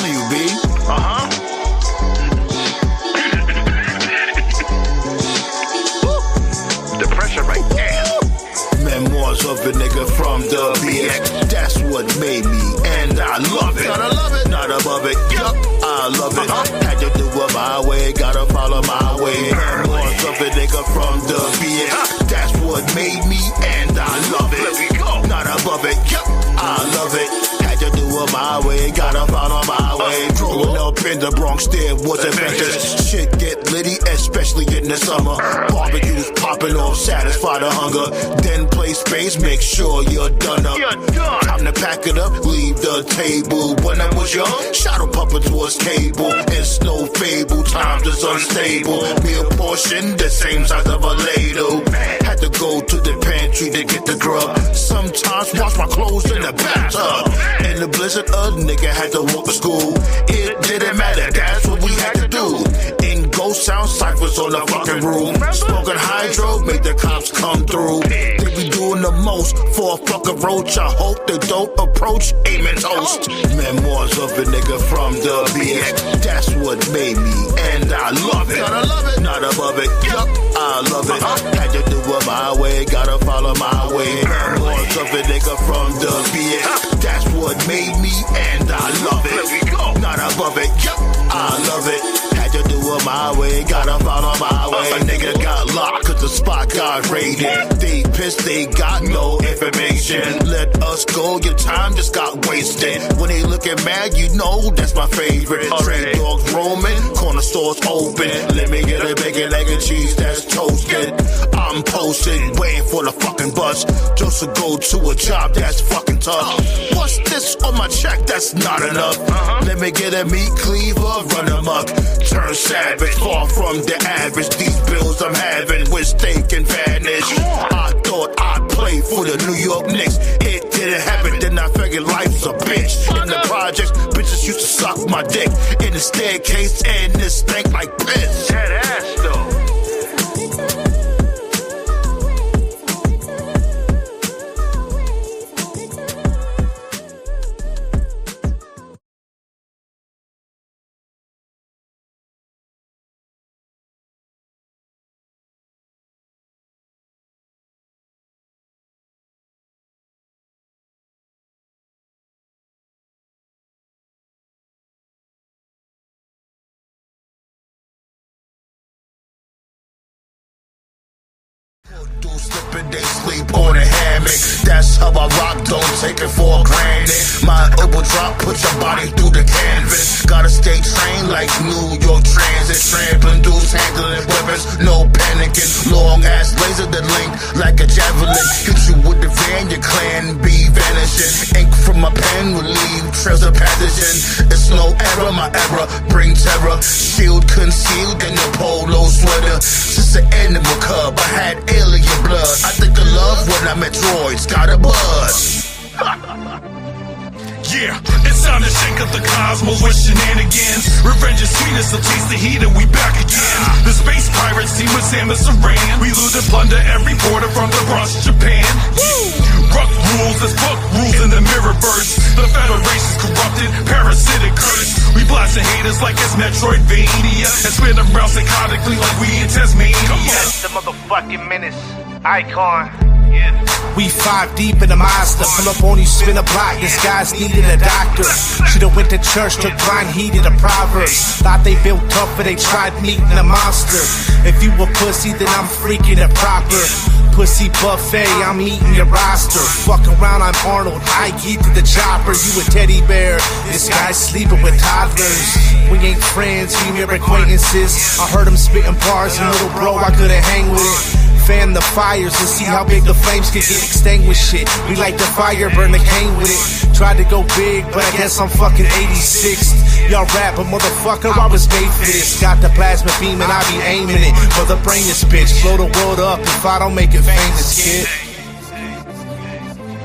telling you, B. The pressure right there. Memoirs of a nigga from the BX. That's what made me, and I love it. Gotta love it. Not above it. Yup, I love it. Had to do it my way, gotta follow my way. Memoirs of a nigga from the BX. That's what made me, and I love it. Let me go. Not above it. Yup, I love it. Had to do it my way, gotta follow my way. Growing up in the Bronx, there was adventures. Shit get litty, especially in the summer. Barbecues popping off, satisfy the hunger. Then play space, make sure you're done up. Time to pack it up, leave the table. When I was young, shadow puppets was cable. It's no fable, times is unstable. Meal portion, the same size of a ladle. Had to go to the pantry to get the grub. Sometimes wash my clothes in the bathtub. In the blizzard, a nigga had to walk to school. It didn't matter, that's what we had to do. In ghost sound ciphers on the fucking room. Smoking hydro, make the cops come through. They be doing the most for a fucking roach. I hope they don't approach, aiming toast. Memoirs of a nigga from the BX. That's what made me, and I love it. Gotta love it. Not above it. Yup, I love it. Had to do it my way, gotta follow my way. Memoirs of a nigga from the BX. That's what made me, and I love it. Let me go. Not above it. Yup, I love it. Had to do it my way, gotta follow my way. A nigga got locked cause the spot got raided. They pissed, they got no information. Let us go, your time just got wasted. When they looking mad, you know that's my favorite. Trade dogs roaming, corner stores open. Let me get a bacon, egg, and cheese that's toasted. I'm posted, waiting for the fucking bus. Just to go to a job that's fucking tough. What's this on my check? That's not enough. Let me get a meat cleaver, run amok. Turn savage, far from the average. These bills I'm having with steak and vanish. I thought I'd play for the New York Knicks. It didn't happen, then I figured life's a bitch. In the projects, bitches used to suck my dick. In the staircase, and this stank like piss. That ass though. Slipping, they sleep on a hammock. That's how I rock, don't take it for granted. My elbow drop, put your body through the canvas. Gotta stay trained like New York Transit. Trampling dudes, handling weapons, no panicking. Long ass laser that link like a javelin. Hit you with the van, your clan be vanishing. Ink from my pen will leave trails of pathogen. It's no error, my error bring terror. Shield concealed in the polo sweater. Just an animal cub, I had alien blood. I think of love when I met droids, got a buzz. Yeah, it's time to shake up the cosmos with shenanigans. Revenge is sweet, it's a taste of heat and we back again. The space pirates team with Sam and Saran. We loot and plunder every border from the Bronx to Japan. Rough rules, there's book rules in the mirrorverse. The Federation's corrupted, parasitic curse. We blasting haters like it's Metroidvania and spin around psychotically like we in Tasmania. Yes, the motherfucking menace icon. Yeah. We 5 deep in the monster. Pull up on you, spin a block. This guy's needed a doctor. Should've went to church, took blind heed of the Proverbs. Thought they built tough, but they tried meeting a monster. If you a pussy, then I'm freaking it proper. Pussy buffet, I'm eating your roster. Fuck around, I'm Arnold. I get to the chopper. You a teddy bear. This guy's sleeping with toddlers. We ain't friends, we mere acquaintances. I heard him spitting bars, and little bro, I couldn't hang with it. Fan the fires and see how big the flames can get extinguished. Shit, we like the fire, burn the cane with it. Tried to go big, but I guess I'm fucking 86th. Y'all rap, but motherfucker, I was made for this. Got the plasma beam and I be aiming it for the brainless bitch. Blow the world up if I don't make it famous, kid.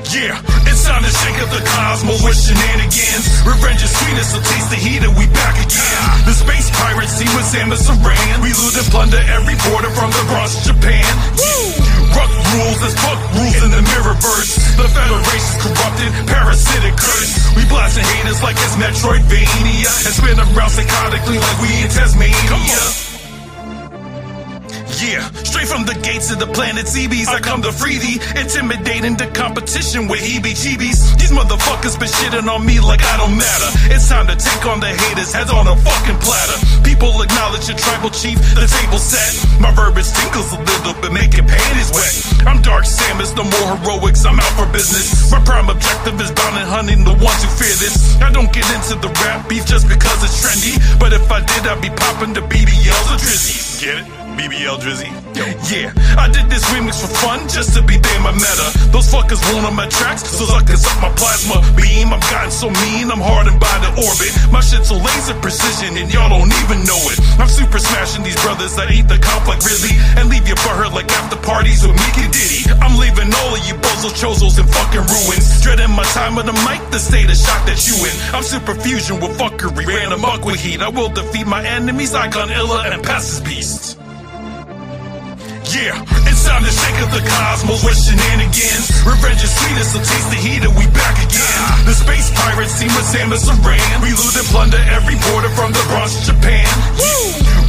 Yeah, it's time to shake up the cosmos with shenanigans. Revenge is sweet, it's a taste of heat and we back again. The space pirates team with Sam and Saran. We loot and plunder every border from the Bronx to Japan. Rough rules, there's book rules in the mirrorverse. The Federation's corrupted, parasitic curse. We blasting haters like it's Metroidvania and spin around psychotically like we in Tasmania. Yeah, straight from the gates of the planet CBs, I come to free thee, intimidating the competition with heebie-jeebies. These motherfuckers been shitting on me like I don't matter. It's time to take on the haters, heads on a fucking platter. People acknowledge your tribal chief, the table set. My verbiage tinkles a little bit, making panties wet. I'm Dark Samus, no more heroics, I'm out for business. My prime objective is bound and hunting the ones who fear this. I don't get into the rap beef just because it's trendy, but if I did, I'd be popping the BBLs or Drizzy. Get it? BBL Drizzy. Yeah, I did this remix for fun, just to be damn my meta. Those fuckers won't on my tracks, so suckers up my plasma beam. I'm gotten so mean, I'm hardened by the orbit. My shit's so laser precision, and y'all don't even know it. I'm super smashing these brothers that eat the comp like Ridley, and leave you butthurt like after parties with Mickey Diddy. I'm leaving all of you bozo chozos in fucking ruins. Dreading my time with the mic, the state of shock that you in. I'm super fusion with fuckery, ran amok with heat. I will defeat my enemies, Icon Illa, and pass his beast. Yeah, it's time to shake up the cosmos with shenanigans. Revenge is sweet, so taste the heat and we back again. The space pirates team with Samus Aran. We loot and plunder every border from the Bronx to Japan.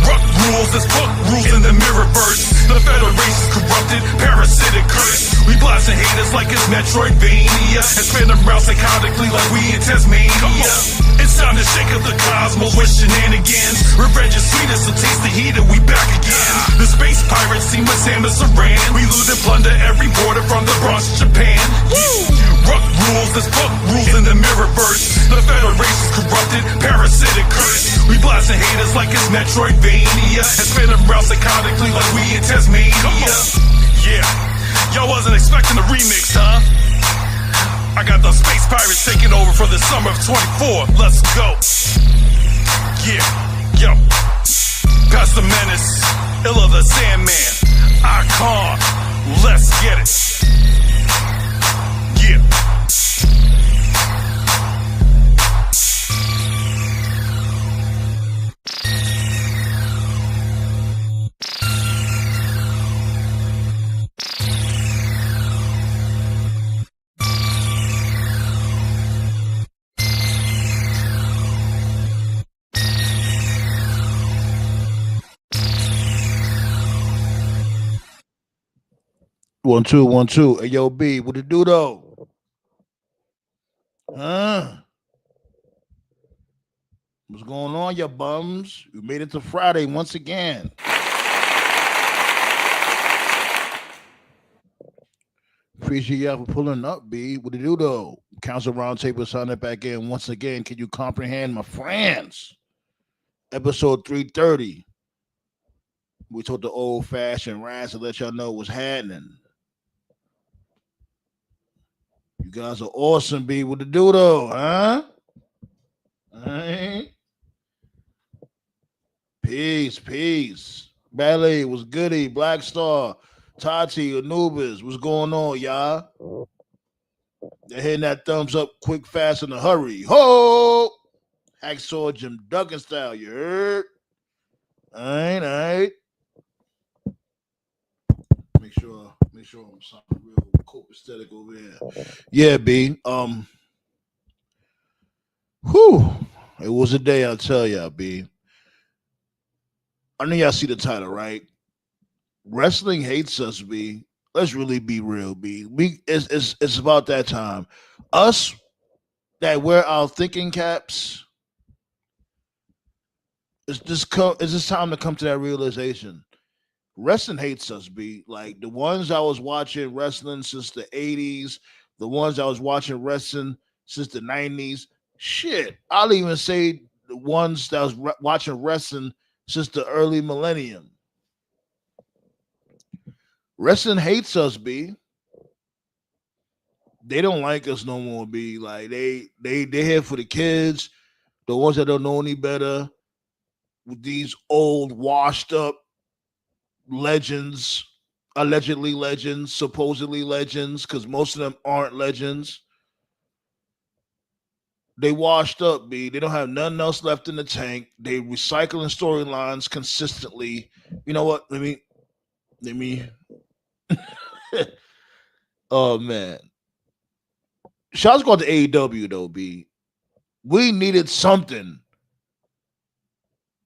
Ruck rules, there's fuck rules in the mirrorverse. The Federation's corrupted, parasitic curse. We blasting haters like it's Metroidvania and spin around psychotically like we in Tasmania. It's time to shake up the cosmos with shenanigans. Revenge is sweet, so taste the heat and we back again. The space pirates team with Samus Aran. We loot and plunder every border from the Bronx to Japan. Ruck rules, there's fuck rules in the mirrorverse. The Federation's corrupted, parasitic curse. We blasting haters like it's Metroidvania and spin around psychotically like we in Tasmania. Yeah, y'all wasn't expecting a remix, huh? I got the space pirates taking over for the summer of 24. Let's go. Yeah, yo. Past the menace, Illa the Sandman, Icon. Let's get it. Yeah. One, two, 1, 2. Hey, yo, B, what it do, though? Huh? What's going on, ya bums? We made it to Friday once again. Appreciate y'all for pulling up, B. What it do, though? Council Roundtable signing back in once again. Can you comprehend, my friends? Episode 330. We told the old-fashioned rants to let y'all know what's happening. You guys are awesome, B. What to do, though, huh? All right. Peace. Ballet was goody. Black Star, Tati, Anubis. What's going on, y'all? They're hitting that thumbs up quick, fast, in a hurry. Ho! Hacksaw Jim Duggan style, you heard? All right. Make sure I'm something real copacetic over here. Yeah, B. It was a day, I'll tell y'all, B. I know y'all see the title, right? Wrestling hates us, B. Let's really be real, B. It's about that time. Us that wear our thinking caps. It's this time to come to that realization. Wrestling hates us, B. Like the ones that was watching wrestling since the 80s, the ones that was watching wrestling since the 90s. Shit, I'll even say the ones that was watching wrestling since the early millennium. Wrestling hates us, B. They don't like us no more, B. Like they're here for the kids, the ones that don't know any better, with these old, washed up legends, allegedly legends, supposedly legends, because most of them aren't legends. They washed up, B. They don't have nothing else left in the tank. They recycling storylines consistently. You know what? Let me. Oh man. Shots go to AEW though, B. We needed something,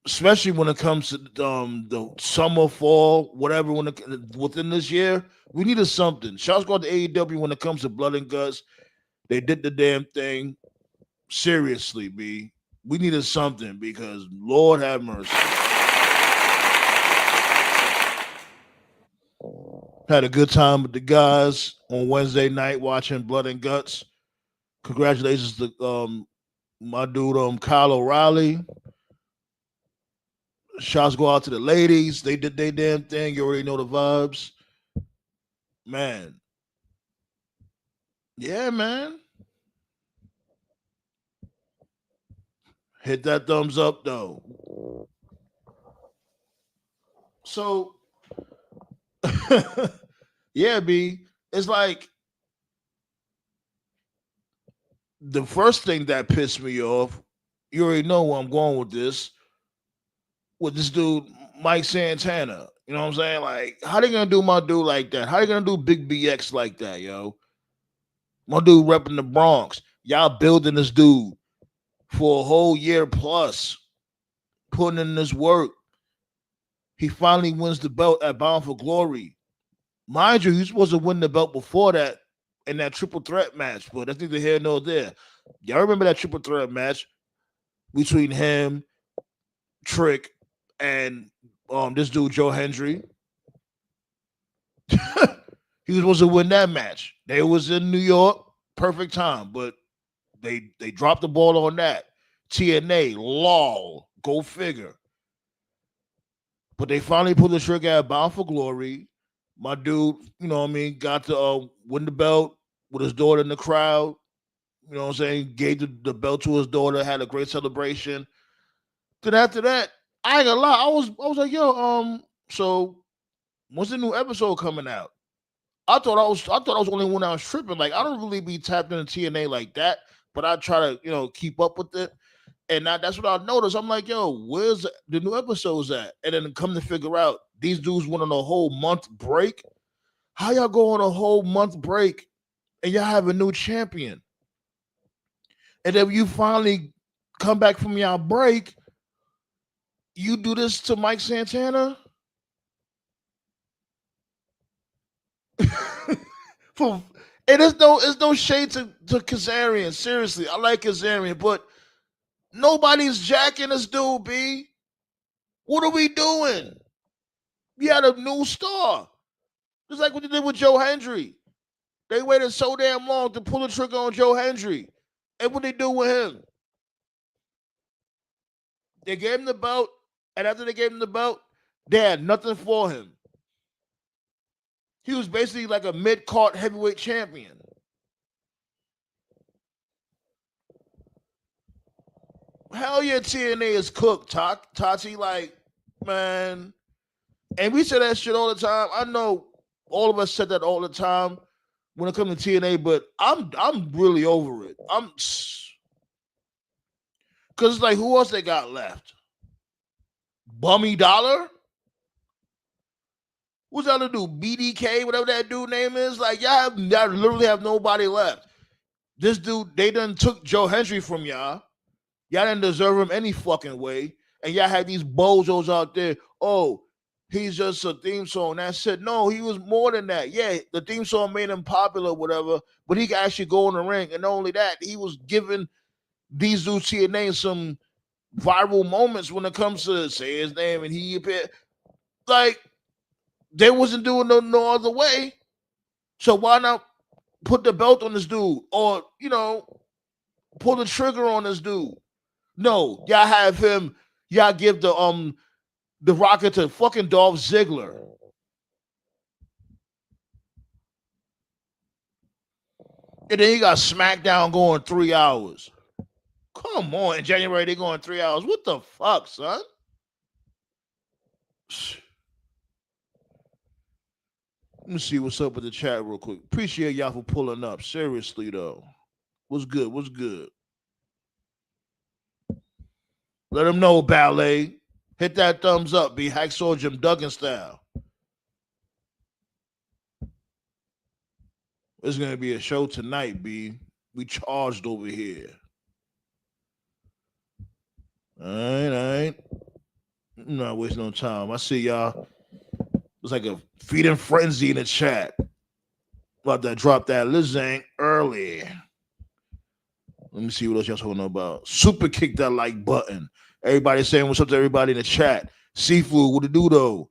especially when it comes to the summer, fall, whatever. Within this year, we needed something. Shouts go to AEW when it comes to blood and guts. They did the damn thing. Seriously, B. We needed something because Lord have mercy. Had a good time with the guys on Wednesday night watching Blood and Guts. Congratulations to my dude Kyle O'Reilly. Shots go out to the ladies. They did their damn thing. You already know the vibes. Man. Yeah, man. Hit that thumbs up though. So yeah, B. It's like the first thing that pissed me off, you already know where I'm going with this dude, Mike Santana. You know what I'm saying? Like, how they gonna do my dude like that? How they gonna do Big BX like that, yo? My dude repping the Bronx. Y'all building this dude for a whole year plus, putting in this work. He finally wins the belt at Bound for Glory. Mind you, he's supposed to win the belt before that in that triple threat match, but that's neither here nor there. Y'all remember that triple threat match between him, Trick, and this dude Joe Hendry? He was supposed to win that match. They was in New York, perfect time, but they dropped the ball on that. TNA, lol, go figure. But they finally pulled the trigger at Bound for Glory. My dude, you know what I mean, got to win the belt with his daughter in the crowd. You know what I'm saying? Gave the belt to his daughter, had a great celebration. Then after that, I ain't gonna lie, I was like, yo, so when's the new episode coming out? I thought I was the only one that was tripping. Like, I don't really be tapped into TNA like that, but I try to, keep up with it. And that's what I noticed. I'm like, yo, where's the new episodes at? And then come to figure out these dudes went on a whole month break. How y'all go on a whole month break and y'all have a new champion? And then you finally come back from y'all break, you do this to Mike Santana? And it's no shade to Kazarian. Seriously, I like Kazarian, but nobody's jacking this dude, B. What are we doing? We had a new star. Just like what they did with Joe Hendry. They waited so damn long to pull the trigger on Joe Hendry. And what they do with him? They gave him the belt, and after they gave him the belt, they had nothing for him. He was basically like a mid-card heavyweight champion. Hell yeah, TNA is cooked, Tati. Like, man. And we say that shit all the time. I know all of us said that all the time when it comes to TNA, but I'm really over it. Because it's like, who else they got left? Bummy Dollar? What's that to do? BDK, whatever that dude name is? Like, y'all literally have nobody left. This dude, they done took Joe Hendry from y'all. Y'all didn't deserve him any fucking way. And y'all had these bozos out there. Oh, he's just a theme song. That's it. No, he was more than that. Yeah, the theme song made him popular, whatever, but he could actually go in the ring. And not only that, he was giving these dudes TNA some viral moments when it comes to say his name and he appeared. Like, they wasn't doing no other way. So why not put the belt on this dude? Or, pull the trigger on this dude? No, y'all have him, y'all give the rocket to fucking Dolph Ziggler. And then he got Smackdown going 3 hours. Come on, in January they going 3 hours. What the fuck, son? Let me see what's up with the chat real quick. Appreciate y'all for pulling up. Seriously though. What's good? What's good? Let them know, Ballet. Hit that thumbs up, be Hacksaw Jim Duggan style. It's gonna be a show tonight, B. We charged over here. All right. I'm not wasting no time. I see y'all. It's like a feeding frenzy in the chat. About to drop that Lizang early. Let me see what else y'all talking about. Super kick that like button. Everybody saying what's up to everybody in the chat. Seafood, what it do though?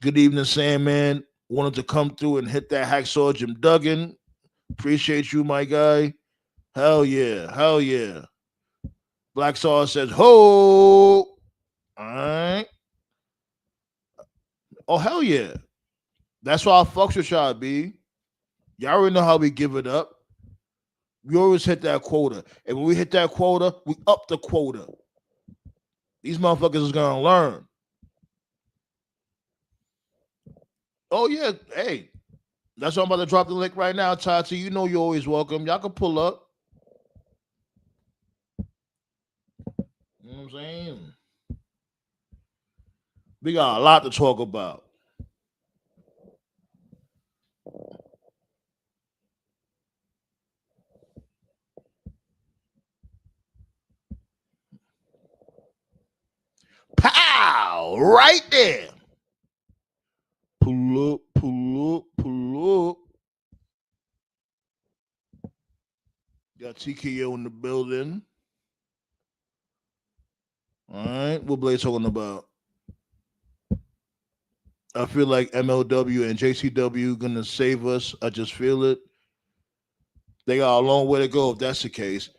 Good evening, Sandman. Wanted to come through and hit that hacksaw Jim Duggan. Appreciate you, my guy. Hell yeah. Hell yeah. Black Sauce says, ho. All right. Oh, hell yeah. That's why I fucks with y'all, B. Y'all already know how we give it up. We always hit that quota. And when we hit that quota, we up the quota. These motherfuckers is going to learn. Oh, yeah. Hey, that's why I'm about to drop the link right now, Tati. You know you're always welcome. Y'all can pull up. You know what I'm saying? We got a lot to talk about. Pow! Right there. Pull up, pull up, pull up. Got TKO in the building. All right. What Blade talking about? I feel like MLW and JCW gonna save us. I just feel it. They got a long way to go if that's the case.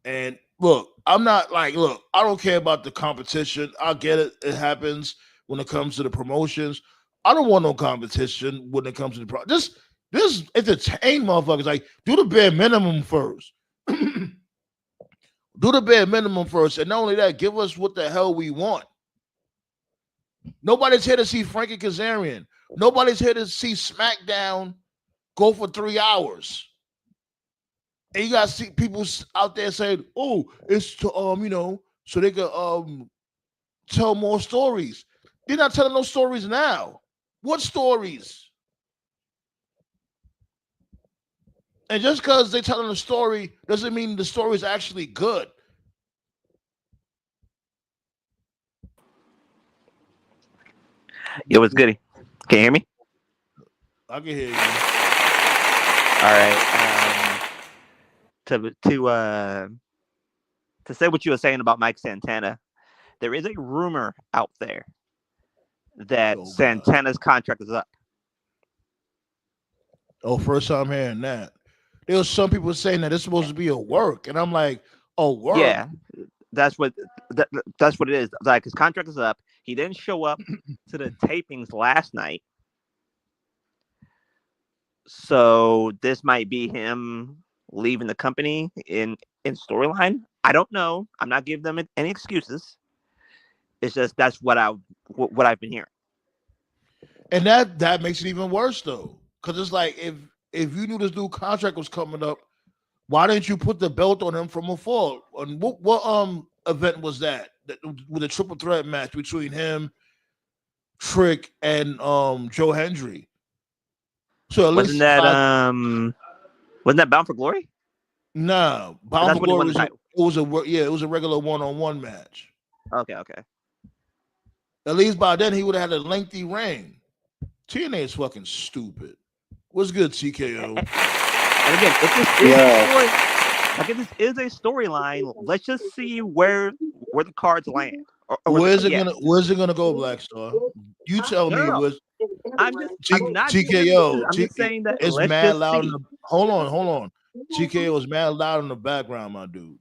And look, I'm not like, look, I don't care about the competition. I get it. It happens when it comes to the promotions. I don't want no competition when it comes to the this entertain motherfuckers. Like, do the bare minimum first. Do the bare minimum first. And not only that, give us what the hell we want. Nobody's here to see Frankie Kazarian. Nobody's here to see Smackdown go for 3 hours. And you gotta see people out there saying, "Oh, it's to so they could tell more stories." They're not telling no stories now. What stories? And just because they're telling a story doesn't mean the story is actually good. Yo, what's goody? Can you hear me? I can hear you. All right. To say what you were saying about Mike Santana, there is a rumor out there that Santana's contract is up. Oh, first time hearing that. There was some people saying that it's supposed to be a work, and I'm like, oh, work. Yeah, that's what it is. Like, his contract is up. He didn't show up to the tapings last night, so this might be him leaving the company in storyline. I don't know. I'm not giving them any excuses. It's just that's what I've been hearing. And that makes it even worse though, because it's like if you knew this new contract was coming up, why didn't you put the belt on him from afar? And what event was that? With a triple threat match between him, Trick, and Joe Hendry. So at wasn't least that Bound for Glory? Nah, Bound for Glory was a regular one-on-one match. Okay. At least by then he would have had a lengthy reign. TNA is fucking stupid. What's good, TKO? And again, if this is a storyline, let's just see where the cards land. Where's it gonna go, Black Star? You tell me. No. I'm not TKO. I'm just saying that it's mad loud. Hold on. TKO is mad loud in the background, my dude.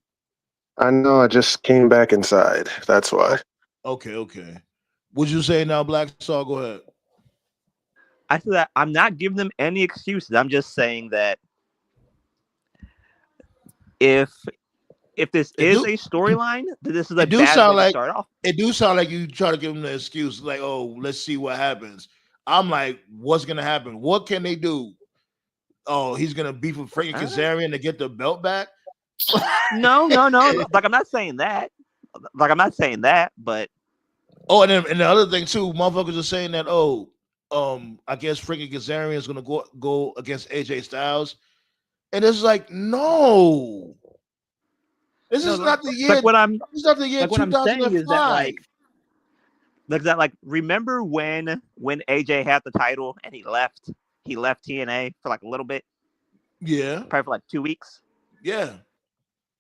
I know. I just came back inside. That's why. Okay. What you say now, Black Star? Go ahead. I said that I'm not giving them any excuses. I'm just saying that if this is a storyline, this is a bad way to start off. It do sound like you try to give them the excuse, like, oh, let's see what happens. I'm like, what's gonna happen? What can they do? Oh, he's gonna beef with Frankie Kazarian to get the belt back? No. Like, I'm not saying that. But and then the other thing too, motherfuckers are saying that, I guess Frankie Kazarian is gonna go against AJ Styles, and it's like, no. This is not the year. Like what I'm This is not the year like what I'm saying is that 2005. remember when AJ had the title and he left TNA for like a little bit, Yeah, probably for like 2 weeks, yeah,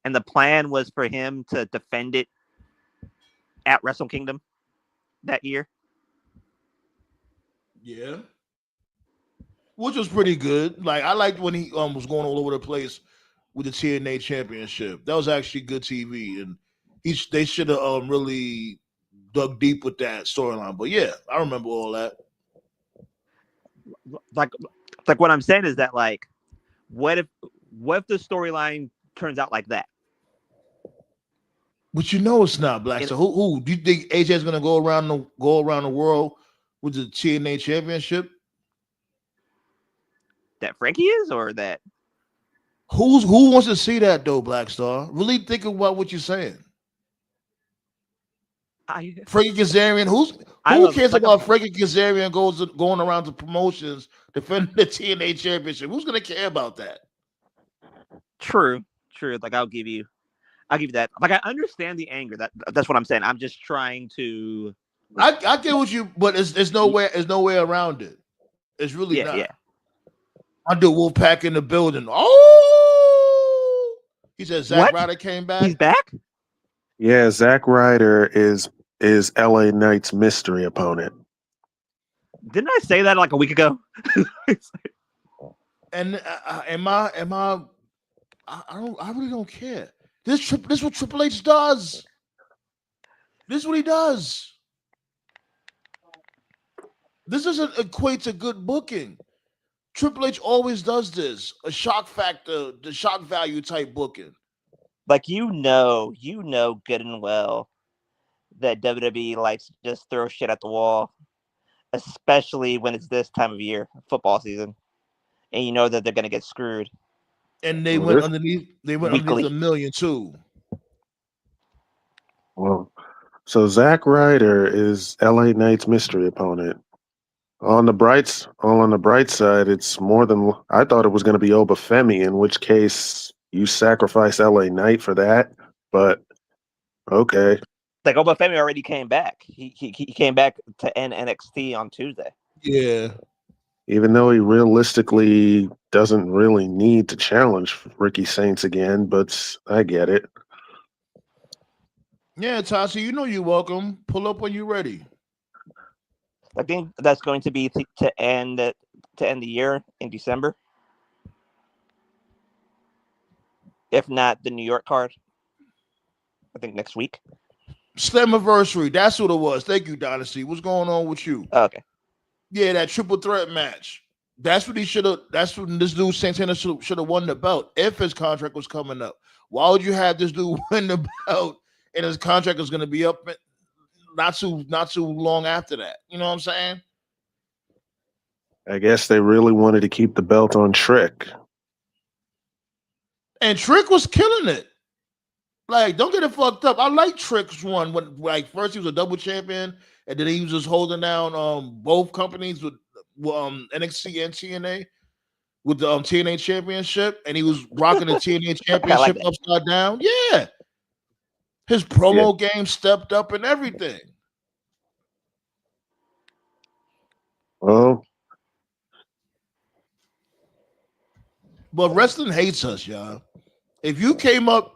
and the plan was for him to defend it at Wrestle Kingdom that year. yeah. Which was pretty good. Like I liked when he was going all over the place with the TNA Championship. That was actually good TV, and they should have really dug deep with that storyline. But yeah, I remember all that. Like what I'm saying is that like, what if the storyline turns out like that? But you know it's not Black. So who do you think AJ is gonna go around the world with the TNA Championship? That Frankie is, or that Who wants to see that though, Black Star? Really think about what you're saying. Frankie Kazarian. Who cares about Frankie Kazarian going around to promotions defending the TNA Championship? Who's gonna care about that? True. Like I'll give you that. Like I understand the anger. That's what I'm saying. I'm just trying to. I get what you, but there's no way around it. It's really not. Yeah. I do Wolfpack in the building. Oh, he said Zack Ryder came back. He's back. Yeah, Zack Ryder is LA Knight's mystery opponent. Didn't I say that like a week ago? And I really don't care. This is what Triple H does. This is what he does. This doesn't equate to good booking. Triple H always does this. A shock factor, the shock value type booking. Like you know good and well that WWE likes to just throw shit at the wall, especially when it's this time of year, football season, and you know that they're gonna get screwed. And they went underneath. They went underneath $1 million too. Well, so Zack Ryder is LA Knight's mystery opponent. On the bright side, it's more than I thought it was going to be Obafemi, in which case you sacrifice LA Knight for that. But okay, like Obafemi already came back. He came back to end NXT on Tuesday. Yeah, even though he realistically doesn't really need to challenge Ricky Saints again, but I get it. Yeah, Tasha, you know you're welcome. Pull up when you're ready. I think that's going to be to end the year in December. If not the New York card, I think next week. Slammiversary, that's what it was. Thank you, Dynasty. What's going on with you? Oh, okay. Yeah, that triple threat match. That's what he should have. That's when this dude Santana should have won the belt if his contract was coming up. Why would you have this dude win the belt and his contract is going to be up not too long after that? You know what I'm saying? I guess they really wanted to keep the belt on Trick. And Trick was killing it. Like, don't get it fucked up. I like Trick's one when, like, first he was a double champion, and then he was just holding down both companies with NXT and TNA with the TNA Championship, and he was rocking the TNA Championship upside down. Yeah, his promo game stepped up and everything. Well, but wrestling hates us, y'all. If you came up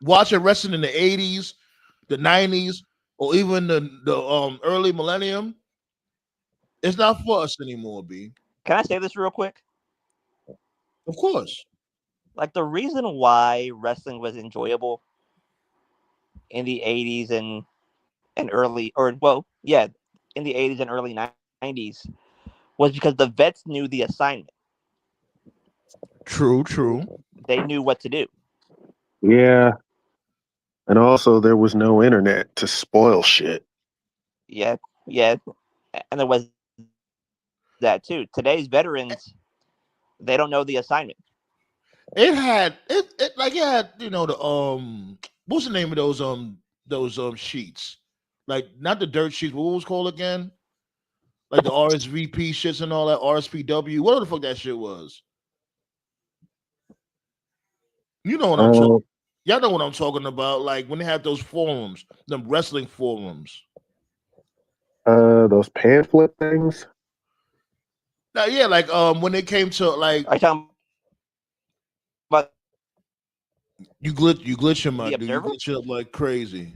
watching wrestling in the 80s, the 90s, or even the early millennium, it's not for us anymore, B. Can I say this real quick? Of course. Like the reason why wrestling was enjoyable in the 80s and early, in the 80s and early 90s was because the vets knew the assignment. True. They knew what to do. Yeah. And also there was no internet to spoil shit. Yeah. And there was that too. Today's veterans, they don't know the assignment. It had, you know, the what's the name of those sheets? Like not the dirt sheets, but what was it called again? Like the RSVP shits and all that, RSPW. What the fuck that shit was? You know what I'm talking about. Y'all know what I'm talking about. Like when they have those forums, them wrestling forums. Those pamphlet things. Now, yeah, like when they came to like Are you talking about you glitching my the dude, you Observer? glitching up like crazy.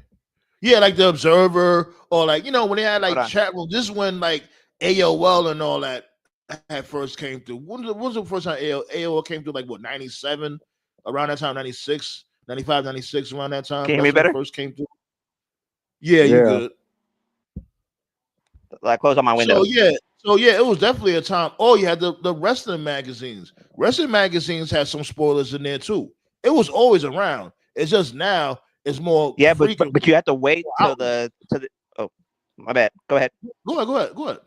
Yeah, like the Observer, or like when they had Hold like on. chat room. This is when like AOL and all that had first came through. When was the first time AOL came through? Like what, 97? Around that time, 96, 95, 96, around that time. Can you hear me That's when it better? first came through. Yeah, you Yeah. good. Like close on my window. So yeah, it was definitely a time. Oh, you had the wrestling magazines. Wrestling magazines had some spoilers in there too. It was always around. It's just now it's more Yeah, frequent. but you have to wait till Outlet. the. Oh, my bad. Go ahead. Go ahead.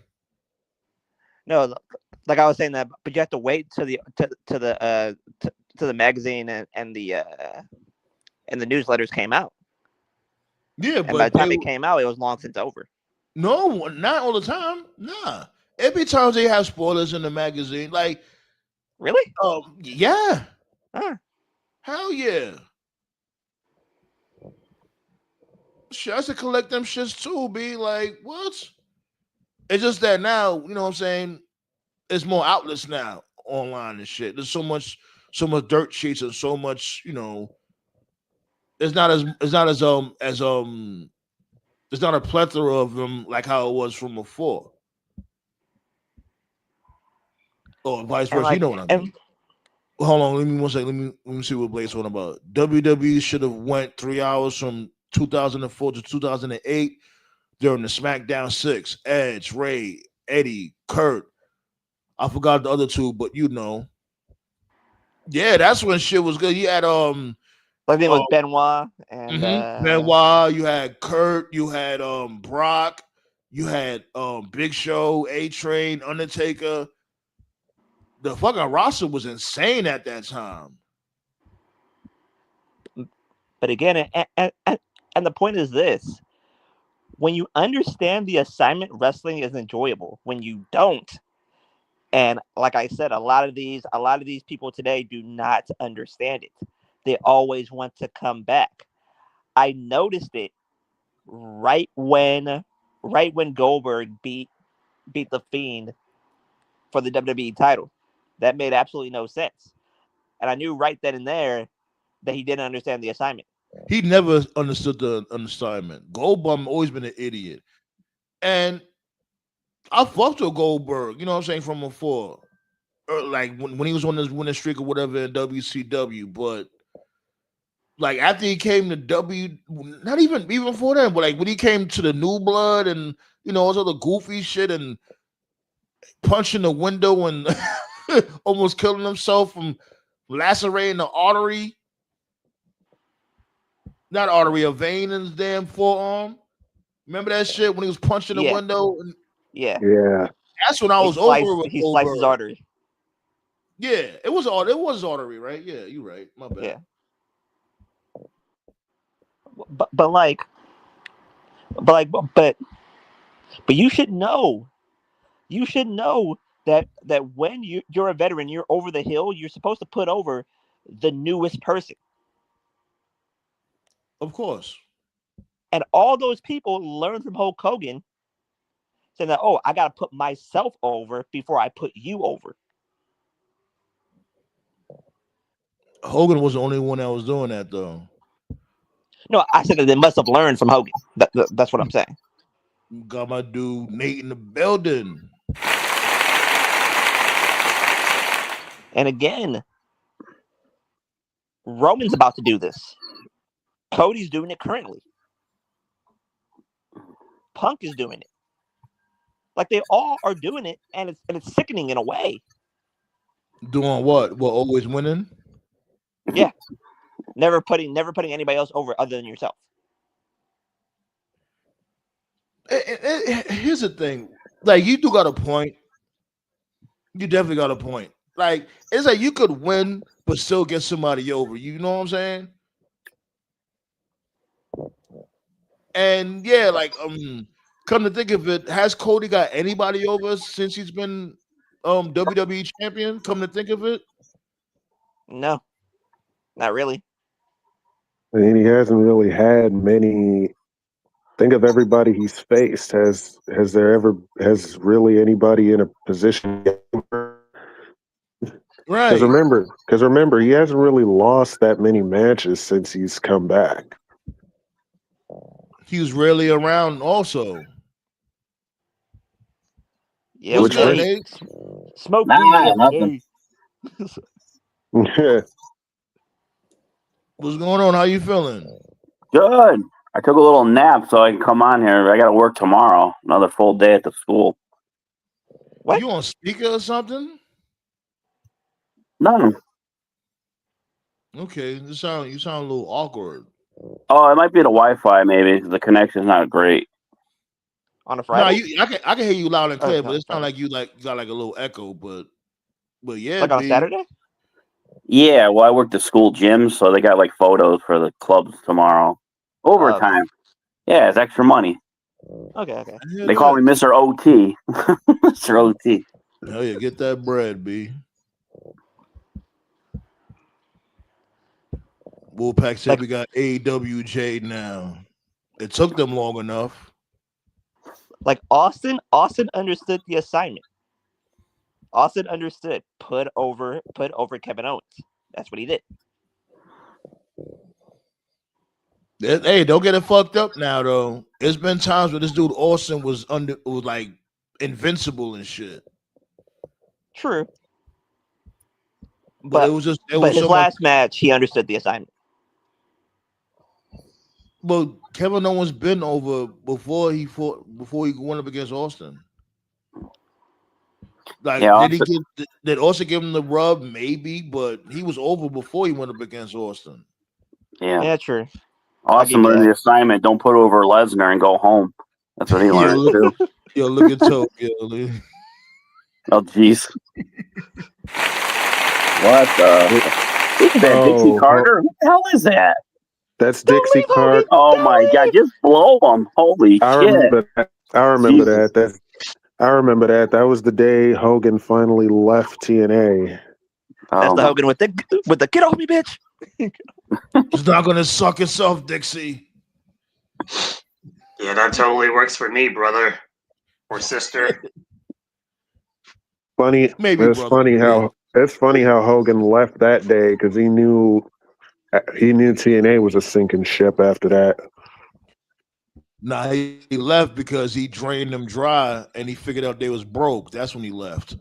No, like I was saying that, but you have to wait to the magazine and the newsletters came out. Yeah, And by but the time it came out, it was long since over. no, not all the time. Nah, every time they have spoilers in the magazine, like Really? yeah, Huh. hell yeah. Shit, I used to collect them shits too. Be like, what? It's just that now, you know what I'm saying? There's more outlets now online and shit. There's so much dirt sheets and so much, it's not there's not a plethora of them like how it was from before. Or vice And versa. You like know what I mean. and Hold on, let me 1 second. Let me see what Blake's talking about. WWE should have went 3 hours from 2004 to 2008 during the Smackdown 6. Edge, Ray, Eddie, Kurt. I forgot the other two, but yeah, that's when shit was good. You had I think it was Benoit and Benoit, you had Kurt, you had Brock, you had Big Show, A Train, Undertaker. The fucking roster was insane at that time. but again, and the point is this: when you understand the assignment, wrestling is enjoyable. When you don't, and like I said, a lot of these people today do not understand it. They always want to come back. I noticed it right when Goldberg beat the Fiend for the WWE title. That made absolutely no sense. And I knew right then and there that he didn't understand the assignment. He never understood the assignment. Goldberg always been an idiot. And I fucked with Goldberg, you know what I'm saying, from before. Like when he was on this winning streak or whatever in WCW, but like after he came to not even before that, but like when he came to the New Blood and all this other goofy shit and punching the window and almost killing himself from lacerating the artery, not artery, a vein in his damn forearm. Remember that shit when he was punching the window? Yeah. That's when I was over with he Goldberg. sliced his artery. Yeah, it was artery, right? Yeah, you're right. My bad. Yeah. But you should know. You should know that when you're a veteran, you're over the hill. You're supposed to put over the newest person. Of course. And all those people learn from Hulk Hogan, saying that, oh, I got to put myself over before I put you over. Hogan was the only one that was doing that, though. No, I said that they must have learned from Hogan. That's what I'm saying. Got my dude Nate in the building. And again, Roman's about to do this. Cody's doing it currently. Punk is doing it. Like they all are doing it, and it's sickening in a way. Doing what? Well, always winning. Yeah, never putting anybody else over other than yourself. Here's the thing: like you do got a point. You definitely got a point. Like it's like you could win, but still get somebody over. You know what I'm saying? And yeah, like come to think of it, has Cody got anybody over since he's been WWE champion? Come to think of it, No, not really. And he hasn't really had many. Think of everybody he's faced. Has really anybody in a position? Right. Because remember, he hasn't really lost that many matches since he's come back. He was rarely around also. Yeah, What's good, Nate? Nate? Smoke Nah, weed, nothing. Nate. What's going on? How you feeling? Good. I took a little nap so I can come on here. I got to work tomorrow. Another full day at the school. What? You on speaker or something? No. Okay, you sound a little awkward. Oh, it might be the Wi-Fi. Maybe the connection's not great. On a No, Friday? I can hear you loud and clear, Oh, but it sorry. sounds like you got like a little echo. But yeah, Like on a B. Saturday? Yeah, well, I work the school gym, so they got like photos for the clubs tomorrow. Overtime. Yeah, it's extra money. Okay. They call me Mr. OT. Mr. OT. Hell yeah, get that bread, B. Wolfpack said we got AWJ now. It took them long enough. Like Austin understood the assignment. Austin understood. Put over Kevin Owens. That's what he did. Hey, don't get it fucked up now though. It's been times where this dude Austin was like invincible and shit. True. But it was just his so last match, he understood the assignment. But Kevin Owens been over before he went up against Austin. Like, yeah, did Austin give him the rub? Maybe, but he was over before he went up against Austin. Yeah, true. Austin learned the assignment. Don't put over Lesnar and go home. That's what he learned too. Yo, look at Tokyo. Oh, jeez. What the? Is that Dixie Carter? What the hell is that? That's Dixie Carter. Oh my God! Just blow them! Holy shit! I remember that. I remember that. That was the day Hogan finally left TNA. That's the Hogan with the get off me, bitch. It's not gonna suck itself, Dixie. Yeah, that totally works for me, brother or sister. Funny. It's funny how Hogan left that day because he knew TNA was a sinking ship after that. Nah, he left because he drained them dry and he figured out they was broke. That's when he left.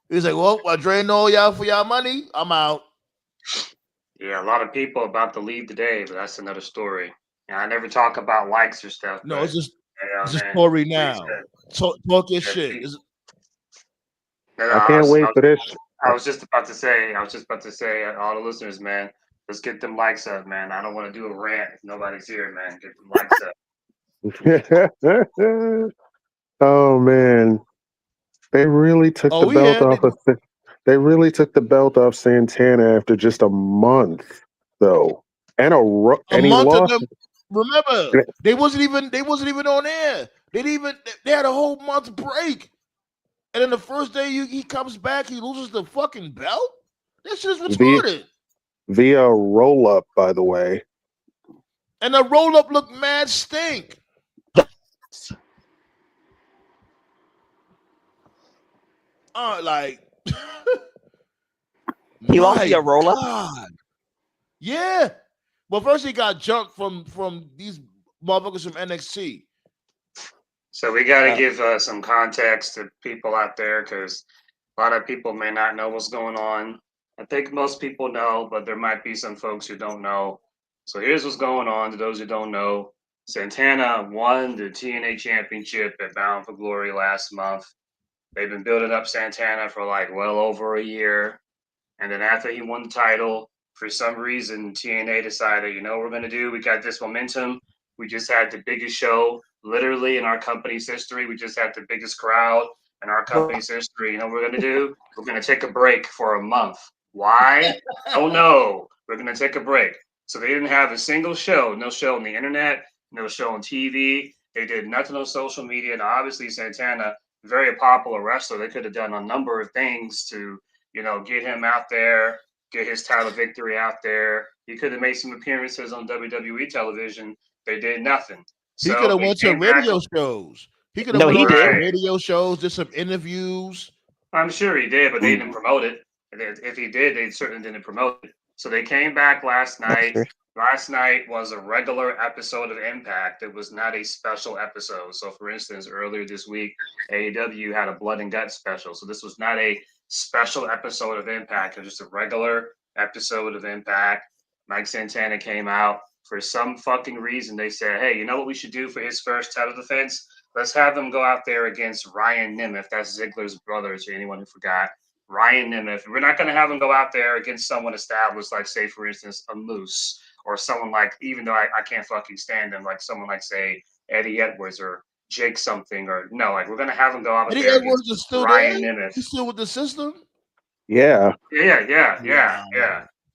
He's like, well, I drained all y'all for y'all money. I'm out. Yeah, a lot of people about to leave today, but that's another story. And I never talk about likes or stuff. No, it's just it's a story now. Talk your shit. I can't wait for this. I was just about to say, all the listeners, man, let's get them likes up, man. I don't want to do a rant if nobody's here, man. Get them likes up. Oh man, they really took the belt off. They really took the belt off Santana after just a month, though, and he lost. Remember, they wasn't even on air. They had a whole month break, and then the first day he comes back, he loses the fucking belt. That shit is retarded. Via roll up, by the way. And the roll up looked mad stink. Like he lost via roll up. Yeah. Well, first he got jumped from these motherfuckers from NXT. So we got to give some context to people out there because a lot of people may not know what's going on. I think most people know, but there might be some folks who don't know. So here's what's going on to those who don't know. Santana won the TNA Championship at Bound for Glory last month. They've been building up Santana for like well over a year. And then after he won the title, for some reason, TNA decided, you know what we're going to do? We got this momentum. We just had the biggest show literally in our company's history. We just had the biggest crowd in our company's history. You know what we're going to do? We're going to take a break for a month. Why? Oh, no. We're going to take a break. So they didn't have a single show, no show on the internet, no show on TV. They did nothing on social media. And obviously, Santana, very popular wrestler. They could have done a number of things to, you know, get him out there, get his title victory out there. He could have made some appearances on WWE television. They did nothing. He So could have he went to came back. radio shows. He could have No, went he on to some did. radio shows, did some interviews. I'm sure he did, but they didn't promote it. If he did, they certainly didn't promote it. So they came back last night. true. Last night was a regular episode of Impact. It was not a special episode. So, for instance, earlier this week, AEW had a Blood and Guts special. So this was not a special episode of Impact. It was just a regular episode of Impact. Mike Santana came out. For some fucking reason, they said, hey, you know what we should do for his first title defense? Let's have him go out there against Ryan Nemeth. That's Ziggler's brother, to anyone who forgot. Ryan Nemeth. We're not going to have him go out there against someone established, like, say, for instance, a Moose, or someone like, even though I can't fucking stand him, like someone like, say, Eddie Edwards or Jake something, or no, like, we're going to have him go out Eddie there Edwards against is still Ryan there? Nemeth. He's still with the system? Yeah. Yeah.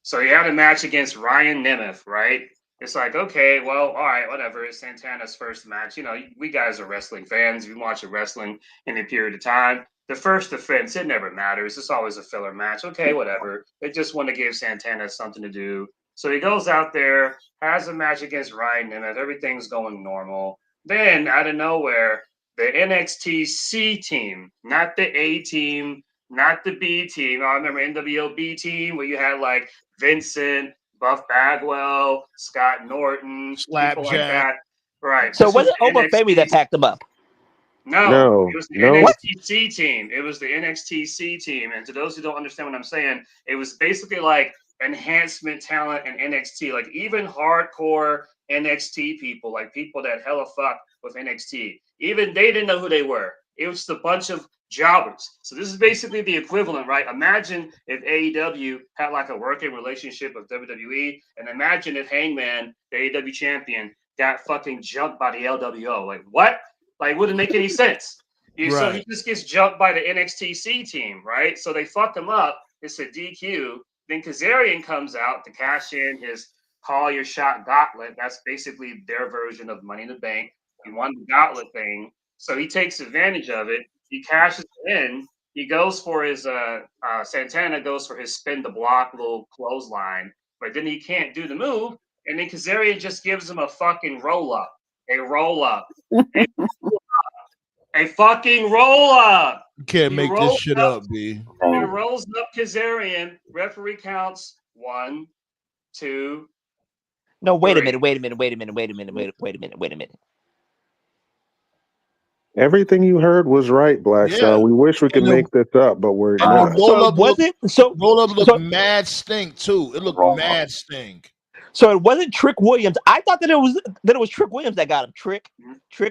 So he had a match against Ryan Nemeth, right? It's like, okay, well, all right, whatever. It's Santana's first match. You know, we guys are wrestling fans. You watch wrestling in a period of time. The first defense, it never matters. It's always a filler match. Okay, whatever. They just want to give Santana something to do. So he goes out there, has a match against Ryan Nemeth. Everything's going normal. Then, out of nowhere, the NXT C team, not the A team, not the B team. I remember NWO B team where you had like Vincent, Buff Bagwell, Scott Norton, people like Slapjack. that. Right. So This was it the Oba Femi that NXT packed him up? No, it was the No. NXT C team. It was the NXT C team. And to those who don't understand what I'm saying, it was basically like enhancement talent and NXT. Like even hardcore NXT people, like people that hella fuck with NXT, even they didn't know who they were. It was just a bunch of jobbers. So this is basically the equivalent, right? Imagine if AEW had like a working relationship with WWE, and imagine if Hangman, the AEW champion, got fucking jumped by the LWO. Like what? Like, wouldn't make any sense. So he just gets jumped by the NXT-C team, right? So they fuck him up. It's a DQ. Then Kazarian comes out to cash in his call your shot gauntlet. That's basically their version of Money in the Bank. He won the gauntlet thing. So he takes advantage of it. He cashes it in. He goes for his Santana goes for his spin the block little clothesline, but then he can't do the move. And then Kazarian just gives him a fucking roll up. A fucking roll up. You can't He make this rolls shit up. up, B. He rolls up Kazarian. Referee counts 1, 2. No, wait a 3. minute. Everything you heard was right, Black Star. We wish we could make this up, but we're not. Roll up So mad stink too. It looked mad stink. So it wasn't Trick Williams. I thought that it was Trick Williams that got him. Trick.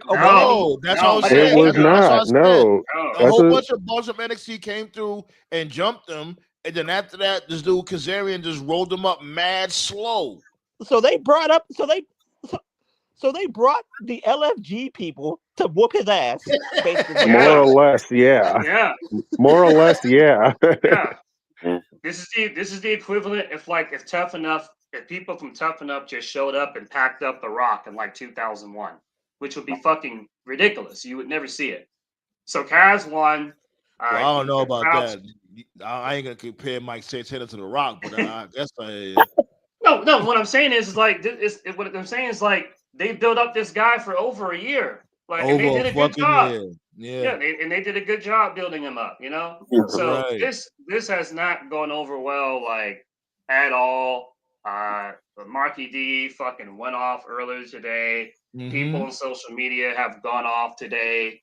No, that's all I'm saying. It was not. No. A whole bunch of NXT came through and jumped him, and then after that, this dude Kazarian just rolled him up mad slow. So they brought the LFG people to whoop his ass. Basically. More or less, yeah. Yeah. More or less, yeah. Yeah. This is the equivalent if people from Tough Enough just showed up and packed up The Rock in like 2001, which would be fucking ridiculous. You would never see it. So Kaz won. Well, I don't know about that. I ain't gonna compare Mike Santana to The Rock, but I guess No. What I'm saying is like what I'm saying is like they built up this guy for over a year. Like and they did a good job. Yeah. They did a good job building him up. You know. So this has not gone over well like at all. Marky D fucking went off earlier today. People on social media have gone off today.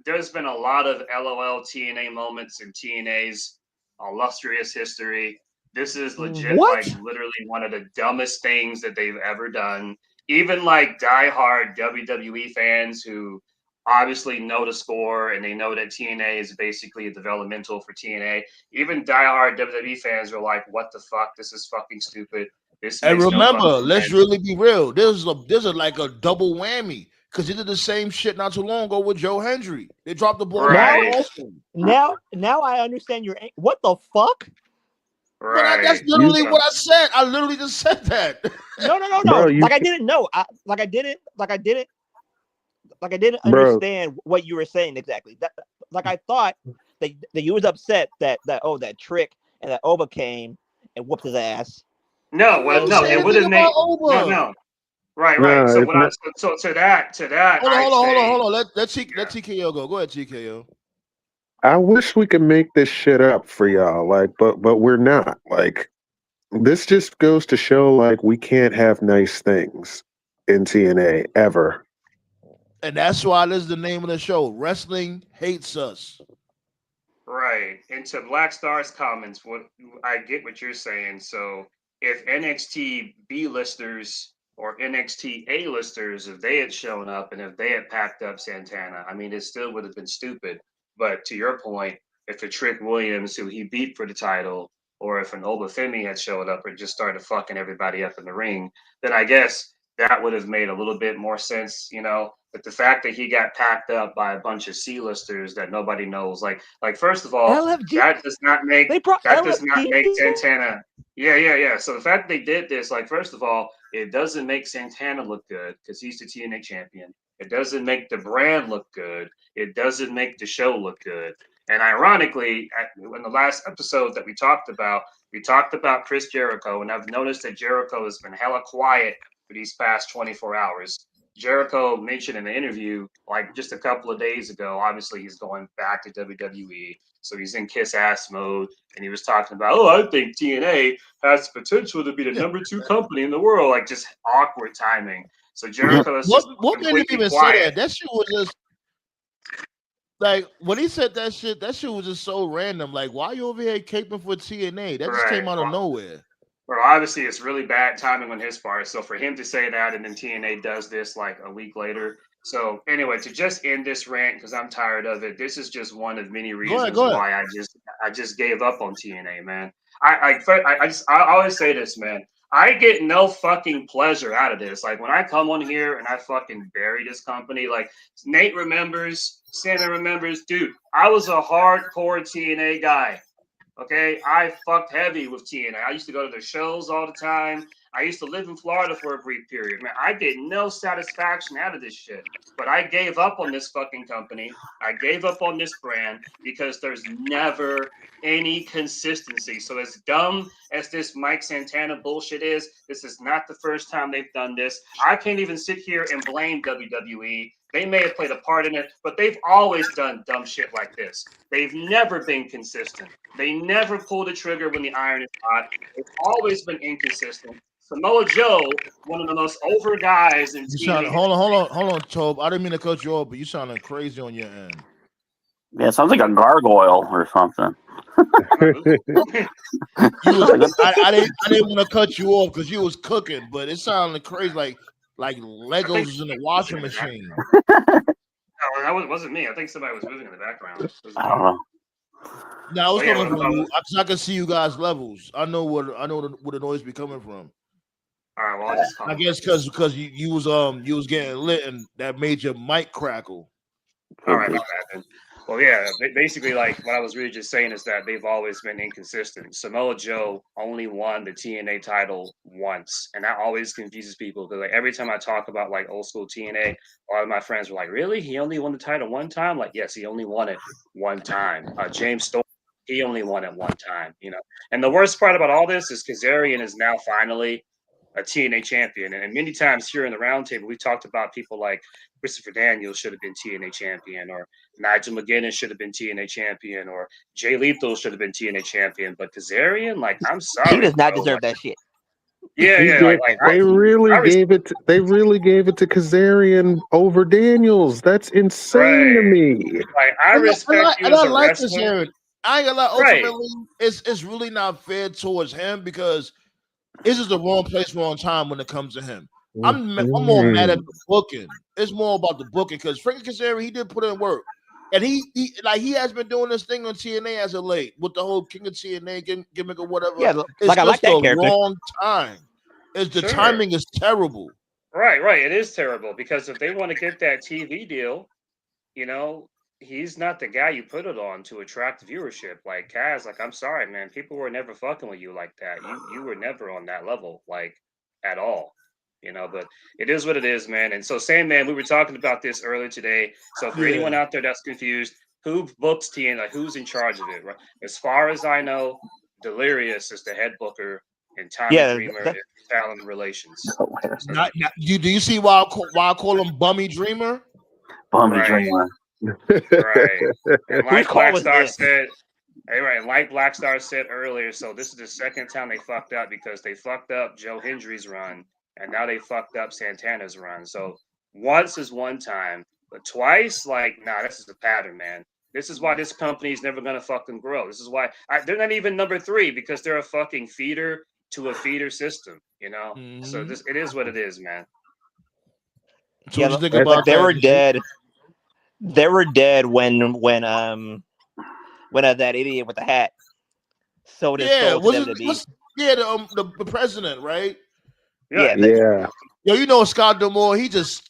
There's been a lot of LOL TNA moments in TNA's illustrious history. This is legit, like literally one of the dumbest things that they've ever done. Even like diehard WWE fans who obviously know the score and they know that TNA is basically a developmental for TNA. Even diehard WWE fans are like, "What the fuck? This is fucking stupid." And remember, let's really be real. There's like a double whammy because they did the same shit not too long ago with Joe Hendry. They dropped the ball. Right. Now I understand what the fuck. Right. But that's literally what I said. I literally just said that. No. Bro, I didn't know. I didn't understand what you were saying exactly. I thought that you was upset that Trick and that Oba came and whooped his ass. No, well, no, it would have made no. Right. So what to that, hold on. Let TKO go. Go ahead, TKO. I wish we could make this shit up for y'all, like, but we're not. Like, this just goes to show, like, we can't have nice things in TNA ever. And that's why this is the name of the show. Wrestling hates us. Right. And to Black Star's comments, what I get what you're saying. So if NXT B-listers or NXT A-listers, if they had shown up and if they had packed up Santana, I mean, it still would have been stupid. But to your point, if a Trick Williams, who he beat for the title, or if an Obafemi had showed up or just started fucking everybody up in the ring, then I guess that would have made a little bit more sense, you know. But the fact that he got packed up by a bunch of C-listers that nobody knows, like first of all, LFG? that does not make LFG? Santana. Yeah. So the fact that they did this, like, first of all, it doesn't make Santana look good because he's the TNA champion. It doesn't make the brand look good. It doesn't make the show look good. And ironically, in the last episode that we talked about Chris Jericho, and I've noticed that Jericho has been hella quiet for these past 24 hours. Jericho mentioned in an interview, like just a couple of days ago, obviously he's going back to WWE, so he's in kiss ass mode, and he was talking about, I think TNA has potential to be the number 2 company in the world, like just awkward timing. So Jericho is what made him even quiet. Say that? That shit was just like when he said that shit was just so random. Like, why are you over here caping for TNA? That just came out of nowhere. Well, obviously, it's really bad timing on his part. So for him to say that, and then TNA does this like a week later. So anyway, to just end this rant because I'm tired of it. This is just one of many reasons why I just gave up on TNA, man. I always say this, man. I get no fucking pleasure out of this. Like when I come on here and I fucking bury this company, like Nate remembers, Santa remembers, dude. I was a hardcore TNA guy. Okay, I fucked heavy with TNA. I used to go to their shows all the time. I used to live in Florida for a brief period. Man, I get no satisfaction out of this shit. But I gave up on this fucking company. I gave up on this brand because there's never any consistency. So as dumb as this Mike Santana bullshit is, this is not the first time they've done this. I can't even sit here and blame WWE. They may have played a part in it, but they've always done dumb shit like this. They've never been consistent. They never pull the trigger when the iron is hot. They've always been inconsistent. Samoa Joe, one of the most over guys in TV. Hold on, Tobe. I didn't mean to cut you off, but you sounding crazy on your end. Yeah, it sounds like a gargoyle or something. I didn't want to cut you off because you was cooking, but it sounded crazy, like Legos was in the washing machine. No, that wasn't me. I think somebody was moving in the background. I don't know. No, I was coming from you. I can see you guys' levels. I know where the noise be coming from. All right, well, I guess because you was getting lit and that made your mic crackle. All right, my bad then. Well, yeah, basically, like what I was really just saying is that they've always been inconsistent. Samoa Joe only won the TNA title once, and that always confuses people because like every time I talk about like old school TNA, a lot of my friends were like, "Really? He only won the title one time?" Like, yes, he only won it one time. James Storm, he only won it one time, you know. And the worst part about all this is Kazarian is now finally a TNA champion, and many times here in the roundtable, we talked about people like Christopher Daniels should have been TNA champion, or Nigel McGuinness should have been TNA champion, or Jay Lethal should have been TNA champion. But Kazarian, like, I'm sorry, he does not deserve that shit. Yeah. They really gave it to Kazarian over Daniels. That's insane to me. Like, I respect you as a wrestler. I ain't gonna lie. Ultimately, it's really not fair towards him because this is the wrong place, wrong time when it comes to him. I'm more mad at the booking. It's more about the booking because Frankie Kazarian, he did put in work, and he has been doing this thing on TNA as of late with the whole King of TNA gimmick or whatever. Yeah, it's like I like that character. Wrong time. The timing is terrible. Right. It is terrible because if they want to get that TV deal, you know, he's not the guy you put it on to attract viewership. Like Kaz, like, I'm sorry, man. People were never fucking with you like that. You were never on that level, like, at all. You know, but it is what it is, man. And so, Sandman, we were talking about this earlier today. So for anyone out there that's confused, who books TNA? Like, who's in charge of it? Right? As far as I know, Delirious is the head booker, and Tommy Dreamer is talent relations. Do you see why I call him Bummy Dreamer? Bummy Dreamer. Right. And like Blackstar said, like Blackstar said earlier, so this is the second time they fucked up because they fucked up Joe Hendry's run, and now they fucked up Santana's run. So once is one time, but twice, like, nah, this is a pattern, man. This is why this company is never gonna fucking grow. This is why they're not even number 3 because they're a fucking feeder to a feeder system, you know. So it is what it is, man. So yeah, think about they were dead. They were dead when that idiot with the hat sold his soul to them to be. The president, right? Yeah. Yo, you know Scott D'Amore, he just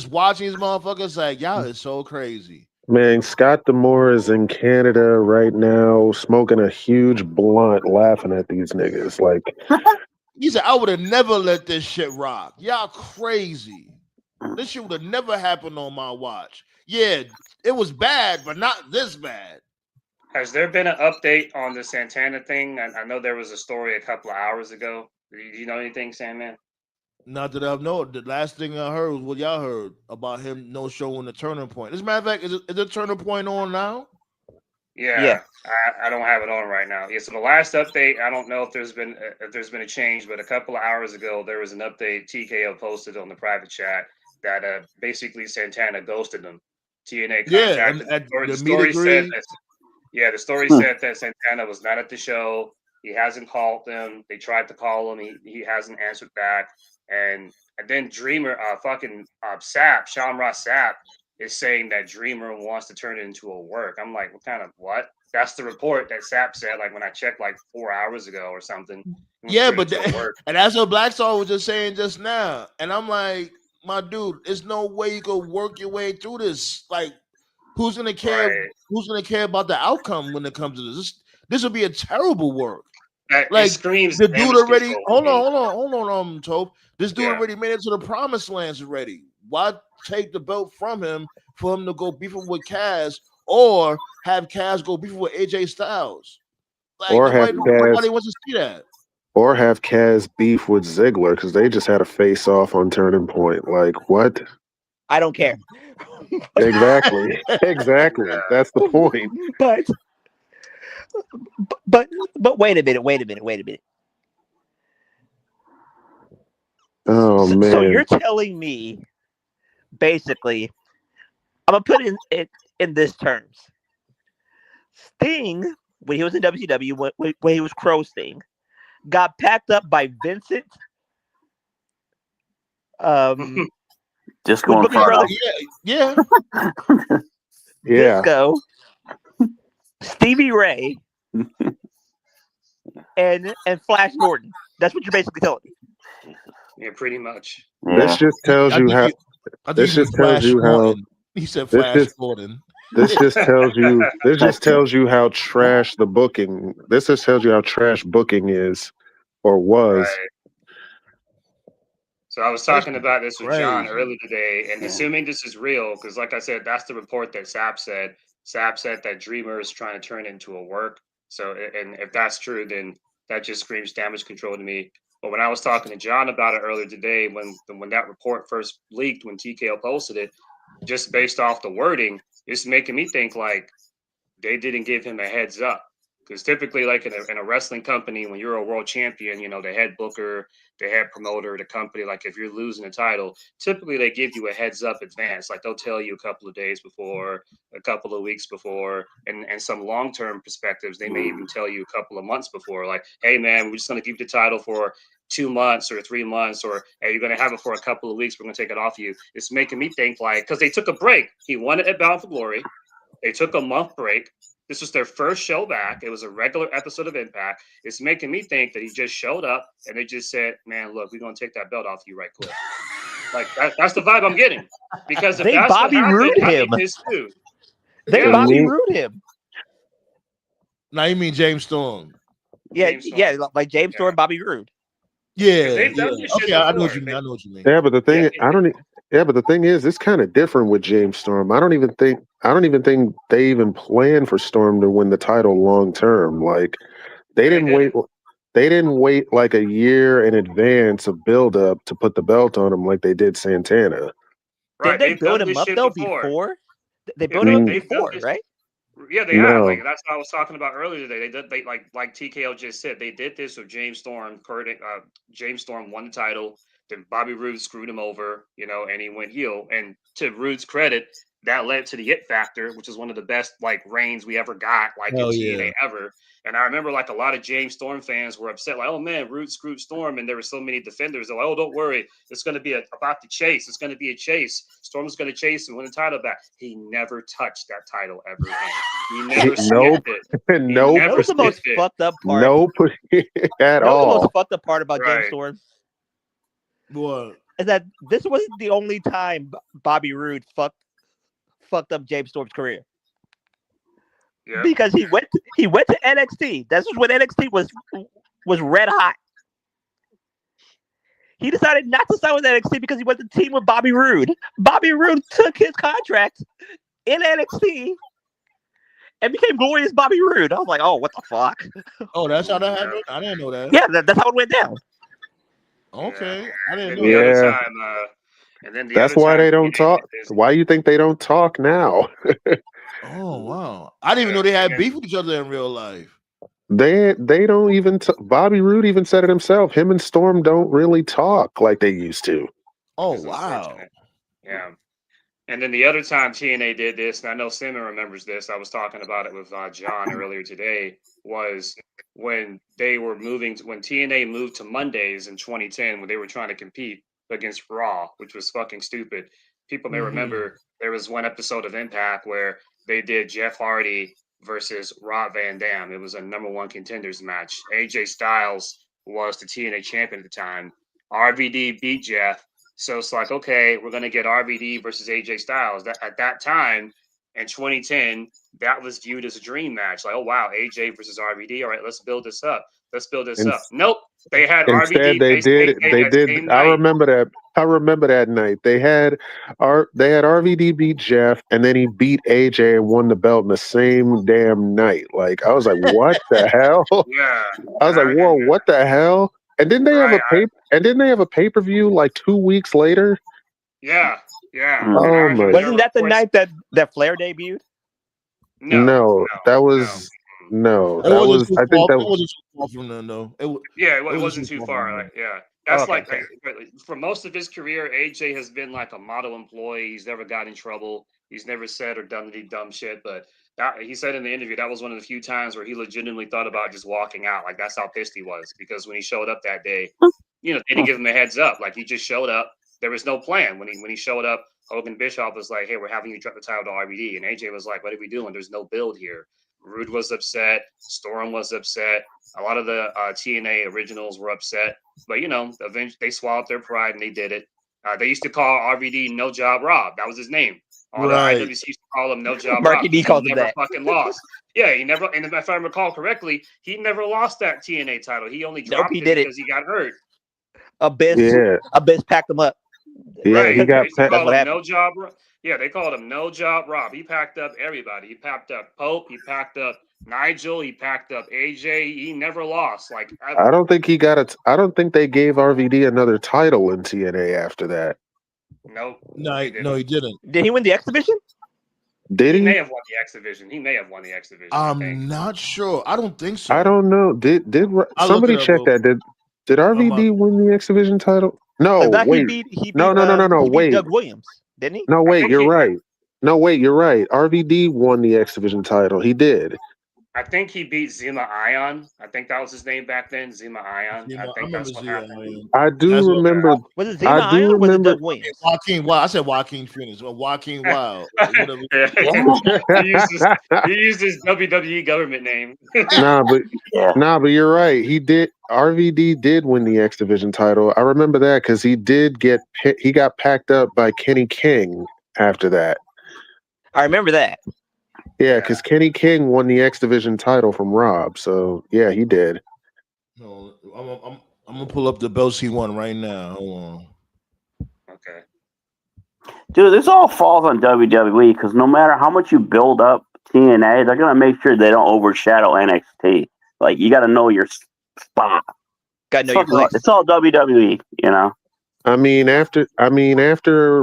watching these motherfuckers like, y'all is so crazy. Man, Scott D'Amore is in Canada right now, smoking a huge blunt, laughing at these niggas. Like, he said, I would have never let this shit rock. Y'all crazy. This shit would have never happened on my watch. Yeah, it was bad, but not this bad. Has there been an update on the Santana thing? I know there was a story a couple of hours ago. Do you know anything, Sandman? Not that I've known. The last thing I heard was what y'all heard about him no showing the turning point. As a matter of fact, is the turning point on now? Yeah. I don't have it on right now. Yeah, so the last update, I don't know if there's been a change, but a couple of hours ago there was an update TKO posted on the private chat that basically Santana ghosted him. TNA contacted the story said that, the story said that Santana was not at the show. He hasn't called them. They tried to call him. He hasn't answered back. And then Dreamer, Sapp, Sean Ross Sapp is saying that Dreamer wants to turn it into a work. I'm like, what? That's the report that Sapp said, like when I checked like 4 hours ago or something. Yeah, but and that's what Blackstar was just saying just now. And I'm like, my dude, there's no way you could work your way through this. Like, who's gonna care? Right. Who's gonna care about the outcome when it comes to this? This would be a terrible work. Like the dude already. Hold on, Tope. This dude already made it to the promised lands already. Why take the belt from him for him to go beefing with Kaz, or have Kaz go beefing with AJ Styles? Like, or nobody wants to see that. Or have Kaz beef with Ziggler because they just had a face off on Turning Point. Like, what? I don't care. Exactly. That's the point. But wait a minute. Oh man. So you're telling me, basically, I'm gonna put it in this terms. Sting, when he was in WCW, when he was Crow Sting, got packed up by Vincent. Just going far. Yeah. Disco, Stevie Ray, and Flash Gordon. That's what you're basically telling me. Yeah, pretty much. This just tells you how. This just tells you how. He said Flash Gordon. This just tells you. This just tells you how trash the booking. This just tells you how trash booking is, or was. Right. So I was talking about this with John earlier today, and assuming this is real, because like I said, that's the report that Sapp said. Sapp said that Dreamer is trying to turn it into a work. So, and if that's true, then that just screams damage control to me. But when I was talking to John about it earlier today, when that report first leaked, when TKO posted it, just based off the wording, it's making me think like they didn't give him a heads up. Because typically, like in a wrestling company, when you're a world champion, you know, the head booker, the head promoter, the company, like if you're losing a title, typically they give you a heads up advance. Like they'll tell you a couple of days before, a couple of weeks before, and some long-term perspectives, they may even tell you a couple of months before, like, hey man, we're just going to keep the title for 2 months or 3 months, or hey, you're going to have it for a couple of weeks, we're going to take it off you. It's making me think like, because they took a break. He won it at Bound for Glory. They took a month break. This was their first show back. It was a regular episode of Impact. It's making me think that he just showed up and they just said, man, look, we're going to take that belt off you right quick. Like, that's the vibe I'm getting. Because if they that's Bobby what happened, Roode I him. mean, his dude. They Bobby Roode him. Now you mean James Storm. Yeah, like James Storm, Bobby Roode. Yeah. They've done this shit okay, I know before. what you mean. Yeah, but the thing but the thing is, it's kind of different with James Storm. I don't even think they even plan for Storm to win the title long term. Like They didn't wait. They didn't wait like a year in advance of build up to put the belt on him like they did Santana. Right, Did they they've build done him this up shit though before. They Yeah, built him up they've done before, this. right? Yeah, they have. Like No, that's what I was talking about earlier today. They like TKO just said they did this with James Storm. James Storm won the title. Then Bobby Roode screwed him over, and he went heel. And to Roode's credit, that led to the It Factor, which is one of the best like reigns we ever got, like in Hell TNA yeah. ever. And I remember like a lot of James Storm fans were upset, like, "Oh man, Roode screwed Storm," and there were so many defenders. They're like, "Oh, don't worry, it's going to be about the chase. It's going to be a chase. Storm's going to chase and win the title back." He never touched that title ever again. He never nope, sniffed it. He nope, That never was the most sniffed it. fucked up part. nope at That was the most all. fucked up part about James Right. Storm What? is that this wasn't the only time Bobby Roode fucked up James Storm's career. Yeah. Because he went to NXT. This was when NXT was red hot. He decided not to sign with NXT because he went to team with Bobby Roode. Bobby Roode took his contract in NXT and became Glorious Bobby Roode. I was like, oh, what the fuck? Oh, that's how that happened? I didn't know that. Yeah, that's how it went down. Okay. I didn't And know the that. other Yeah. time, and then the That's other why time they don't TNA talk. did this- Why you think they don't talk now? Oh, wow. I didn't even know they had beef with each other in real life. They don't even. Bobby Roode even said it himself. Him and Storm don't really talk like they used to. Oh, It's wow. unfortunate. Yeah. And then the other time TNA did this, and I know Simon remembers this. I was talking about it with John earlier today. Was when they were when TNA moved to Mondays in 2010, when they were trying to compete against Raw, which was fucking stupid. People may remember there was one episode of Impact where they did Jeff Hardy versus Rob Van Dam. It was a #1 contenders match. AJ Styles was the TNA champion at the time. RVD beat Jeff. So it's like, okay, we're going to get RVD versus AJ Styles. At that time, in 2010, that was viewed as a dream match. Like, oh, wow, AJ versus RVD. All right, let's build this up. Nope. They had Instead, RVD they face did. AJ They that did. same I night. remember that. I remember that night. They had RVD beat Jeff, and then he beat AJ and won the belt in the same damn night. Like I was like, what the hell? Yeah. I was like, whoa, what the hell? And didn't they have a pay-per-view like 2 weeks later? Yeah. Oh my! Wasn't that the night that Flair debuted? No, that was no. That was. I think that It wasn't too far from then, though. It wasn't too far. Like, yeah. That's Okay, okay. For most of his career, AJ has been like a model employee. He's never got in trouble. He's never said or done any dumb shit. But he said in the interview that was one of the few times where he legitimately thought about just walking out. Like that's how pissed he was because when he showed up that day, they didn't give him a heads up. Like he just showed up. There was no plan when he showed up. Hogan Bischoff was like, "Hey, we're having you drop the title to RVD," and AJ was like, "What are we doing? There's no build here." Roode was upset. Storm was upset. A lot of the TNA originals were upset. But, eventually they swallowed their pride and they did it. They used to call RVD No Job Rob. That was his name. All the IWC used to call him No Job Marky Rob. D called him never that. fucking lost. Yeah, he never. And if I recall correctly, he never lost that TNA title. He only dropped it because he got hurt. Abyss packed him up. Yeah, Right. he got. That's what happened. No Job. Yeah, they called him No Job Rob. He packed up everybody. He packed up Pope. He packed up Nigel. He packed up AJ. He never lost. Like I don't think he got it. I don't think they gave RVD another title in TNA after that. Nope. No, he didn't. Did he win the X Division? Did He he? may have won the X Division. He may have won the X Division. I'm not sure. I don't think so. I don't know. Did I'll somebody look it check up, that? Did RVD win the X Division title? No, I thought wait. he beat No, he beat wait. Doug Williams, didn't he? No, wait. You're right. No, wait. You're right. RVD won the X Division title. He did. I think he beat Zima Ion. I think that was his name back then, Zima Ion. I think that's what happened. I do remember. Was it Zima Ion or was it Doug Williams? Joaquin Wild. I said Joaquin Phoenix. Well, Joaquin Wild. he used his WWE government name. Nah, but you're right. He did. RVD did win the X Division title. I remember that because he got packed up by Kenny King after that. I remember that. Yeah, because Kenny King won the X Division title from Rob. So yeah, he did. No, I'm gonna pull up the belts he won right now. Hold on. Okay. Dude, this all falls on WWE because no matter how much you build up TNA, they're gonna make sure they don't overshadow NXT. Like you got to know your spot. Gotta know your place. It's all WWE, you know. I mean, after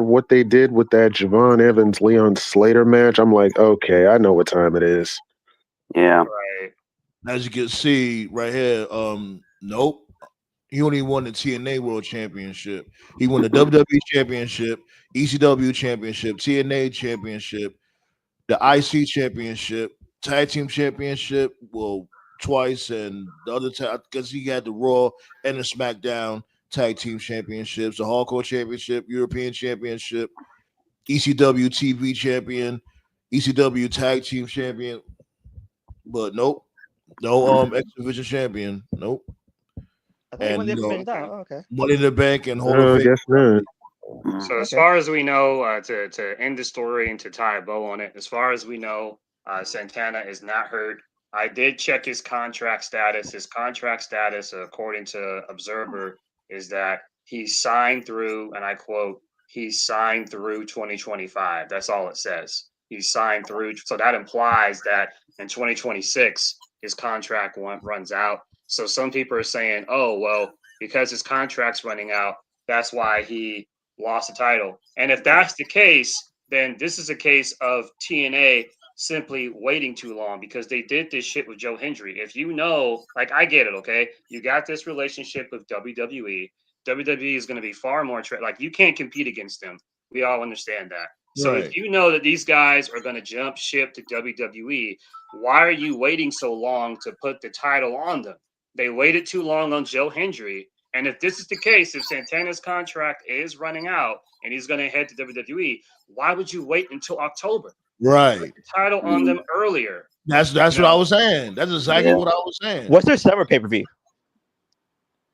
what they did with that Javon Evans Leon Slater match, I'm like, okay, I know what time it is. Yeah. Right. As you can see right here, nope. He only won the TNA World Championship. He won the WWE Championship, ECW Championship, TNA Championship, the IC Championship, Tag Team Championship, well, twice, and the other time because he had the Raw and the SmackDown Tag Team Championships, the Hardcore Championship, European Championship, ECW TV Champion, ECW Tag Team Champion, but nope, no X Division Champion, nope. I thought he won And the information. Oh, okay. Money in the Bank and Hall I of Fame. guess not. So as far as we know, to end the story and to tie a bow on it, as far as we know, Santana is not hurt. I did check his contract status. His contract status, according to Observer, is that he signed through, and I quote, he signed through 2025. That's all it says. He signed through. So that implies that in 2026, his contract runs out. So some people are saying, oh, well, because his contract's running out, that's why he lost the title. And if that's the case, then this is a case of TNA simply waiting too long because they did this shit with Joe Hendry. If you know, like I get it, okay? You got this relationship with WWE. WWE is going to be far more like you can't compete against them. We all understand that. So Right. if you know that these guys are going to jump ship to WWE, why are you waiting so long to put the title on them? They waited too long on Joe Hendry. And if this is the case, if Santana's contract is running out and he's going to head to WWE, why would you wait until October? Right. Put the title on them earlier. That's what I was saying. That's exactly what I was saying. What's their summer pay-per-view?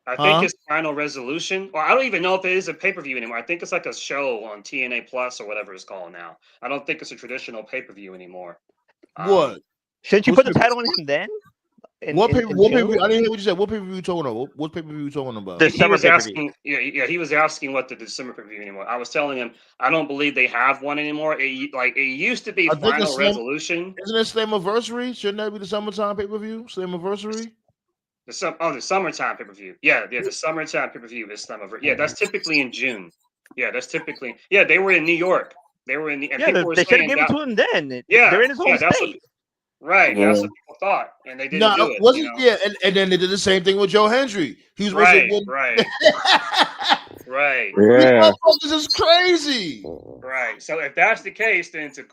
I think it's Final Resolution. Well, I don't even know if it is a pay-per-view anymore. I think it's like a show on TNA Plus or whatever it's called now. I don't think it's a traditional pay-per-view anymore. What? Shouldn't you put the title on him then? What pay-per-view? I didn't hear what you said. What pay-per-view you talking about? What pay-per-view you talking about? He was asking. Yeah, he was asking what the December pay-per-view anymore. I was telling him I don't believe they have one anymore. It used to be Final Resolution. Isn't it Slammiversary? Shouldn't that be the summertime pay-per-view? Slammiversary? The summertime pay-per-view. Yeah, the summertime pay-per-view is Slammiversary. Yeah, that's typically in June. Yeah, that's typically. Yeah, they were in New York. They were in the. And they should have given it to him then. Yeah, they're in his home state. Right, that's what people thought, and they didn't do it. Wasn't and then they did the same thing with Joe Hendry. He was right. Yeah, this is crazy. Right. So if that's the case, then to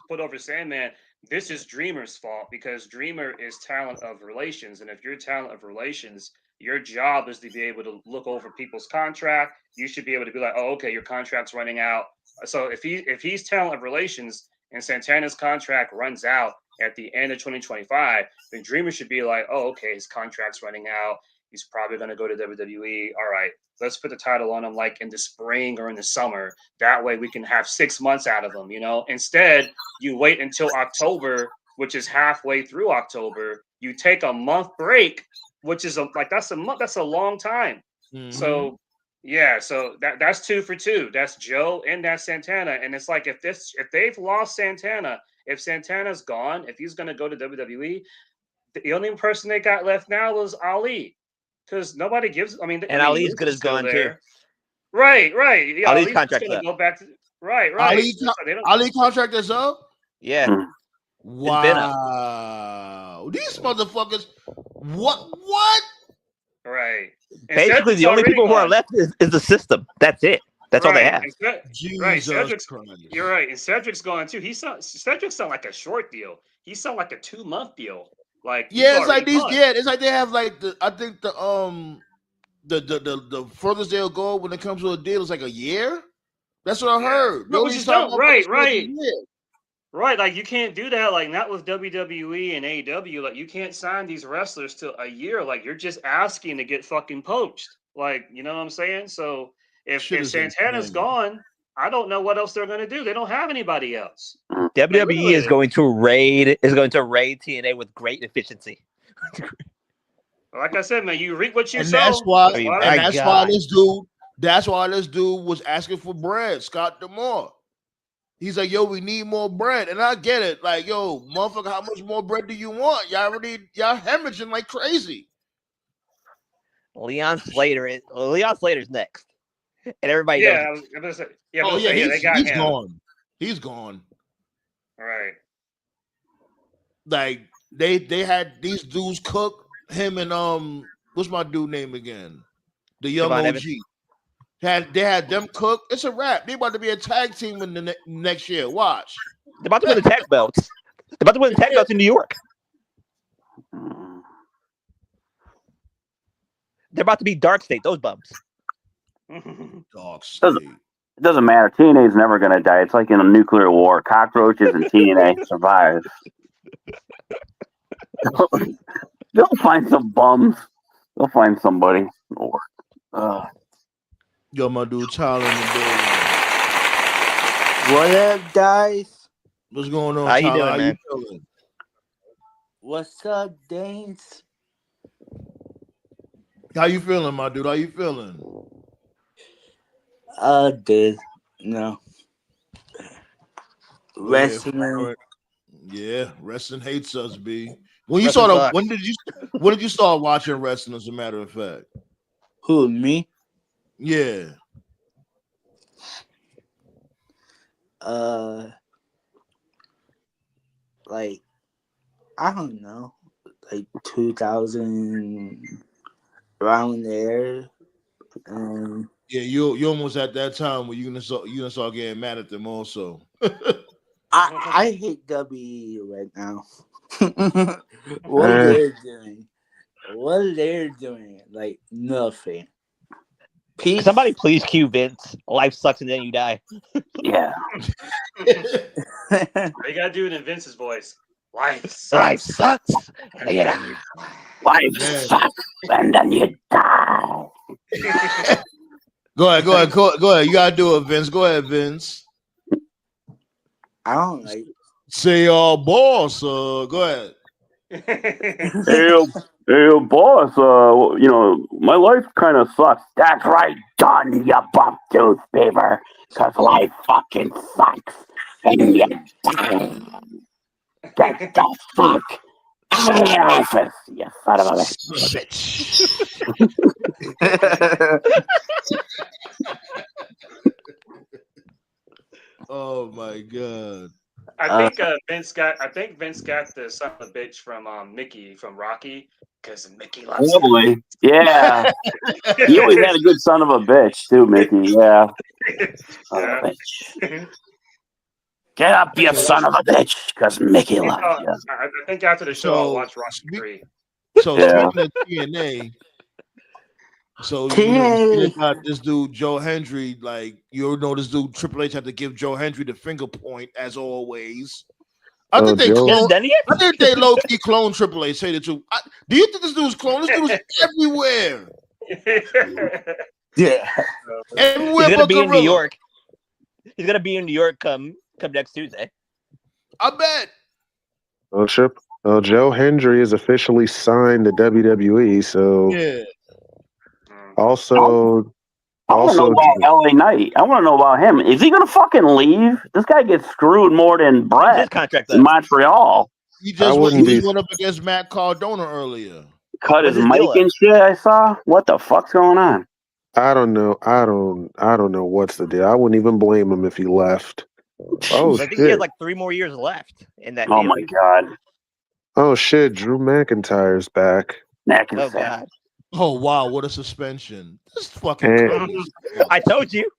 put over Sandman, this is Dreamer's fault because Dreamer is talent of relations, and if you're talent of relations, your job is to be able to look over people's contract. You should be able to be like, oh, okay, your contract's running out. So if he's talent of relations and Santana's contract runs out at the end of 2025, then Dreamer should be like, oh, okay, his contract's running out. He's probably going to go to WWE. All right, let's put the title on him like in the spring or in the summer. That way we can have 6 months out of him, you know? Instead, you wait until October, which is halfway through October. You take a month break, which is that's a month. That's a long time. Mm-hmm. So, yeah, so that's 2 for 2. That's Joe and that's Santana. And it's like if they've lost Santana, if Santana's gone, if he's going to go to WWE, the only person they got left now is Ali, because nobody gives. I mean, and Ali's good as gone too. Right. Yeah, Ali's contract going to go back to right. Ali contract is up. Yeah. Wow, these motherfuckers. What? Right. And basically, the only people who are left is the system. That's it. That's all they have. Right. Cedric's, you're right. And Cedric's gone too. Cedric's not like a short deal. He sound like a 2-month deal. Like it's like these. Yeah, it's like they have like I think the furthest they'll go when it comes to a deal is like a year. That's what I heard. No, which is dope. Right. Right, like you can't do that. Like not with WWE and AEW. Like you can't sign these wrestlers to a year. Like you're just asking to get fucking poached. Like you know what I'm saying? So if Santana's gone, I don't know what else they're going to do. They don't have anybody else. WWE is going to raid TNA with great efficiency. Like I said, man, you reap what you sow. That's why this dude was asking for bread. Scott D'Amore. He's like, yo, we need more bread. And I get it. Like, yo, motherfucker, how much more bread do you want? Y'all hemorrhaging like crazy. Leon Slater's next. And everybody knows. Yeah, I was gonna say. Yeah, Oh, yeah, they got he's him. gone. He's gone. All right. Like they had these dudes cook him and what's my dude name again? The young Javon OG. Evans. They had them cook. It's a wrap. They about to be a tag team in the next year. Watch. They're about to win the tag belts. They're about to win the tag belts in New York. They're about to be Dark State, those bums. Dark State. It doesn't matter. TNA is never going to die. It's like in a nuclear war. Cockroaches and TNA survive. They'll find some bums. They'll find somebody. Yo, my dude, Tyler in the building. What up, guys? What's going on, How you Tyler? doing, How man? you feeling? What's up, Danes? How you feeling, my dude? How you feeling? Good. No. Wrestling. Yeah, wrestling hates us, B. When you when did you start watching wrestling, as a matter of fact? Who, me? Yeah. Like, I don't know, like 2000, around there. Yeah, you almost at that time where you gonna start getting mad at them also. I hate WWE right now. What they're doing. What they're doing. Like nothing. Peace. Somebody please cue Vince. Life sucks and then you die. Yeah. You gotta do it in Vince's voice. Life sucks. Life sucks. And then you die. Life sucks and then you die. Go ahead. You gotta do it, Vince. Go ahead, Vince. I don't like. Say, boss. Go ahead. Hey, boss. My life kind of sucks. That's right, John. You bump tooth beaver. Cause life fucking sucks. And you die. Get the fuck out of the office, you son of a bitch. Oh my god. I think Vince got the son of a bitch from Mickey from Rocky, because Mickey loves him. Yeah. He always had a good son of a bitch too, Mickey. Yeah. Son of a bitch. Get up, you son of a bitch, because Mickey loves you. I think after the show, I'll watch Rocky 3. So speaking of TNA, so you got this dude Joe Hendry. Like, you know, this dude Triple H had to give Joe Hendry the finger point as always. I think they low key clone Triple H. Say the truth. Do you think this dude's clone? This dude's everywhere. Yeah, everywhere. He's gonna be in New York. He's gonna be in New York come next Tuesday. I bet. Well, Joe Hendry is officially signed to WWE. So yeah. Also, I want to know about LA Knight. I want to know about him. Is he going to fucking leave? This guy gets screwed more than Brett in Montreal. He just went up against Matt Cardona earlier. Cut his mic and shit. I saw. What the fuck's going on? I don't know. I don't know what's the deal. I wouldn't even blame him if he left. Oh, I think he has like 3 more years left in that. Oh my god. Oh shit! Drew McIntyre's back. Oh god. Oh wow! What a suspension! This is fucking crazy. I told you.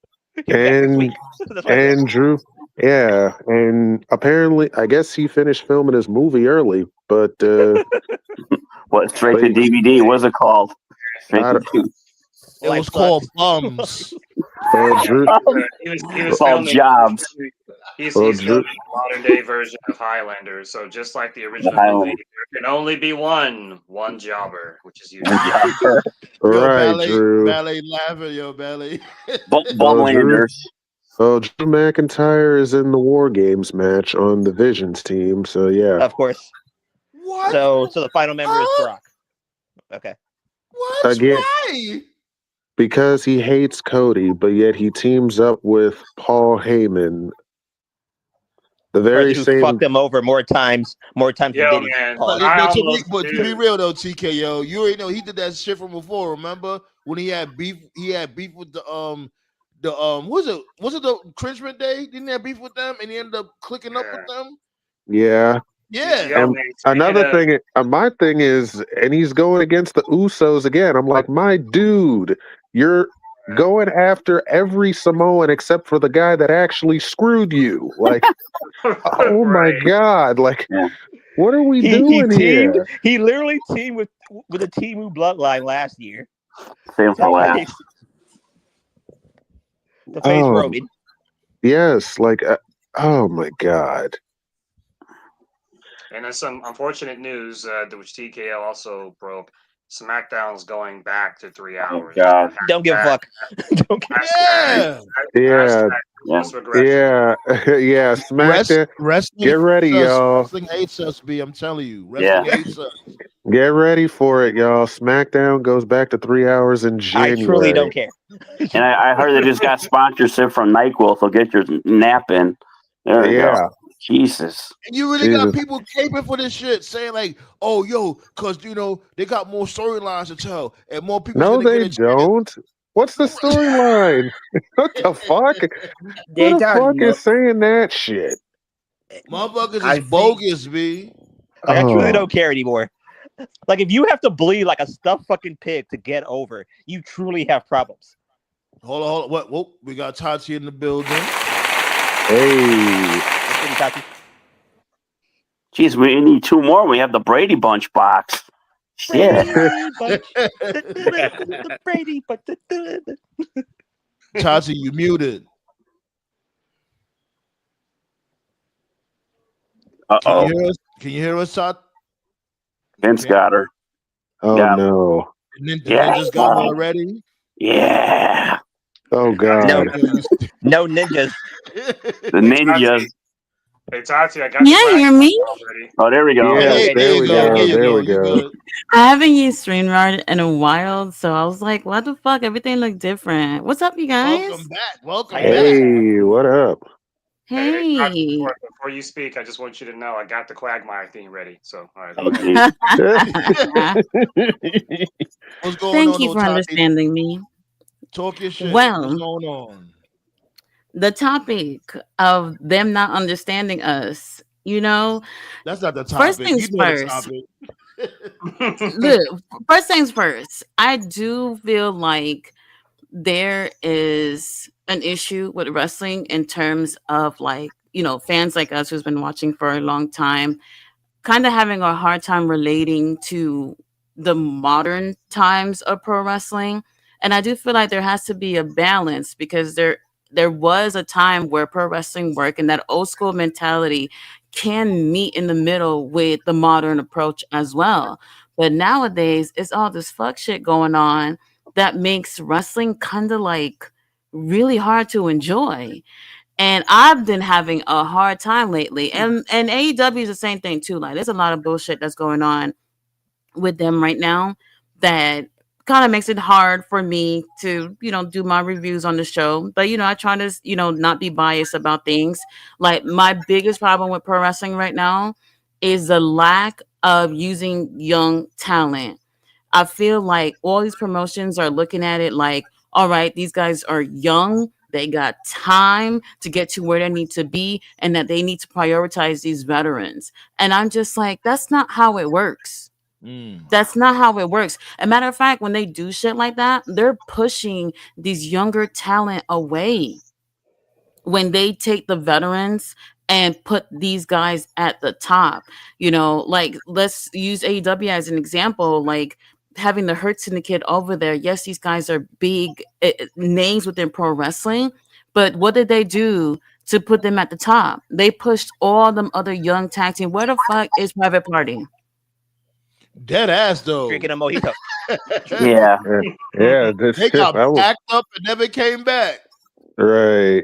And Drew, yeah, and apparently, I guess he finished filming his movie early, but what? Straight to DVD? What's it called? It was called Bums. Drew, he was all jobs. He's filming a modern day version of Highlanders. So just like the original movie, there can only be one jobber, which is you. Right, Drew. Ballet laughing, yo, ballet. Bumlanders. So Drew McIntyre is in the War Games match on the Visions team. So yeah, of course. What? So the final member is Brock. Okay. What? Again, why? Because he hates Cody, but yet he teams up with Paul Heyman. The very who same. fucked them over more times than Yo, Diddy. man, Pause. But to be real though, TKO, you already know he did that shit from before. Remember when he had beef? He had beef with the was it the Cringeman Day? Didn't he have beef with them and he ended up clicking up with them? Yeah. Yeah. Yo, And man, another thing, my thing is, and he's going against the Usos again. I'm like, my dude, you're going after every Samoan except for the guy that actually screwed you. Like, oh my God. Like, what are we doing here? He literally teamed with the Timu bloodline last year. Same for last. The face Roman. Yes, like, oh my God. And there's some unfortunate news which TKO also broke. SmackDown's going back to 3 hours. Oh God! Don't give a fuck. Don't give Yeah. SmackDown. Wrestling Get ready, y'all. Wrestling hates us, B. I'm telling you. Wrestling hates us. Get ready for it, y'all. SmackDown goes back to 3 hours in January. I truly don't care. And I heard they just got sponsorship from NyQuil, so get your nap in. There you go. Jesus. And you really got people caping for this shit, saying like, "Oh, yo, because they got more storylines to tell and more people." No, they don't. What's the storyline? What the fuck? They Who the don't fuck know. is saying that shit? Motherfuckers is bogus, B. Like, I truly don't care anymore. Like, if you have to bleed like a stuffed fucking pig to get over, you truly have problems. Hold on. What? Whoa, we got Tati in the building. Hey. Jeez, we need 2 more. We have the Brady Bunch box. Shit. The Brady Bunch. Tati, you muted. Uh-oh. Can you hear us, Tati? Vince got her. Oh, no. Ninjas got her already? Yeah. Oh, God. No ninjas. The ninjas. Hey, Tati, I got Yeah, you hear me? already. Oh, there we go. Yeah, there we go. There we go. I haven't used StreamYard in a while, so I was like, what the fuck? Everything looked different. What's up, you guys? Welcome back. Welcome Hey, what up? Hey. Tati, before you speak, I just want you to know I got the Quagmire theme ready. So, all right. What's going Thank on, you for Tati? understanding me. Talk your shit. Well, What's going on? The topic of them not understanding us, That's not the topic. First things first. Look, first things first. I do feel like there is an issue with wrestling in terms of fans like us who's been watching for a long time, kind of having a hard time relating to the modern times of pro wrestling. And I do feel like there has to be a balance because there was a time where pro wrestling work and that old school mentality can meet in the middle with the modern approach as well. But nowadays, it's all this fuck shit going on that makes wrestling kind of like really hard to enjoy. And I've been having a hard time lately. And AEW is the same thing too. Like, there's a lot of bullshit that's going on with them right now that kind of makes it hard for me to, do my reviews on the show. But, I try to, not be biased about things. Like, my biggest problem with pro wrestling right now is the lack of using young talent. I feel like all these promotions are looking at it like, all right, these guys are young. They got time to get to where they need to be and that they need to prioritize these veterans. And I'm just like, that's not how it works. That's not how it works. As a matter of fact, when they do shit like that, they're pushing these younger talent away. When they take the veterans and put these guys at the top, like let's use AEW as an example, like having the Hurt Syndicate over there. Yes, these guys are big names within pro wrestling, but what did they do to put them at the top? They pushed all them other young tag team. Where the fuck is Private Party? Dead ass though. Drinking a mojito. Yeah. They got backed up and never came back. Right.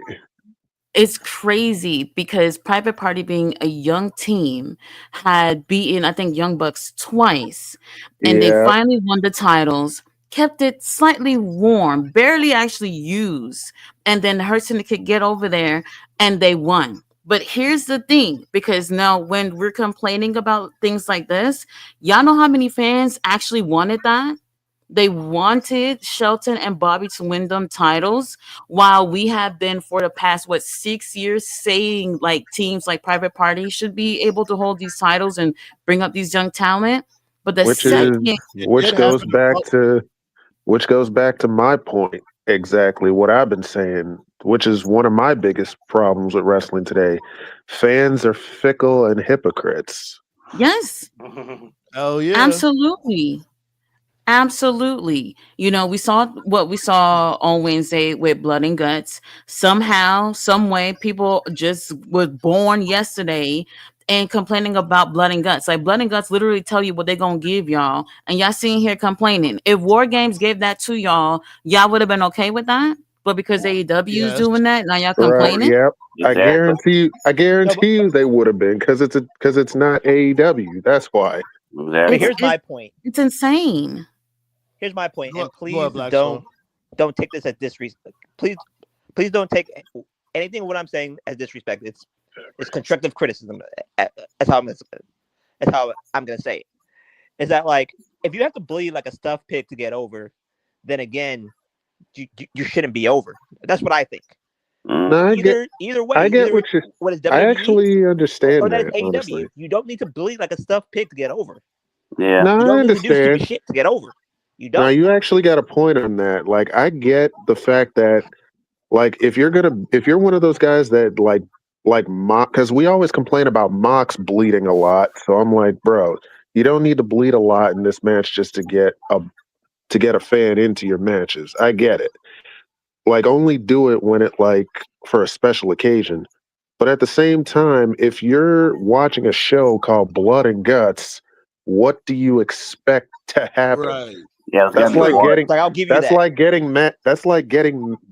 It's crazy because Private Party, being a young team, had beaten, I think, Young Bucks twice. And they finally won the titles, kept it slightly warm, barely actually used. And then Hurt Syndicate get over there and they won. But here's the thing, because now when we're complaining about things like this, y'all know how many fans actually wanted that? They wanted Shelton and Bobby to win them titles, while we have been for the past 6 years saying like teams like Private Party should be able to hold these titles and bring up these young talent. But the which is second, which goes back to my point exactly what I've been saying, which is one of my biggest problems with wrestling today. Fans are fickle and hypocrites. yes, Oh yeah. absolutely. Absolutely. We saw what we saw on Wednesday with Blood and Guts. Somehow, some way, people just was born yesterday and complaining about Blood and Guts. Like, Blood and Guts literally tell you what they're gonna give y'all, and y'all sitting here complaining. If War Games gave that to y'all would have been okay with that. But because AEW is doing that, now y'all complaining. Yep. Exactly. I guarantee you they would have been, because it's not AEW. That's why. But here's my point. It's insane. Here's my point, and please Go ahead, don't take this as disrespect. Please don't take anything what I'm saying as disrespect. It's constructive criticism. That's how I'm gonna say it. Is that like, if you have to bleed like a stuffed pig to get over, then again, you shouldn't be over. That's what I think. No, either way, I get what you're. What is WWE, I actually understand or that. AEW. Honestly, You don't need to bleed like a stuffed pig to get over. Yeah. no, You I don't need to do understand. stupid shit to get over. You don't. No, you actually got a point on that. Like, I get the fact that, like, if you're one of those guys that like mock, because we always complain about Mox bleeding a lot. So I'm like, bro, you don't need to bleed a lot in this match just to get a fan into your matches. I get it. Like, only do it when it, like, for a special occasion. But at the same time, if you're watching a show called Blood and Guts, what do you expect to happen? Right. Yeah, That's like getting. I'll give you That's that. like getting Matt. That's like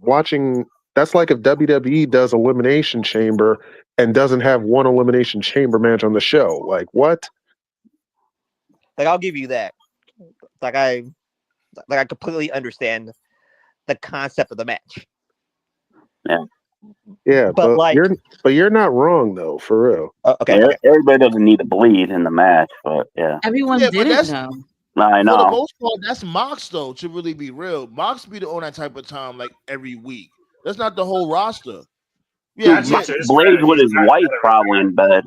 watching. That's like if WWE does Elimination Chamber and doesn't have one Elimination Chamber match on the show. Like, what? Like, I'll give you that. Like I completely understand the concept of the match. Yeah, but like, you're not wrong though, for real. Okay. Everybody doesn't need to bleed in the match, but yeah. Everyone did it though. I know. For the most part, that's Mox though. To really be real, Mox be on that type of time like every week. That's not the whole roster. Yeah, Blade with his wife probably in bed.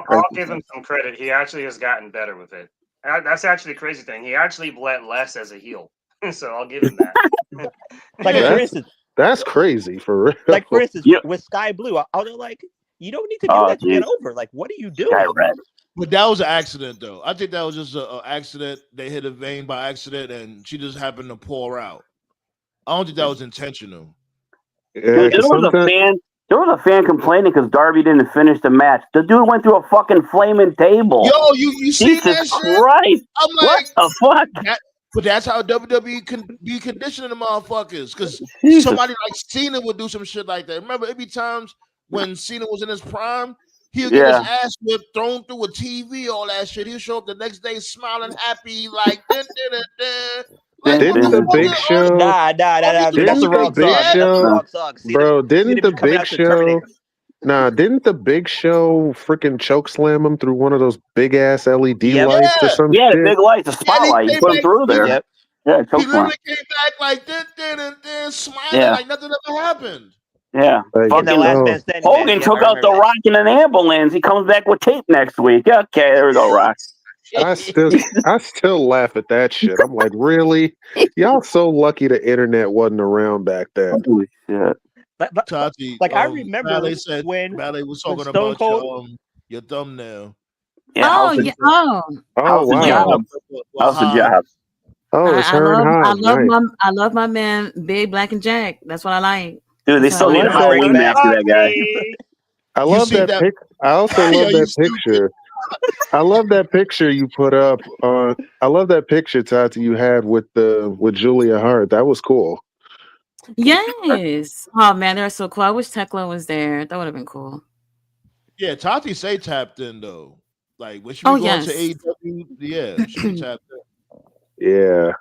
I'll give him some credit. He actually has gotten better with it. That's actually the crazy thing. He actually bled less as a heel, so I'll give him that. Like, for instance, that's crazy for real. Like, for instance, with Sky Blue, I was like, you don't need to do that to get over. Like, what are you doing? But that was an accident, though. I think that was just an accident. They hit a vein by accident, and she just happened to pour out. I don't think that was intentional. Yeah, there was a fan complaining because Darby didn't finish the match. The dude went through a fucking flaming table. Yo, you see that shit? Christ. I'm like, what the fuck? But that's how WWE can be conditioning the motherfuckers. Because somebody like Cena would do some shit like that. Remember, every times when Cena was in his prime, he'll get his ass whipped, thrown through a TV, all that shit. He'll show up the next day smiling, happy, like, Like, didn't the Big Show? Nah. That's the wrong song. Bro, didn't the Big Show? Nah, didn't the Big Show freaking choke slam him through one of those big ass LED lights or something? Yeah, the big lights, the spotlight. He put him through there. Yep. Yeah, choke he literally came back like smiling, like nothing ever happened. Yeah, in the last man standing. Hogan took out the Rock in an ambulance. He comes back with tape next week. Okay, there we go, Rock. I still laugh at that shit. I'm like, really? Y'all so lucky the internet wasn't around back then. Holy shit. Tati, I remember when Ballet was talking Stone about Cold, your thumbnail. Yeah, wow. How's the job? Oh, it's her and Hodge. I love my man, Big Black and Jack. That's what I like. Dude, they still need a Halloween mask for that guy. I love that pic. I also love that picture. I love that picture you put up. I love that picture, Tati, you had with Julia Hart. That was cool. Yes. Oh man, they're so cool. I wish Tekla was there. That would have been cool. Yeah, Tati say tapped in though. Like when she was going to AEW, yeah, she tapped in. Yeah.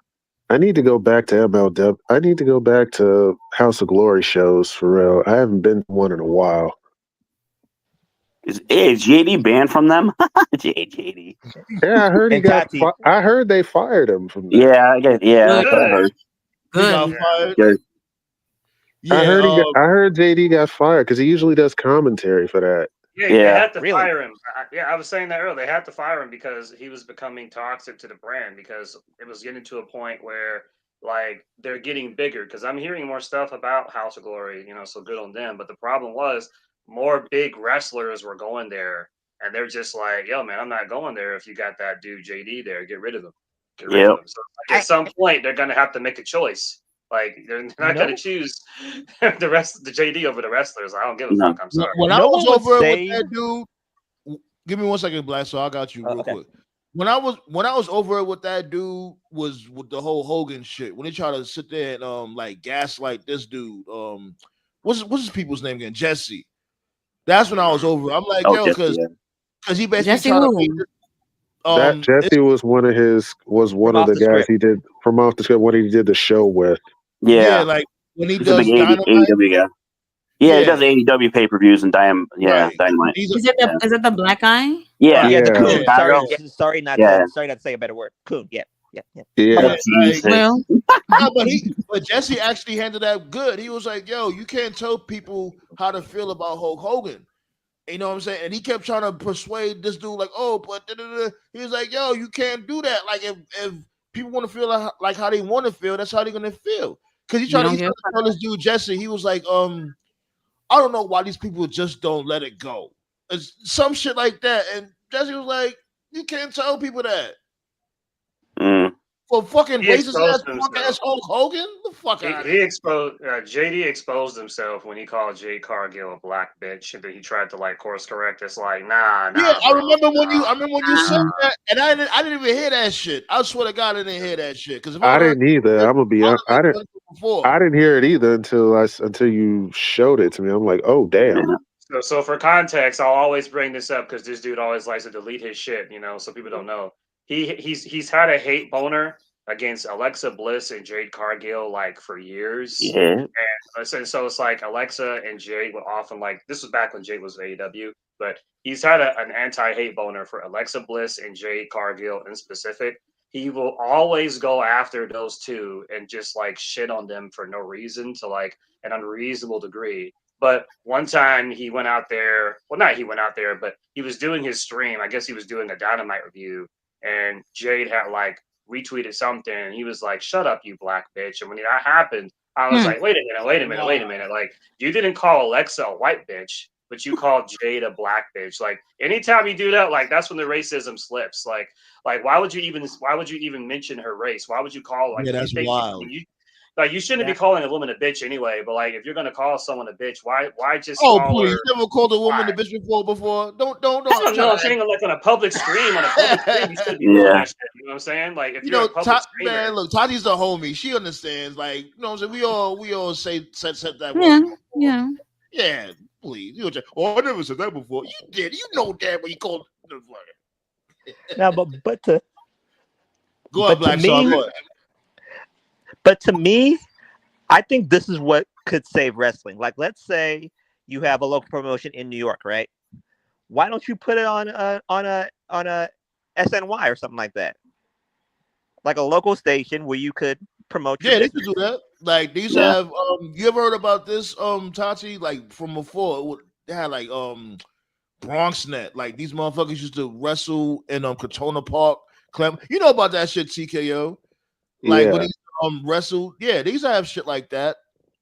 I need to go back to MLW. I need to go back to House of Glory shows for real. I haven't been to one in a while. Is JD banned from them? JD. Yeah, I heard he And got. Tati. I heard they fired him from that. Yeah, I guess. Yeah, that's what I heard. He got Good. fired. Good. Yeah, I heard I heard JD got fired because he usually does commentary for that. Yeah, they Yeah. had to Really? fire him. I was saying that earlier. They had to fire him because he was becoming toxic to the brand because it was getting to a point where like they're getting bigger. Because I'm hearing more stuff about House of Glory, so good on them. But the problem was more big wrestlers were going there, and they're just like, "Yo, man, I'm not going there if you got that dude JD there. Get rid of him. Get rid of Yep. him." So like, at some point, they're gonna have to make a choice. Like they're not gonna choose the JD over the wrestlers. I don't give a No. fuck. I'm sorry. when I No was one would over say- with that dude, give me 1 second, Black. So I got you real okay. quick. When I was over it with that dude was with the whole Hogan shit. When they try to sit there and like gaslight this dude, what's his people's name again? Jesse. That's when I was over it. I'm like, Oh, yo, Jesse, because yeah. he basically Jesse tried to who? make it, That Jesse was one of off the the guys script. he did from off the script when he did the show with. Yeah. like when he He's a does big Dynamite. AEW guy. Yeah, he Yeah. does AEW pay-per-views and Right. Dynamite. He's Is it the black guy? Yeah. Yeah, the Yeah. coon. Chicago. Sorry not Yeah. to say a better word. Coon. Yeah. Oh, Yeah, Jesus. Well, no, but Jesse actually handled that good. He was like, yo, you can't tell people how to feel about Hulk Hogan. You know what I'm saying? And he kept trying to persuade this dude, like, oh, but he was like, yo, you can't do that. Like, if people want to feel like how they want to feel, that's how they're gonna feel. Because he tried to tell this dude Jesse, he was like, I don't know why these people just don't let it go. It's some shit like that. And Jesse was like, you can't tell people that. Mm. For fucking He racist ass exposed punk ass Hulk Hogan? The fuck out of He exposed JD exposed himself when he called Jade Cargill a black bitch, and then he tried to like course correct. It's like, nah. Yeah, I bro, remember when you said that, and I didn't even hear that shit. I swear to God, I didn't hear that shit. Because I didn't either. I'm gonna be honest. I didn't hear it either until you showed it to me. I'm like, oh damn. So for context, I'll always bring this up because this dude always likes to delete his shit, so people don't know. He's had a hate boner against Alexa Bliss and Jade Cargill like for years. Yeah. And so it's like Alexa and Jade would often this was back when Jade was AEW, but he's had an anti-hate boner for Alexa Bliss and Jade Cargill in specific. He will always go after those two and just like shit on them for no reason to like an unreasonable degree. But one time he went out there, well, not he went out there, but he was doing his stream. I guess he was doing a Dynamite review, and Jade had like retweeted something, and he was like, "Shut up, you black bitch." And when that happened, I was like, wait a minute. Like, you didn't call Alexa a white bitch, but you called Jade a black bitch. Like, anytime you do that, like, that's when the racism slips. Like why would you even mention her race? Why would you call that's wild. You shouldn't be calling a woman a bitch anyway, but like if you're gonna call someone a bitch, why just Oh call please, her? you never called a woman a bitch before? Don't. I'm saying like on a public stream, you should be doing that shit. You know what I'm saying? Like if you're a public streamer, man, look, Tati's a homie. She understands. Like, you know what I'm saying? We all say that word. Yeah, please. I never said that before. You did. You know that when you called the fuck. Now, but to go ahead, Black Star. Go ahead. But to me, I think this is what could save wrestling. Like, let's say you have a local promotion in New York, right? Why don't you put it on a SNY or something like that? Like a local station where you could promote your business. They could do that. Like these have you ever heard about this Tati? Like from before, they had like BronxNet. Like these motherfuckers used to wrestle in Katona Park. You know about that shit, TKO? Like when they wrestle, these have shit like that.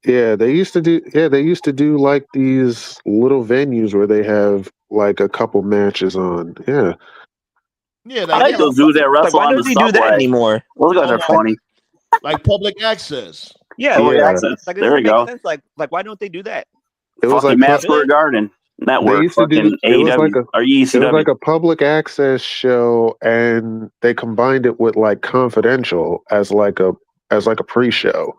Yeah, they used to do like these little venues where they have like a couple matches on. Yeah. Yeah, I like those dudes that wrestle on the subway. Do that anymore? Those guys are funny. Like public access. Public access. Like, there we go. Sense. Like why don't they do that? It was like Madison Square Garden Network. They used to do it was like ECW. a public access show, and they combined it with like Confidential as like a pre-show.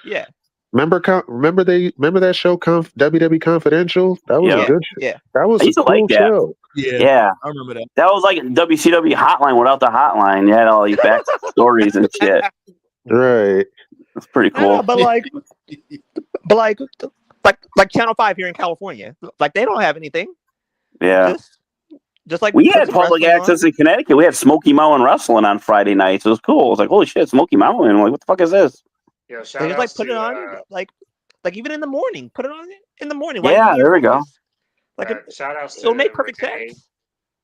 Yeah. Remember that show WWE Confidential? That was a good show. Yeah. That was a cool show. Yeah, I remember that. That was like WCW Hotline without the hotline. You had all these back stories and shit. Right. That's pretty cool. Yeah, but like Channel 5 here in California, like they don't have anything. Yeah. Just like we had put some public wrestling access on. in Connecticut. We had Smoky Mountain Wrestling on Friday nights. It was cool. I was like, holy shit, Smoky Mountain. I'm like, what the fuck is this? Yo, They shout just like outs put to it on like even in the morning. Put it on in the morning. Why Yeah, do you there need we go. breakfast? Like shout outs to it'll make perfect Renee. sense.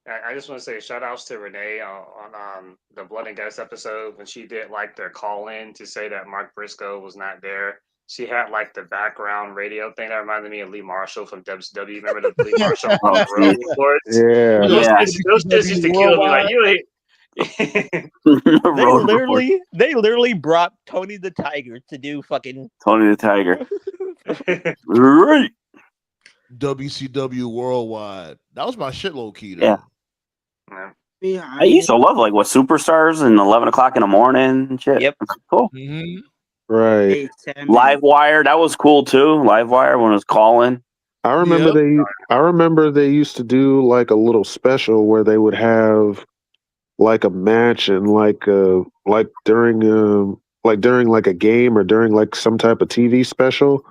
I just want to say shout outs to Renee on the Blood and Guts episode when she did like their call in to say that Mark Briscoe was not there. She had like the background radio thing that reminded me of Lee Marshall from WCW. Remember the Lee Marshall on the road reports? Yeah. Those shits used to kill me. Like you ain't. They literally brought Tony the Tiger to do fucking Tony the Tiger. Right. WCW Worldwide. That was my shit, low key. Though. Yeah. I used to love like what Superstars and 11 o'clock in the morning and shit. Yep. Cool. Mm-hmm. Right. Live Wire, that was cool too. Live Wire when it was calling. I remember they used to do like a little special where they would have like a match and like during like a game or during like some type of TV special.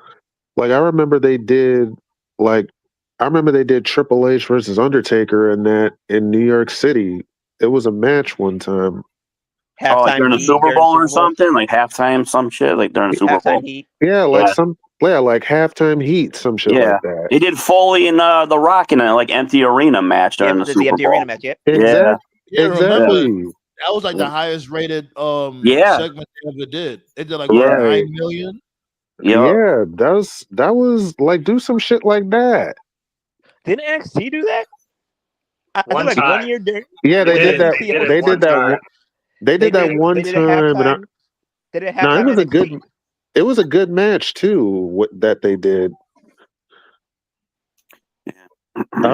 Like I remember they did Triple H versus Undertaker and that in New York City. It was a match one time. Like during the Super Bowl or something, like halftime, some shit, like during the Super Bowl. Yeah, like like halftime heat, some shit like that. They did Foley and The Rock in a like empty arena match during the Super empty Bowl. arena match, yep. Exactly. Remember, that was like the highest rated segment they ever did. It did like 9 million. Yeah, that was like do some shit like that. Didn't NXT do that? I One think like time. 1 year. Yeah, they did that. They did that. They did that one They did time. They did No, it was a NXT. good. It was a good match too. That they did. I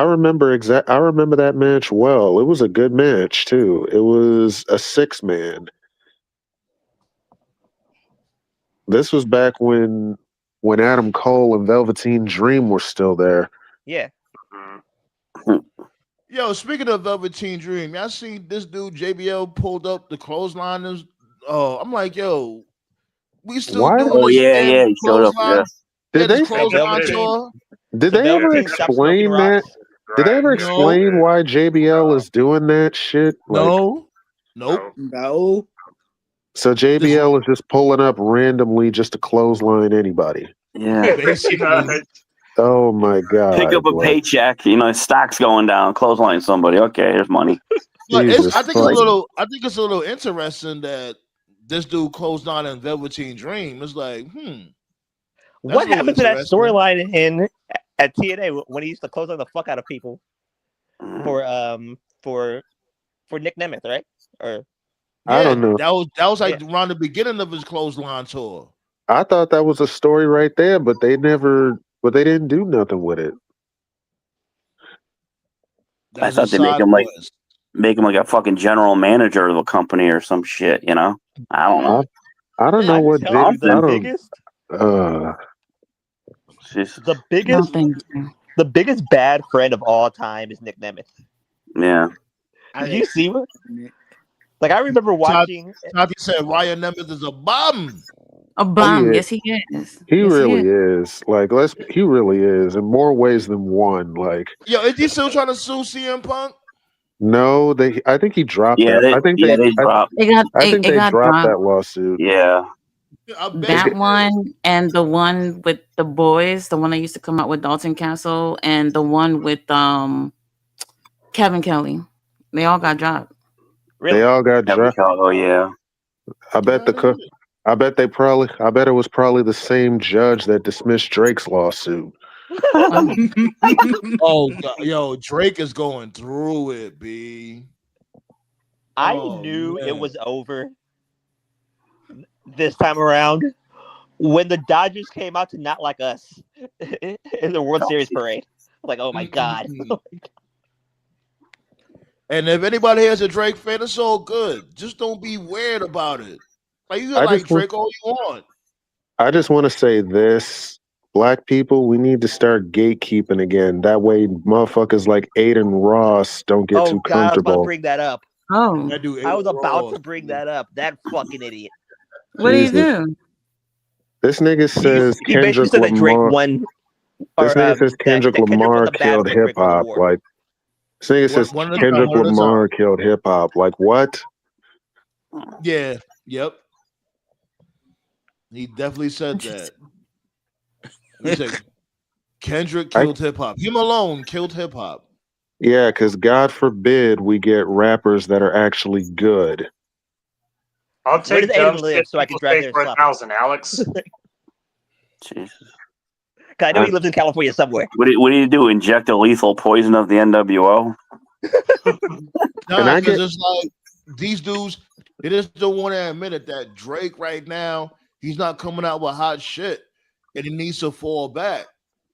remember that match well. It was a good match too. It was a 6-man. This was back when Adam Cole and Velveteen Dream were still there. Yeah. Yo, speaking of Velveteen Dream, y'all see this dude JBL pulled up the clothesline. I'm like, yo, we still doing Oh this yeah, damn he showed up. clothesline? Yeah. Did they clothesline tour? Did they ever explain that? Did they ever explain why JBL is doing that shit? Nope. No. So JBL is just pulling up randomly just to clothesline anybody. Yeah. Basically. Oh my god! Pick up a paycheck. Stock's going down. Clothesline somebody. Okay, here's money. I think it's a little interesting that this dude closed on in Velveteen Dream. It's like, What happened to that storyline at TNA when he used to close on the fuck out of people for Nick Nemeth, right? Or I don't know. That was like around the beginning of his clothesline tour. I thought that was a story right there, but they didn't do nothing with it. I thought they'd make him like a fucking general manager of a company or some shit. I don't know. I don't know what the biggest bad friend of all time is Nick Nemeth. Yeah. Did you see what? Like I remember watching. Tati said Ryan Nemeth is a bum. A bum, yes he is. He really is. Like he really is in more ways than one. Like, yo, is he still trying to sue CM Punk? No, I think he dropped that. I think they dropped. I think they dropped that lawsuit. Yeah. That one and the one with the boys, the one that used to come out with Dalton Castle, and the one with Kevin Kelly. They all got dropped. Really? They all got dropped. Oh yeah. I bet it was probably the same judge that dismissed Drake's lawsuit. Oh God. Yo, Drake is going through it, B. I knew it was over this time around when the Dodgers came out to not like us in the World Series parade. Like, oh my God. And if anybody has a Drake fan, it's all good. Just don't be weird about it. Like you can like Drake all you want. I just want to say this. Black people, we need to start gatekeeping again. That way motherfuckers like Aiden Ross don't get too comfortable. I was about to bring that up. Oh. I was about to bring that up. That fucking idiot. What do you do? This nigga says he basically said that Drake won. This nigga says Kendrick Lamar was a bad killed hip hop. Like, this nigga says Kendrick Lamar killed hip hop. Like, what? Yeah. Yep. He definitely said that. He said Kendrick killed hip hop. Him alone killed hip hop. Yeah, because God forbid we get rappers that are actually good. I'll take dumb shit so I can drive there for 1,000, Alex. Jesus. I know he lives in California somewhere. What do you do? Inject the lethal poison of the NWO? Nah, because it's like these dudes, they just don't want to admit it that Drake right now, he's not coming out with hot shit and he needs to fall back.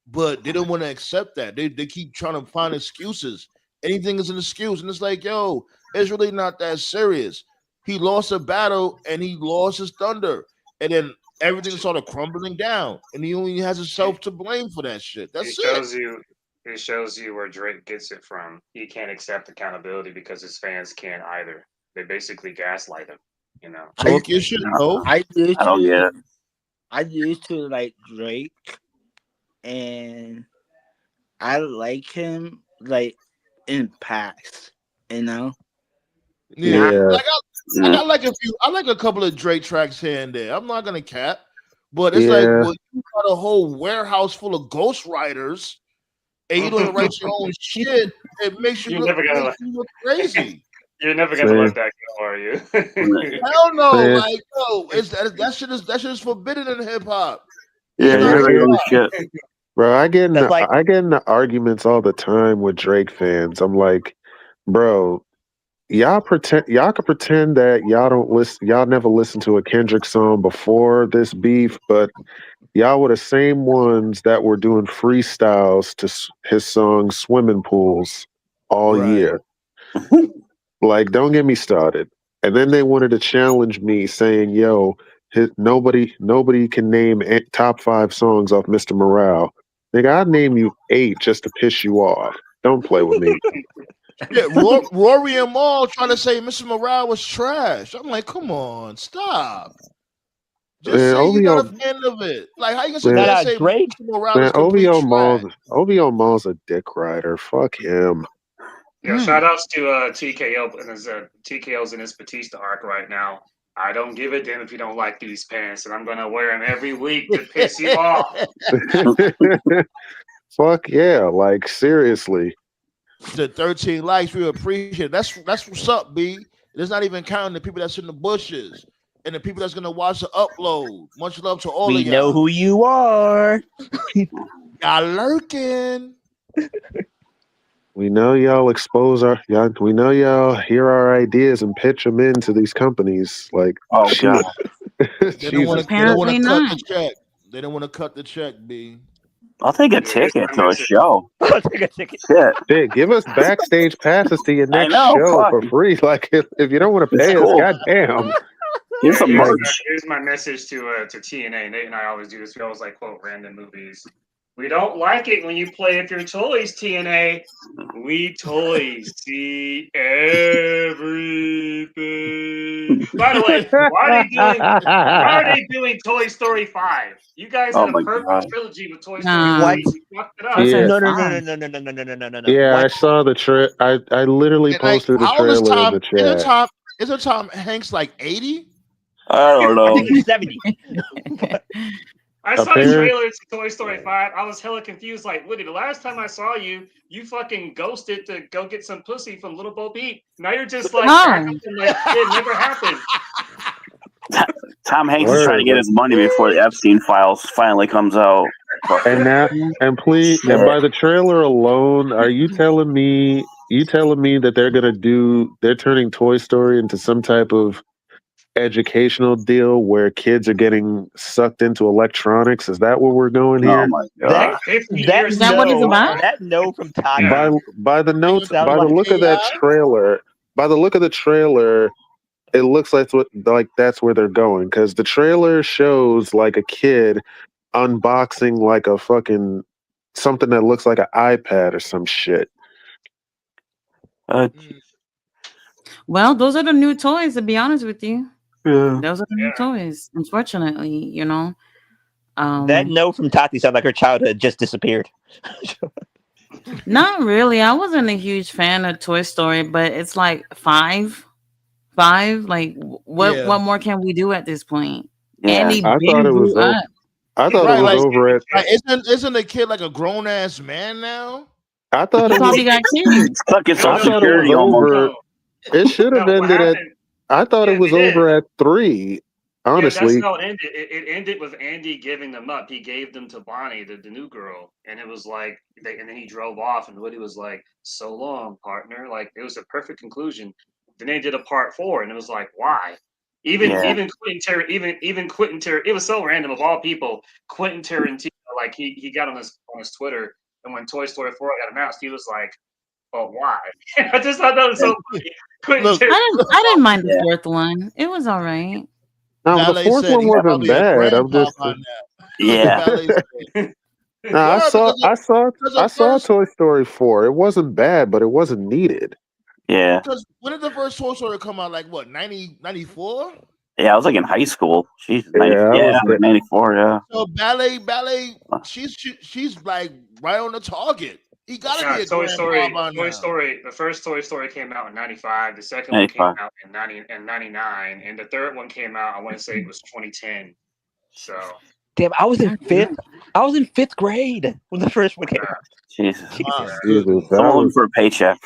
But they don't want to accept that. They keep trying to find excuses. Anything is an excuse. And it's like, yo, it's really not that serious. He lost a battle and he lost his thunder. And then everything started crumbling down. And he only has himself to blame for that shit. That's it. It shows you where Drake gets it from. He can't accept accountability because his fans can't either. They basically gaslight him, you know. Take your shit, bro. I don't get it. I used to like Drake, and I like him like in past, you know. Yeah. I like a couple of Drake tracks here and there. I'm not gonna cap, but it's like when you got a whole warehouse full of ghostwriters and you don't write your own shit, it makes you look crazy. You're never gonna let that go, are you? Hell no, like no, that shit is forbidden in hip hop. Shit. Bro, I get into arguments all the time with Drake fans. I'm like, bro, y'all can pretend that y'all never listened to a Kendrick song before this beef, but y'all were the same ones that were doing freestyles to his song Swimming Pools all year. Like, don't get me started. And then they wanted to challenge me saying, yo, nobody can name top 5 songs off Mr. Morale. Nigga, I'd name you 8 just to piss you off. Don't play with me. Yeah, Rory and Maul trying to say Mr. Morale was trash. I'm like, come on, stop. Just say you're not a fan of it. Like, how you gonna say Drake? Mr. Morale is complete trash? OVO Maul's a dick rider. Fuck him. Yeah, shout outs to TKO and his TKO's in his Batista arc right now. I don't give a damn if you don't like these pants, and I'm gonna wear them every week to piss you off. Fuck yeah, like seriously. The 13 likes, we appreciate it. That's what's up, B. It's not even counting the people that's in the bushes and the people that's gonna watch the upload. Much love to all of y'all. We know who you are. Y'all lurking. We know y'all we know y'all hear our ideas and pitch them into these companies. Like, oh god, they don't want to cut the check. They don't want to cut the check, B. I'll take a ticket to a show. I'll take a ticket. Shit, give us backstage passes to your next show for free. Like, if you don't want to pay us, goddamn. Here's some merch. Here's my message to TNA. Nate and I always do this. We always like quote random movies. We don't like it when you play with your toys, TNA. We toys see everything. By the way, why are they doing Toy Story 5? You guys had a perfect trilogy with Toy Story 5. You fucked it up. Yeah. No. Yeah, I saw the trailer. I literally posted the trailer in the chat. Isn't Tom Hanks like 80? I don't know. I think he's 70. I saw the trailer to Toy Story 5. I was hella confused. Like, Woody, the last time I saw you, you fucking ghosted to go get some pussy from Little Bo Peep. Now you're just like, it never happened. Tom Hanks is trying to get his money before the Epstein files finally comes out. And by the trailer alone, are you telling me that they're turning Toy Story into some type of educational deal where kids are getting sucked into electronics? Is that where we're going here? Oh my god! Is that what it's about? That no from Todd. By the notes, by the look of that trailer, it looks like that's where they're going, because the trailer shows like a kid unboxing like a fucking something that looks like an iPad or some shit. Well, those are the new toys, to be honest with you. Yeah. Those are the new toys, unfortunately, you know. That note from Tati sounded like her childhood just disappeared. Not really. I wasn't a huge fan of Toy Story, but it's like five. Like, what more can we do at this point? And they I been thought it grew was. up. I thought it was over at. Like, isn't the kid like a grown ass man now? I thought He it probably was. got kids. Stuck in I Social thought it was Security almost. over. It should have No, what ended at. happened? I thought Yeah, it was they did. over at 3. Yeah, that's Honestly, how it ended. It ended with Andy giving them up. He gave them to Bonnie, the new girl, and it was like, and then he drove off, and Woody was like, "So long, partner." Like, it was a perfect conclusion. Then they did a part 4, and it was like, why? Even Quentin Tarantino. It was so random. Of all people, Quentin Tarantino, like he got on his Twitter, and when Toy Story 4 got announced, he was like, "But why?" I just thought that was so funny. Look, I didn't mind the fourth one. It was all right. no, the Ballet fourth said one he's wasn't probably a bad. I'm grandpa just. by now. Yeah. Ballet said. No, I Word, saw. because I at saw first, Toy Story 4. It wasn't bad, but it wasn't needed. Yeah. because when did the first Toy Story come out? Like what, 90, 94? Yeah, I was like in high school. She's Yeah, I was there. 94, yeah. So ballet, she's like right on the target. He gotta Yeah, be a Toy grandpa Story. by Toy now. Story. The first Toy Story came out in '95. The second one came 95. out in 99, and the third one came out. I want to say it was 2010. So Damn, I was in fifth grade when the first one came out. Jesus. Jesus, Someone looking for a paycheck.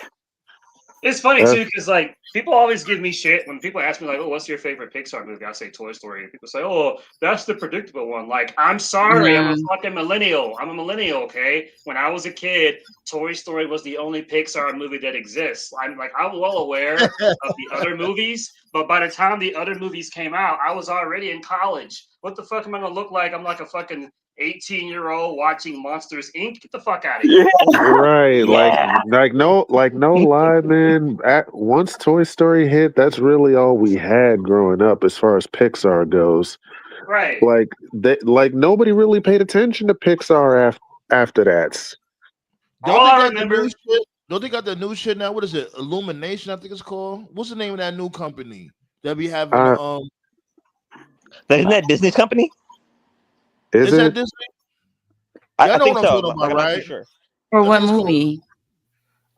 it's funny too because like people always give me shit when people ask me like, "Oh, what's your favorite Pixar movie?" I say Toy Story, and people say, "Oh, that's the predictable one." Like, I'm sorry, I'm a fucking millennial. I'm a millennial, okay? When I was a kid, Toy Story was the only Pixar movie that exists. I'm well aware of the other movies, but by the time the other movies came out, I was already in college. What the fuck am I gonna look like? I'm like a fucking 18-year-old watching Monsters Inc. Get the fuck out of here. Right, Yeah. like no lie, man. Once Toy Story hit, that's really all we had growing up as far as Pixar goes. Right. Like nobody really paid attention to Pixar after that. Don't they got the new shit now? What is it? Illumination, I think it's called. What's the name of that new company that be having? Isn't that Disney's company? Is that it? Disney? I know think what I'm so. talking Like, about, I'm not too right? sure. For I what think it's movie?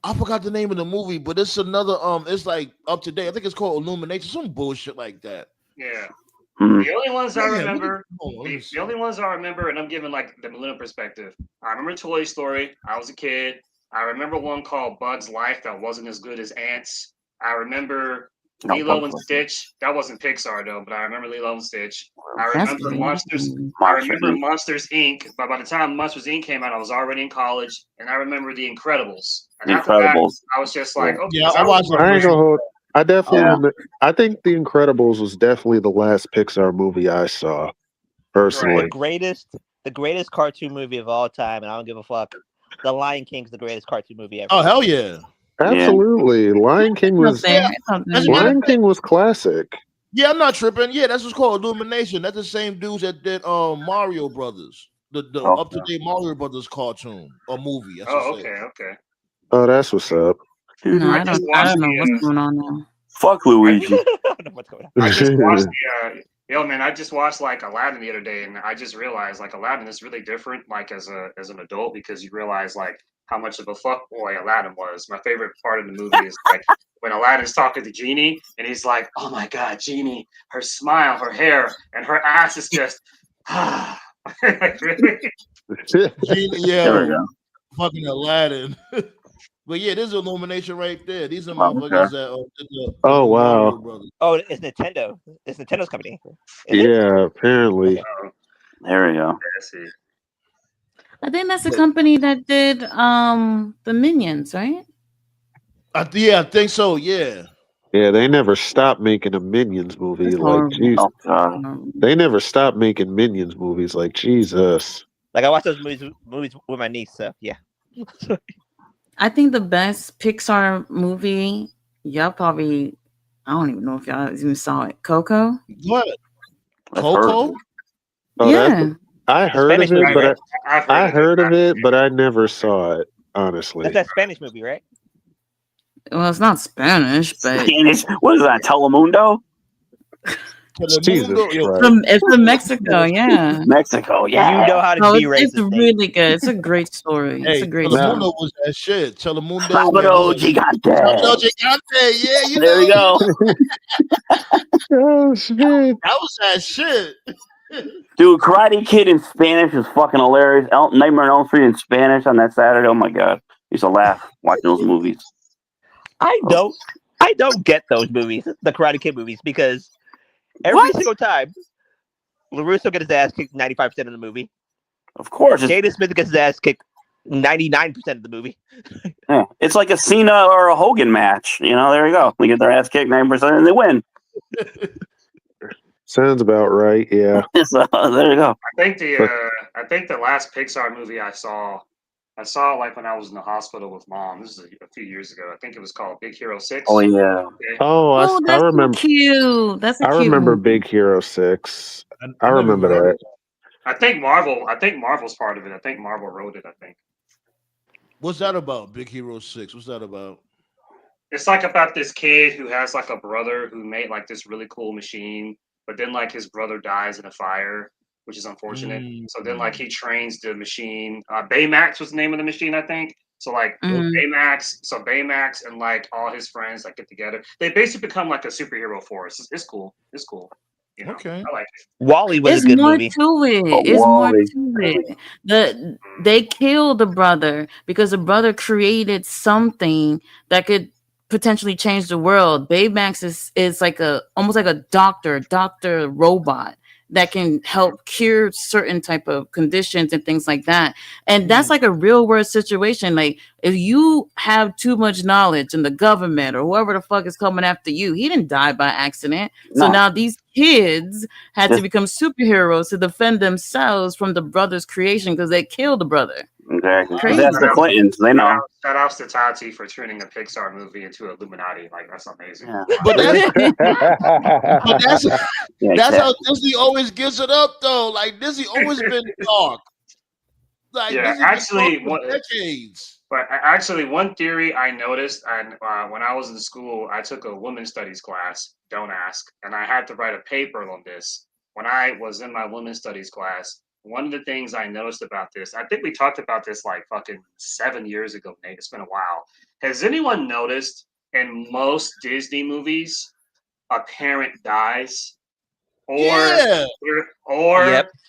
I forgot the name of the movie, but it's another it's like up to date. I think it's called Illumination, some bullshit like that. Yeah. Hmm. The only ones I Man, remember, the only ones I remember, and I'm giving like the millennial perspective. I remember Toy Story. I was a kid. I remember one called Bug's Life that wasn't as good as Ants. I remember Lilo and Stitch. That wasn't Pixar though, but I remember Lilo and Stitch. I That's remember good. Monsters. I remember Monsters Inc. But by the time Monsters Inc. came out, I was already in college, and I remember The Incredibles. And after that, I was just like, okay, I watched. I ain't gonna hold. I definitely remember. I think The Incredibles was definitely the last Pixar movie I saw, personally. The greatest cartoon movie of all time, and I don't give a fuck. The Lion King's the greatest cartoon movie ever. Oh hell yeah! Absolutely, Lion King was Lion King was classic. Yeah, I'm not tripping. Yeah, that's what's called Illumination. That's the same dudes that did Mario Brothers, the up to date Mario Brothers cartoon or movie. Okay. Oh, that's what's up. No, I don't know what's going on now. Fuck Luigi. I just watched I just watched like Aladdin the other day, and I just realized like Aladdin is really different, like as an adult, because you realize like how much of a fuckboy Aladdin was. My favorite part of the movie is like when Aladdin's talking to Genie, and he's like, "Oh my God, Genie, her smile, her hair, and her ass is just." Like, really? Genie, fucking Aladdin. But yeah, there's Illumination right there. These are motherfuckers that did the wow. Brothers. Oh, it's Nintendo. It's Nintendo's company. Apparently. There we go. I think that's the company that did the Minions, right? I think so. Yeah. Yeah, they never stopped making a Minions movie. Like, Jesus. They never stopped making Minions movies. Like, Jesus. Like, I watch those movies with my niece, so yeah. I think the best Pixar movie, y'all probably, I don't even know if y'all even saw it. Coco? What? Coco? Yeah. I heard of it, but I heard of it, but I never saw it, honestly. That's that Spanish movie, right? Well, it's not Spanish, but Spanish. What is that? Telemundo? Jesus It's from Mexico, yeah. Mexico, yeah. You know how to No, be it's racist. Nate. really good. It's a great story. It's Hey, a great Telemundo story. was that shit. Telemundo. Sábado Gigante. Sábado Gigante. Yeah, you There know. you go. Oh shit! That was that shit. Dude, Karate Kid in Spanish is fucking hilarious. Nightmare on Elm Street in Spanish on that Saturday. Oh my god, used to laugh watching those movies. I don't get those movies, the Karate Kid movies, because every single time LaRusso gets his ass kicked 95% of the movie. Of course, Jada Smith gets his ass kicked 99% of the movie. Yeah, it's like a Cena or a Hogan match. You know, there you go. They get their ass kicked 9% and they win. Sounds about right. Yeah. So, there you go. I think the last Pixar movie I saw it like when I was in the hospital with Mom. This is a few years ago. I think it was called Big Hero 6. Oh yeah. Okay. Oh, I That's remember. so cute. That's a I cute remember movie. Big Hero 6. I never remember heard that. I think Marvel's part of it. I think Marvel wrote it, I think. What's that about? Big Hero 6. What's that about? It's like about this kid who has like a brother who made like this really cool machine, but then like his brother dies in a fire, which is unfortunate. So then like he trains the machine. Baymax was the name of the machine, I think. So like Baymax and like all his friends like get together. They basically become like a superhero force. It's cool. It's cool. You know, Okay. I like it. Wally was It's a good more movie. to it. Oh, It's more Wall-E. to it. They killed the brother because the brother created something that could potentially change the world. Baymax is like almost like a doctor robot that can help cure certain type of conditions and things like that. And that's like a real world situation. Like if you have too much knowledge and the government or whoever the fuck is coming after you, he didn't die by accident. So No. now these kids had to become superheroes to defend themselves from the brother's creation because they killed the brother. Exactly. Crazy. That's the Clintons. They know. Shout outs to Tati for turning a Pixar movie into Illuminati. Like that's amazing. Yeah. But that's Yeah, that's how exactly. Disney always gives it up though. Like Disney always been dark. Like Yeah, Disney actually, been dark for decades. But actually, one theory I noticed, and when I was in school, I took a women's studies class. Don't ask, and I had to write a paper on this. When I was in my women's studies class, one of the things I noticed about this, I think we talked about this like fucking 7 years ago, Nate. It's been a while. Has anyone noticed in most Disney movies, a parent dies, or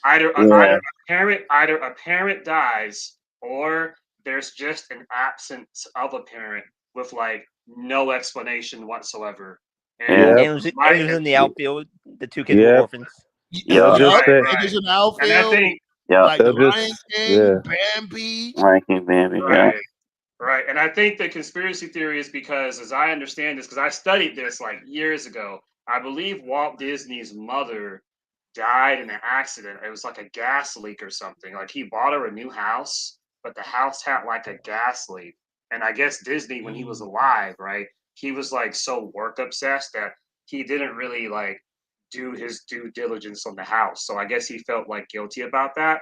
either a parent dies, or there's just an absence of a parent with like no explanation whatsoever. And it was in the outfield. The two kids were orphans. Yeah, just that. There's an outfield. And I think, like the They'll Lion just- King, yeah. Bambi. Lion King, Bambi, yeah. Right. And I think the conspiracy theory is because, as I understand this, because I studied this like years ago, I believe Walt Disney's mother died in an accident. It was like a gas leak or something. Like he bought her a new house, but the house had like a gas leak. And I guess Disney, when he was alive, right, he was like so work obsessed that he didn't really like do his due diligence on the house. So I guess he felt like guilty about that.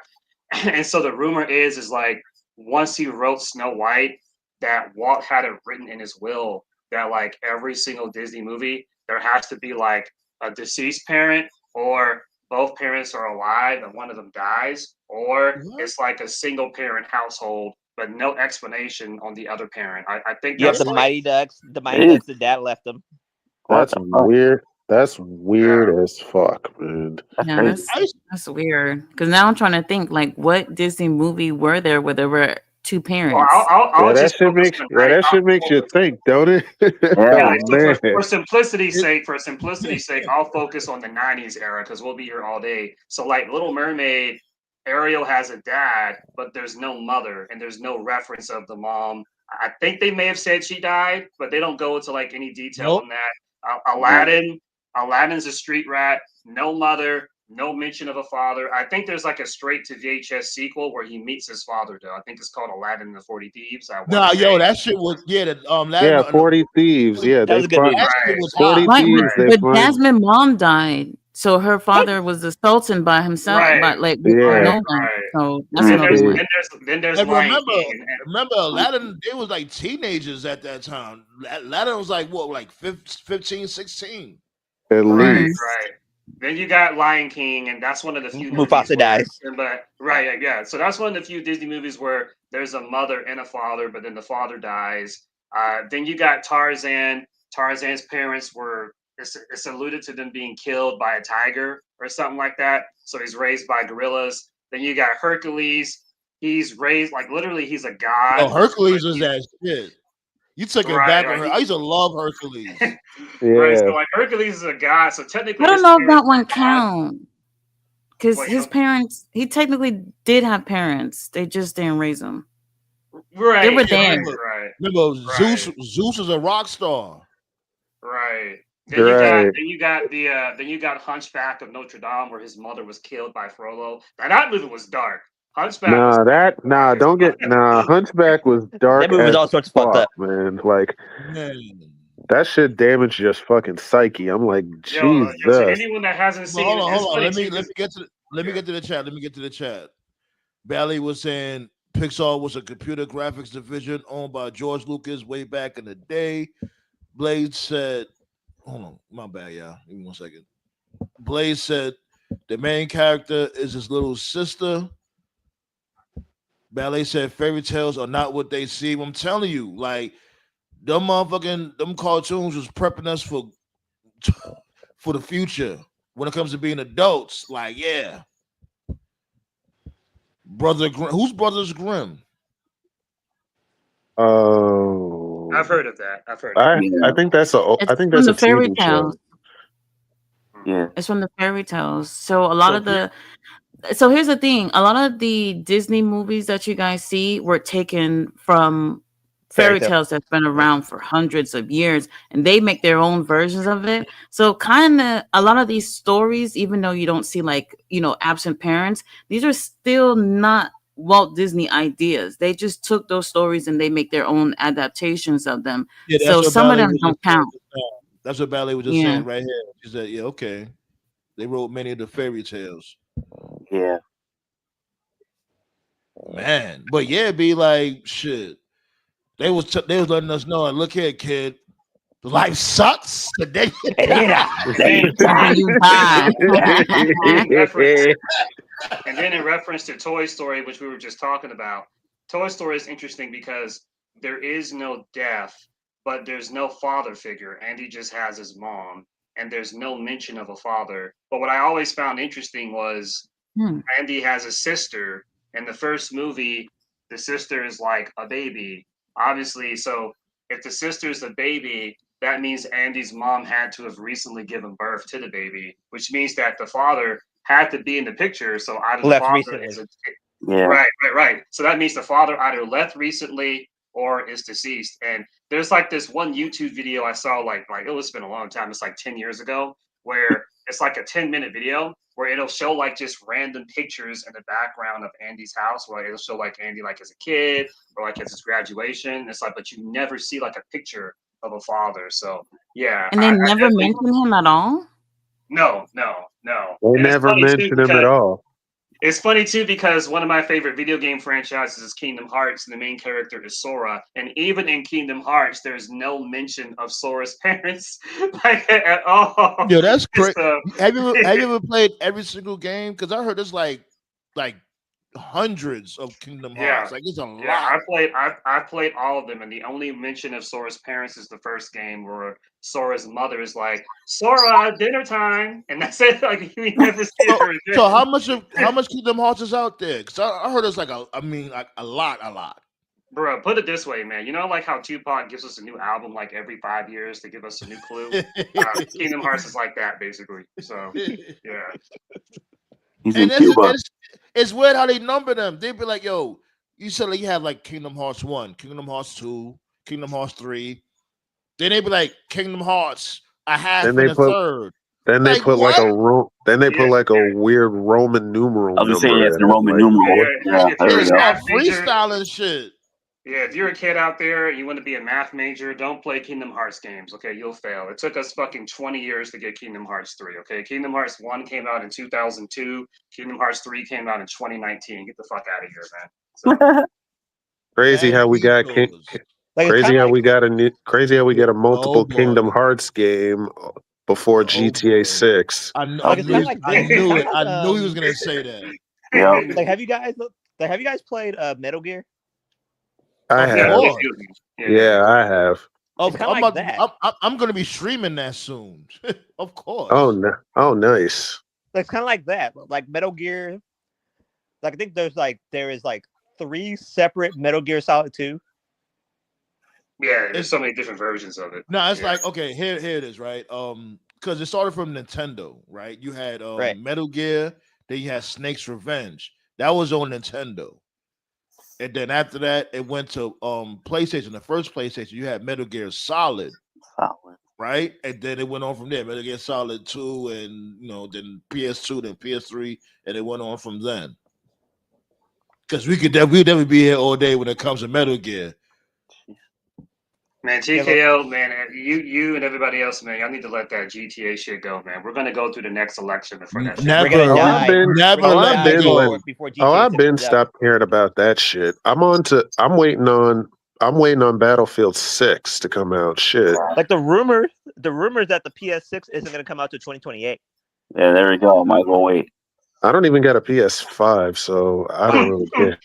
And so the rumor is like once he wrote Snow White, that Walt had it written in his will that like every single Disney movie, there has to be like a deceased parent, or both parents are alive and one of them dies, or it's like a single parent household, but no explanation on the other parent. I think You have that's the like, Mighty Ducks. The Mighty Ducks, the dad left them. That's weird. That's weird as fuck, man. Yeah, that's weird. Because now I'm trying to think, like, what Disney movie were there where there were two parents? Yeah, that shit makes you think, don't it? Yeah, Oh, so man. for simplicity's sake, I'll focus on the '90s era because we'll be here all day. So, like Little Mermaid, Ariel has a dad, but there's no mother, and there's no reference of the mom. I think they may have said she died, but they don't go into like any detail on that. Aladdin's a street rat, no mother, no mention of a father. I think there's like a straight to VHS sequel where he meets his father, though. I think it's called Aladdin and the 40 Thieves. Nah, yo, that shit was Yeah, 40 Thieves. Yeah, That was a good movie. That shit was 40 hot. Thieves. They But find. Jasmine's mom died, so her father was the sultan by himself, but like with no one. So that's another one. Then there's And Lion King. remember, Aladdin, they was like teenagers at that time. Aladdin was like, what, like 15, 16? At least. Then you got Lion King, and that's one of the few movies Mufasa dies. But right, yeah. So that's one of the few Disney movies where there's a mother and a father, but then the father dies. Then you got Tarzan. Tarzan's parents were it's alluded to them being killed by a tiger or something like that. So he's raised by gorillas. Then you got Hercules. He's raised like literally he's a god. Oh, Hercules was that shit. You took it back on her. I used to love Hercules. Right, so like Hercules is a god, so technically I don't know if that one counts. Because his parents, he technically did have parents. They just didn't raise him. Right. They were there. Right. Remember, Zeus is a rock star. Right. Right. Then you got Hunchback of Notre Dame, where his mother was killed by Frollo. Now that movie was dark. Hunchback. Hunchback was dark. That movie was all sorts of fucked up, man. Like that shit damaged just fucking psyche. I'm like, Jesus. So anyone that hasn't seen hold on. Let me get to the chat. Bally was saying Pixar was a computer graphics division owned by George Lucas way back in the day. Blade said, hold on, my bad, y'all. Give me 1 second. Blade said the main character is his little sister. Ballet said fairy tales are not what they seem. I'm telling you, like them cartoons was prepping us for the future when it comes to being adults. Like, yeah. Who's Brothers Grimm? Oh, I've heard of that. I think that's a fairy TV tales. show. Yeah, it's from the fairy tales. So a lot of the. So here's the thing: a lot of the Disney movies that you guys see were taken from fairy tales that's been around for hundreds of years, and they make their own versions of it. So kind of a lot of these stories, even though you don't see absent parents, these are still not Walt Disney ideas. They just took those stories and they make their own adaptations of them. Yeah, so some of them don't count. That's what Ballet was just saying right here. She said, yeah, okay. They wrote many of the fairy tales. Yeah. Man. But yeah, be like, shit. They was letting us know, look here, kid. Life sucks. And then you die. And then in reference to Toy Story, which we were just talking about, Toy Story is interesting because there is no death, but there's no father figure. Andy just has his mom, and there's no mention of a father. But what I always found interesting was Andy has a sister. In the first movie, the sister is like a baby. Obviously, so if the sister's a baby, that means Andy's mom had to have recently given birth to the baby, which means that the father had to be in the picture. So either the father is right. So that means the father either left recently or is deceased. And there's like this one YouTube video I saw, like it was been a long time. It's like 10 years ago, where it's like a 10-minute video where it'll show like just random pictures in the background of Andy's house, where it'll show like Andy like as a kid or like as his graduation. It's like, but you never see like a picture of a father. So yeah. And they never mention him at all? No. They never mention him at all. It's funny too because one of my favorite video game franchises is Kingdom Hearts, and the main character is Sora. And even in Kingdom Hearts, there's no mention of Sora's parents at all. Yo, that's crazy. Have you ever played every single game? Because I heard there's like hundreds of Kingdom Hearts. Like it's a lot. I played all of them, and the only mention of Sora's parents is the first game where Sora's mother is like, Sora, dinner time, and that's it. Like we never see her. So how much Kingdom Hearts is out there? Because I heard it's like a lot. Bro, put it this way, man. You know, like how Tupac gives us a new album like every 5 years to give us a new clue. Kingdom Hearts is like that, basically. So yeah. And it's weird how they number them. They'd be like, yo, you said like you have like Kingdom Hearts 1, Kingdom Hearts 2, Kingdom Hearts 3. Then they'd be like Kingdom Hearts a half and a third. Then they put like a weird Roman numeral. I was saying it's the Roman numeral. It's not freestyling shit. Yeah, if you're a kid out there and you want to be a math major, don't play Kingdom Hearts games, okay? You'll fail. It took us fucking 20 years to get Kingdom Hearts 3, okay? Kingdom Hearts 1 came out in 2002. Kingdom Hearts 3 came out in 2019. Get the fuck out of here, man. So. Crazy how we got crazy how we got a multiple Kingdom Hearts game before GTA 6. I knew, Like, it's kind of like I this. knew It's it. kind of I like, knew he was gonna say that. Yeah. like, have you guys played Metal Gear? I Of have. course. Yeah, I have. It's kind of like that. I'm gonna be streaming that soon. Of course. Oh, nice. Like, it's kind of like that. Like Metal Gear. Like, I think there is 3 separate Metal Gear Solid 2. Yeah, there's so many different versions of it. No, it's like, okay, here it is, right? Because it started from Nintendo, right? You had Right. Metal Gear, then you had Snake's Revenge. That was on Nintendo. And then after that, it went to PlayStation. The first PlayStation, you had Metal Gear Solid. Right? And then it went on from there. Metal Gear Solid 2 and then PS2, then PS3, and it went on from then. Because we'd definitely be here all day when it comes to Metal Gear. Man, TKO, man, you and everybody else, man, y'all need to let that GTA shit go, man. We're gonna go through the next election before that shit. Never. We're gonna die. Never We're gonna let die that go. before GTA I've been sets up. stopped caring about that shit. I'm waiting on Battlefield 6 to come out. Shit. Like the rumors that the PS6 isn't going to come out to 2028. Yeah, there we go. Might as well wait. I don't even got a PS5, so I don't really care.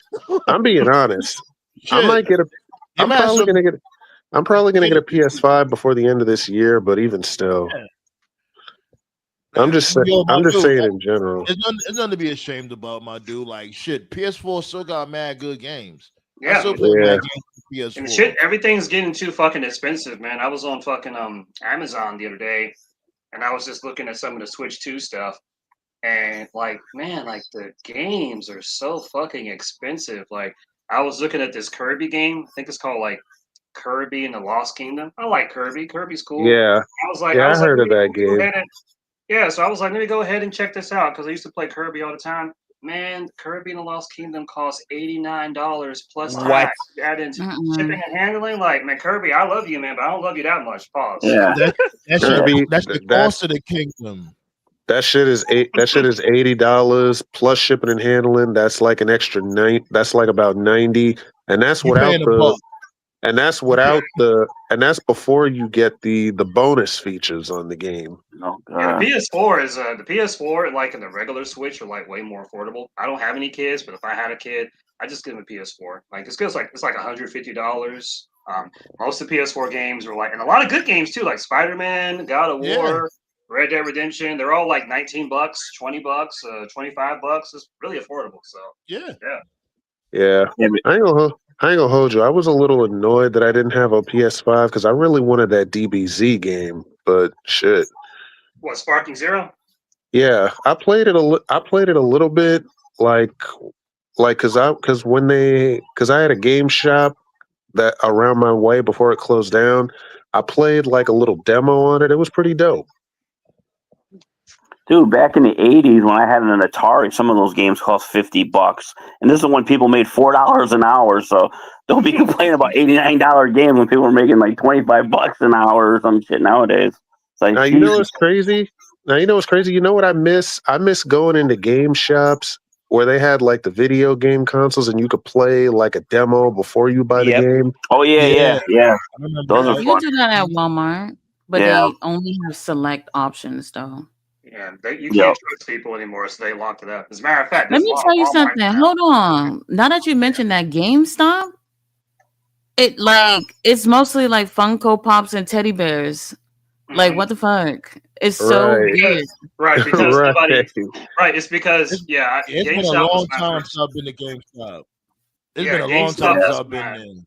I'm being honest. I might get a. I'm probably gonna get a PS5 before the end of this year, but even still, I'm just saying in general. It's nothing to be ashamed about, my dude. Like shit, PS4 still got mad good games. Yeah. I still play mad games on PS4. And shit, everything's getting too fucking expensive, man. I was on fucking Amazon the other day, and I was just looking at some of the Switch 2 stuff, and like, man, like the games are so fucking expensive. Like, I was looking at this Kirby game. I think it's called like Kirby and the Lost Kingdom. I like Kirby. Kirby's cool. Yeah. I heard of that game. So I was like, let me go ahead and check this out because I used to play Kirby all the time. Man, Kirby and the Lost Kingdom costs $89 plus tax. Add in shipping and handling. Like, man, Kirby, I love you, man, but I don't love you that much. Pause. Yeah. That's the cost of the kingdom. That shit is $80 plus shipping and handling. That's like an extra that's like about 90, and that's without and that's before you get the bonus features on the game. Yeah, the PS4 is the PS4 like in the regular Switch are like way more affordable. I don't have any kids, but if I had a kid, I just give him a PS4. Like it's like $150. Most of the PS4 games are like, and a lot of good games too, like Spider-Man, God of War, Red Dead Redemption. They're all like $19, $20, $25. It's really affordable. So yeah. I ain't gonna hold you. I was a little annoyed that I didn't have a PS5 because I really wanted that DBZ game, but shit. What, Sparking Zero? Yeah, I played it a little bit, because I had a game shop that around my way before it closed down. I played like a little demo on it. It was pretty dope. Dude, back in the 80s when I had an Atari, some of those games cost $50. And this is when people made $4 an hour. So don't be complaining about $89 games when people were making like $25 an hour or some shit nowadays. It's like, now, you know what's crazy? You know what I miss? I miss going into game shops where they had like the video game consoles and you could play like a demo before you buy the game. Oh, yeah. Those are You fun. can do that at Walmart, but they only have select options though. Yeah, you can't trust people anymore, so they locked it up. As a matter of fact, Let me tell you something. Hold on. Now that you mentioned that GameStop, it's mostly like Funko Pops and teddy bears. Like what the fuck? It's so weird. Right, because it's because it's been a long time since I've been to GameStop. It's been a long time since I've been there.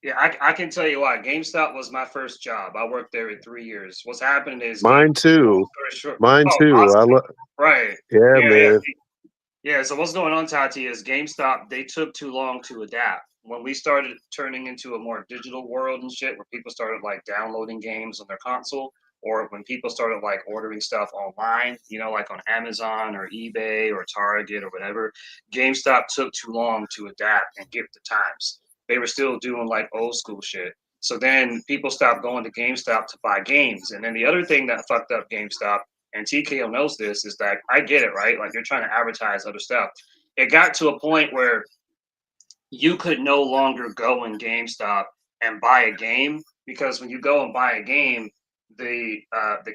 Yeah, I can tell you why. GameStop was my first job. I worked there in 3 years. What's happening is mine too. Awesome. Right. Yeah, man. Yeah. So what's going on, Tati, is GameStop, they took too long to adapt. When we started turning into a more digital world and shit, where people started like downloading games on their console, or when people started like ordering stuff online, like on Amazon or eBay or Target or whatever, GameStop took too long to adapt and get the times. They were still doing like old school shit. So then people stopped going to GameStop to buy games. And then the other thing that fucked up GameStop, and TKO knows this, is that I get it, right? Like you're trying to advertise other stuff. It got to a point where you could no longer go in GameStop and buy a game, because when you go and buy a game, the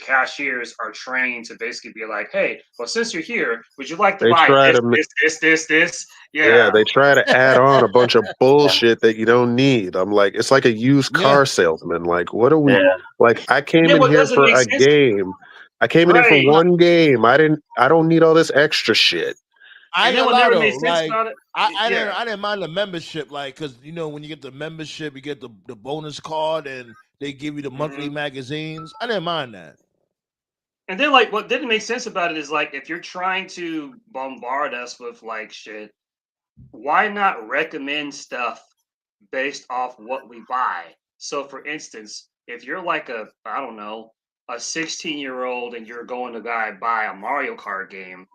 cashiers are trained to basically be like, hey, well, since you're here, would you like to They buy try this, to this? Yeah, Yeah. they try to add on a bunch of bullshit that you don't need. I'm like, it's like a used car salesman. Like, what are we like? I came Yeah, in what here doesn't for make a sense. game. I came in here for Right. one game. I don't need all this extra shit. I ain't And then gonna what lie never though, made sense like about it. I Yeah. didn't mind the membership, like because you know when you get the membership, you get the bonus card and they give you the monthly magazines. I didn't mind that. And then like what didn't make sense about it is like if you're trying to bombard us with like shit, why not recommend stuff based off what we buy? So for instance, if you're like I don't know, a 16-year-old and you're going to buy a Mario Kart game,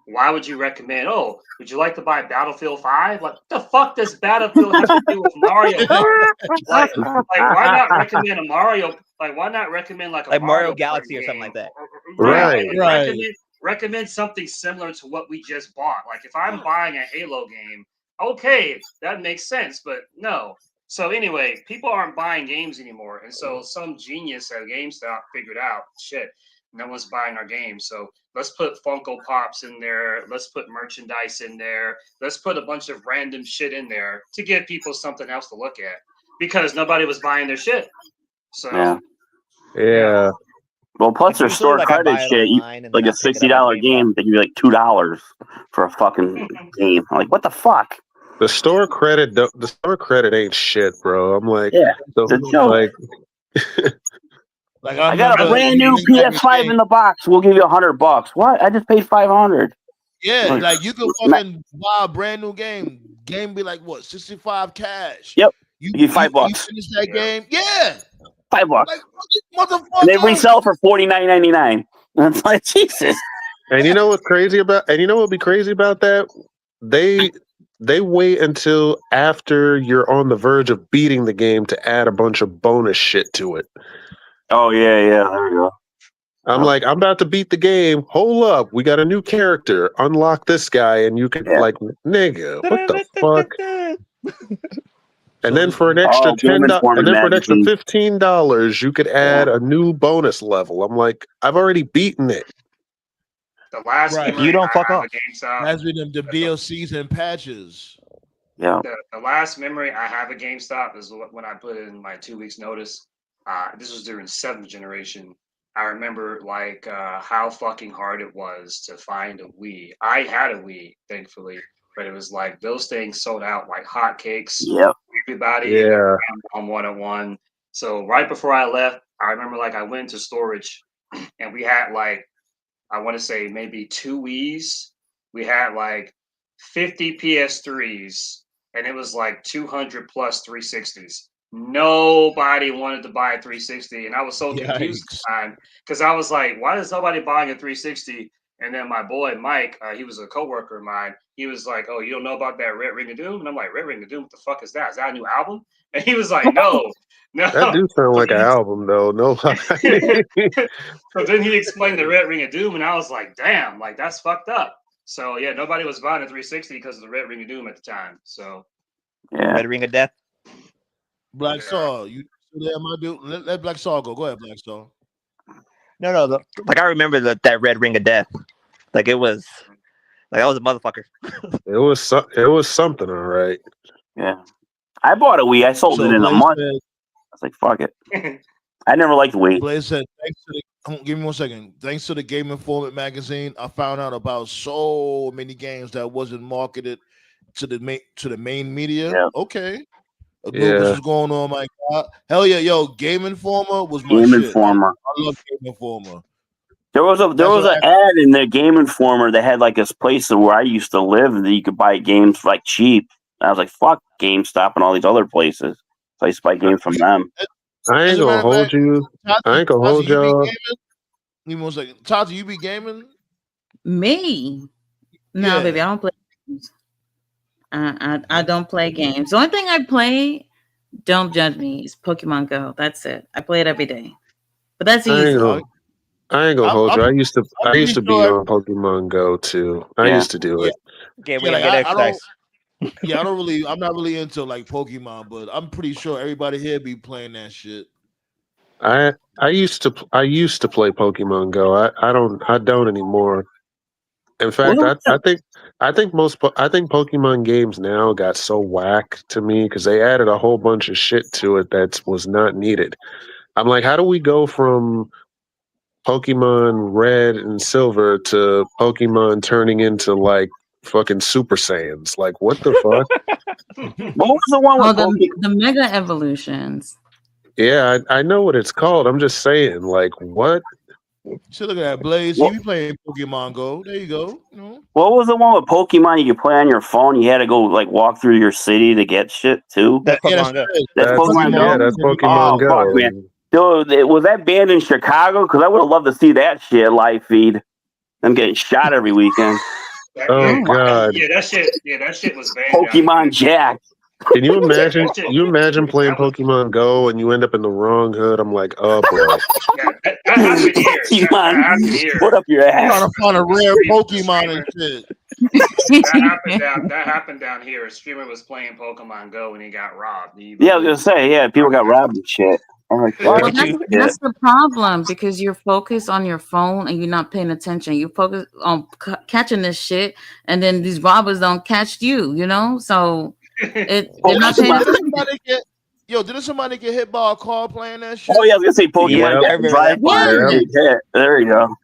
why would you recommend, oh, would you like to buy Battlefield 5? Like, what the fuck does Battlefield have to do with Mario Kart? Like why not recommend a Mario? Like, why not recommend like a Mario Kart Galaxy or game? something like that? Right. Recommend something similar to what we just bought. Like, if I'm buying a Halo game, okay, that makes sense, but no. So anyway, people aren't buying games anymore, and so some genius at GameStop figured out, shit, no one's buying our games, so let's put Funko Pops in there, let's put merchandise in there, let's put a bunch of random shit in there to give people something else to look at because nobody was buying their shit. So yeah. Well, plus their store like I credit buy it shit, online and like then a I pick it up at $60 game, they give you like $2 for a fucking game. I'm like, what the fuck? The store credit ain't shit, bro. I'm like, Yeah, so, it's a joke. Like I got a brand new PS5 in the box. We'll give you $100. What? I just paid $500. Yeah, like you can fucking buy a brand new game. Game be like what, 65 cash. Yep. You get $5. You finish that game, yeah. $5. Like motherfucker. And they resell for $49.99. And it's like Jesus. And you know what's crazy about? And you know what would be crazy about that? They wait until after you're on the verge of beating the game to add a bunch of bonus shit to it. Oh yeah, there we go. I'm like, I'm about to beat the game. Hold up, we got a new character. Unlock this guy, and you can like, nigga, what the fuck? And then for an extra $10, and then for an extra $15, you could add a new bonus level. I'm like, I've already beaten it. the last memory You don't I fuck have off. of GameStop. That's been them the DLCs and patches. Yeah. The last memory I have of GameStop is when I put in my 2 weeks notice. This was during 7th generation. I remember like how fucking hard it was to find a Wii. I had a Wii, thankfully, but it was like those things sold out like hotcakes. Yep. Everybody on 101. So right before I left, I remember like I went to storage and we had like, I want to say maybe 2 Wiis. We had like 50 PS3s and it was like 200 plus 360s. Nobody wanted to buy a 360, and I was so confused at the time because I was like, "Why is nobody buying a 360?" And then my boy Mike, he was a coworker of mine. He was like, "Oh, you don't know about that Red Ring of Doom?" And I'm like, "Red Ring of Doom? What the fuck is that? Is that a new album?" And he was like, "No, no." That do sound like an album, though. No. So then he explained the Red Ring of Doom, and I was like, "Damn, like that's fucked up." So yeah, nobody was buying a 360 because of the Red Ring of Doom at the time. So Red Ring of Death. Black Saw, you there, my dude? Let Black Saw go. Go ahead, Black Saw. No. Like I remember that Red Ring of Death. Like it was, like I was a motherfucker. It was something, all right. Yeah. I bought a Wii. I sold it in a month. I was like, fuck it. I never liked Wii. Blaze said, give me 1 second. Thanks to the Game Informant magazine, I found out about so many games that wasn't marketed to the main media. Yeah. Okay. This is going on, my God. Hell yeah, yo, Game Informer was my Game shit. Informer. I love Game Informer. There was an ad in the Game Informer that had like this place where I used to live that you could buy games for like cheap. And I was like, fuck GameStop and all these other places. So I used to buy games from them. I ain't gonna hold you. I ain't gonna hold y'all. Give me 1 second. Tati, you be gaming? Me? No, baby, I don't play games. I don't play games. The only thing I play, don't judge me, is Pokemon Go. That's it. I play it every day. But that's easy. I ain't gonna hold you. I used to be on Pokemon Go too. I used to do it. I'm not really into like Pokemon, but I'm pretty sure everybody here be playing that shit. I used to play Pokemon Go. I don't anymore. In fact, I think Pokemon games now got so whack to me because they added a whole bunch of shit to it that was not needed. I'm like, how do we go from Pokemon Red and Silver to Pokemon turning into like fucking Super Saiyans? Like, what the fuck? What was the one with the Mega Evolutions? Yeah, I know what it's called. I'm just saying, like, what? So look at that, Blaze. You be playing Pokemon Go. There you go. What was the one with Pokemon you could play on your phone? You had to go like walk through your city to get shit too. That's Pokemon Go. That's Pokemon Go. Yeah, that's Pokemon Go. Fuck, man. Dude, was that banned in Chicago? Because I would have loved to see that shit live feed. I'm getting shot every weekend. Oh god. Yeah, that shit was banned. Pokemon Jack. Can you imagine? You imagine playing Pokemon Go and you end up in the wrong hood? I'm like, oh boy. That happened here. That happened here. Put up your ass. Trying to find a rare Pokemon and shit. That happened down here. A streamer was playing Pokemon Go and he got robbed. Yeah, I was gonna say, people got robbed and shit. Well, that's the problem because you're focused on your phone and you're not paying attention. You focus on catching this shit, and then these robbers don't catch you. You know, so they're not paying attention. Didn't somebody get hit by a car playing that shit? Oh yeah, I was gonna say Pokemon Drive by. Yeah. There you go.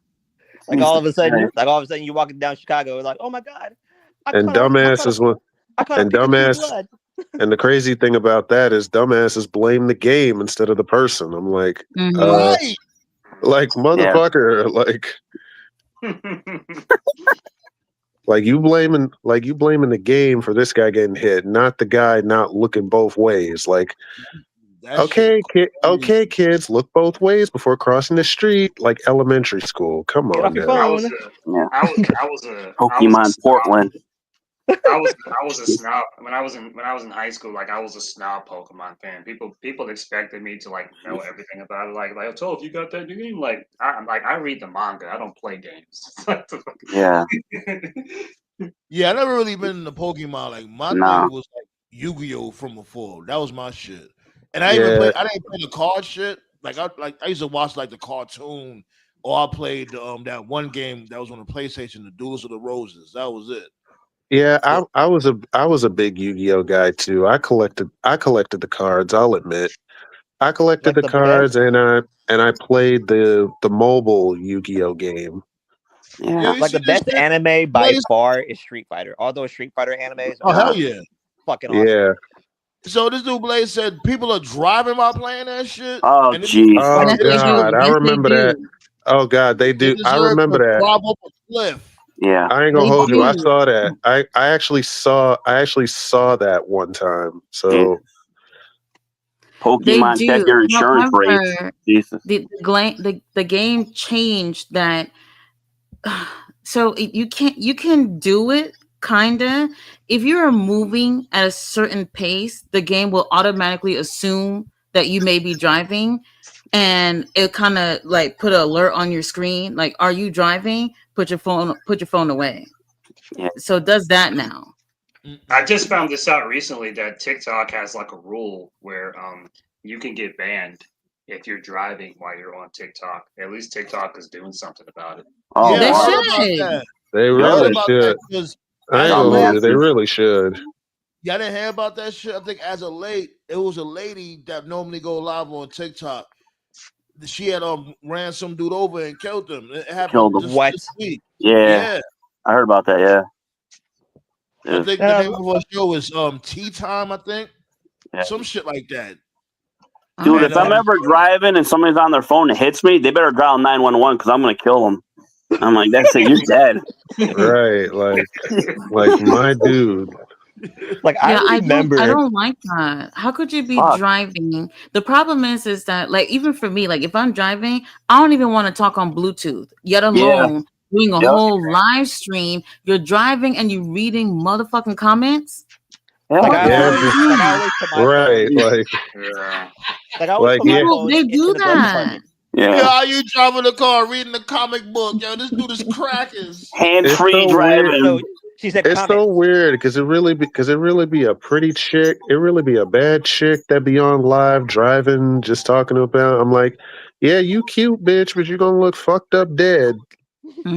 Like all of a sudden, you're walking down Chicago, like, oh my god. And the crazy thing about that is dumbasses blame the game instead of the person. I'm like, like motherfucker, like you blaming the game for this guy getting hit, not the guy not looking both ways. Like, okay, kids, look both ways before crossing the street, like elementary school. Come on, I was a Pokemon Portland. I was a snob when I was in high school. Like I was a snob Pokemon fan. People expected me to like know everything about it. Like I told you got that new game. Like I read the manga. I don't play games. Yeah. Yeah, I never really been into Pokemon. Like my thing was like Yu-Gi-Oh from before. That was my shit. And I didn't play the card shit. Like I used to watch like the cartoon, or I played that one game that was on the PlayStation, the Duels of the Roses. That was it. Yeah, I was a big Yu-Gi-Oh guy too. I collected the cards. I'll admit, I collected the cards, and I played the mobile Yu-Gi-Oh game. Yeah, like the best anime by far is Street Fighter. All those Street Fighter animes. Oh hell yeah, fucking awesome. Yeah. So this dude Blaze said people are driving while playing that shit. Oh jeez. Oh god, I remember that. Oh god, they do. I remember that. Drive up a cliff. Yeah, I ain't gonna hold you. I saw that. I actually saw that one time. So Pokemon, check your insurance rates. Jesus. The game changed that. So you can do it kinda if you're moving at a certain pace. The game will automatically assume that you may be driving, and it kind of like put an alert on your screen, like, "Are you driving? Put your phone away." Yeah. So it does that now. I just found this out recently that TikTok has like a rule where you can get banned if you're driving while you're on TikTok. At least TikTok is doing something about it. Oh, they wow. should. They really should. I ain't gonna hold you. They really should. Y'all didn't hear about that shit? I think as of late, it was a lady that normally go live on TikTok. She had ran some dude over and killed him. It happened this week. Yeah, I heard about that. Yeah, I think the name of our show is Tea Time. I think some shit like that. Dude, if I'm ever driving and somebody's on their phone and hits me, they better dial 911 because I'm gonna kill them. I'm like, that's it. You're dead. Right, like my dude. Like I remember, I don't like that. How could you be driving? The problem is that like even for me, like if I'm driving, I don't even want to talk on Bluetooth. Yet alone doing a whole live stream. You're driving and you're reading motherfucking comments. They do that. Yeah, how you driving the car reading the comic book? Yo, this dude is crackers. Hands-free driving. She said It's comment. so weird because it really be a pretty chick. It really be a bad chick that be on live driving, just talking about. I'm like, yeah, you cute, bitch, but you're gonna look fucked up dead.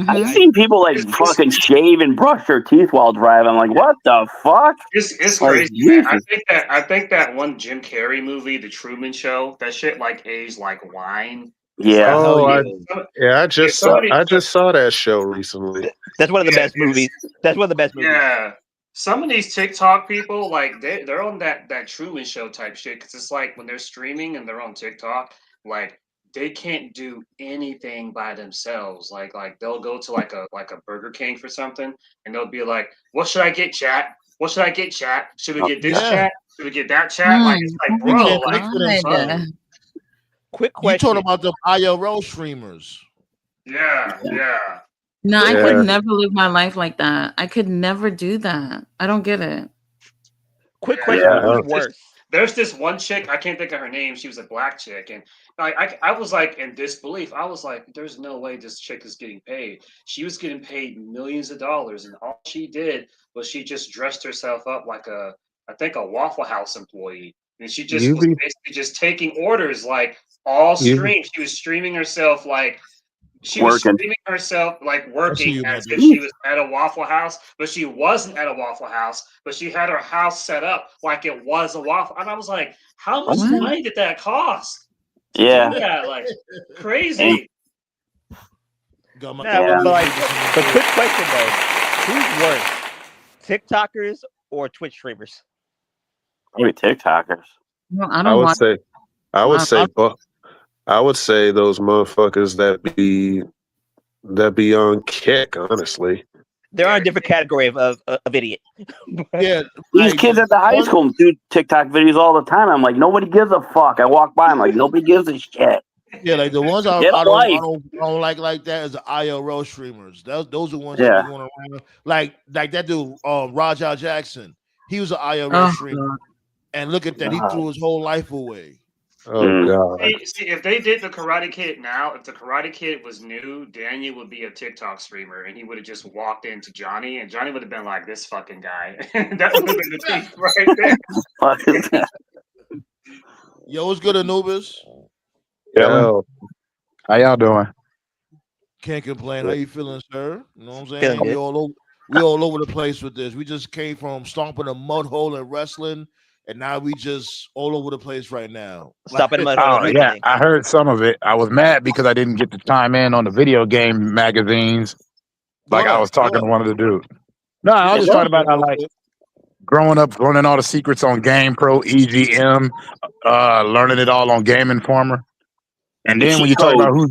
I've seen people like fucking shave and brush their teeth while driving. I'm like, what the fuck? It's Like, crazy, man. Jesus. I think that one Jim Carrey movie, The Truman Show, that shit like aged like wine. It's Yeah. like, Oh, I yeah, just saw that show recently. That's one of the Yeah, best movies. That's one of the best movies. yeah. Some of these TikTok people, like they're on that Truman Show type shit because it's like when they're streaming and they're on TikTok, like they can't do anything by themselves. Like they'll go to like a Burger King for something and they'll be like, "What should I get, chat? What should I get, chat? Should we get this chat? Should we get that chat?" Like it's like, They bro, can't like think for themselves. Quick You question. talking about the IRL streamers? yeah. No, I Yeah. could never live my life like that. I could never do that. I don't get it. Quick Yeah, question. Yeah. Who's worse? There's this one chick, I can't think of her name. She was a black chick, and I was like in disbelief. I was like, "There's no way this chick is getting paid." She was getting paid millions of dollars, and all she did was she just dressed herself up like I think a Waffle House employee, and she just You was be basically just taking orders like all you stream. She was streaming herself like. She was Working. streaming herself like I see working you, my as if dude. she was at a Waffle House, but she wasn't at a Waffle House, but she had her house set up like it was a Waffle. And I was like, how much What? money did that cost to Yeah. do that? Like crazy. Got my No, Yeah. but quick question though. Who's worse? TikTokers or Twitch streamers? Maybe TikTokers. No, I I don't would watch. say I would Wow. say I would say those motherfuckers that be on Kick, honestly. They're on a different category of idiot. Yeah, These like, kids at the high school do TikTok videos all the time. I'm like, nobody gives a fuck. I walk by, I'm like, nobody gives a shit. yeah, like the ones I Get a life. don't like that is the IRL streamers. Those are the ones Yeah. that be going around. Like that dude, Rajah Jackson. He was an IRL Oh, streamer, God. and look at that, he Wow. threw his whole life away. Oh God. See, if they did the Karate Kid now, if the Karate Kid was new, Daniel would be a TikTok streamer, and he would have just walked into Johnny, and Johnny would have been like, "This fucking guy." That would have been the beef right there. Fuck is that? Yo, what's good, Anubis? Yo, How y'all doing? Can't complain. How you feeling, sir? You know what I'm saying? Feeling We good. all over the place with this. We just came from stomping a mud hole and wrestling, and now we just all over the place right now. Stopping them. Oh yeah, I heard some of it. I was mad because I didn't get to chime in on the video game magazines, like I was talking to one of the dudes. No, I was just talking about how like growing up, learning all the secrets on Game Pro, EGM, learning it all on Game Informer, and then when you talk about who's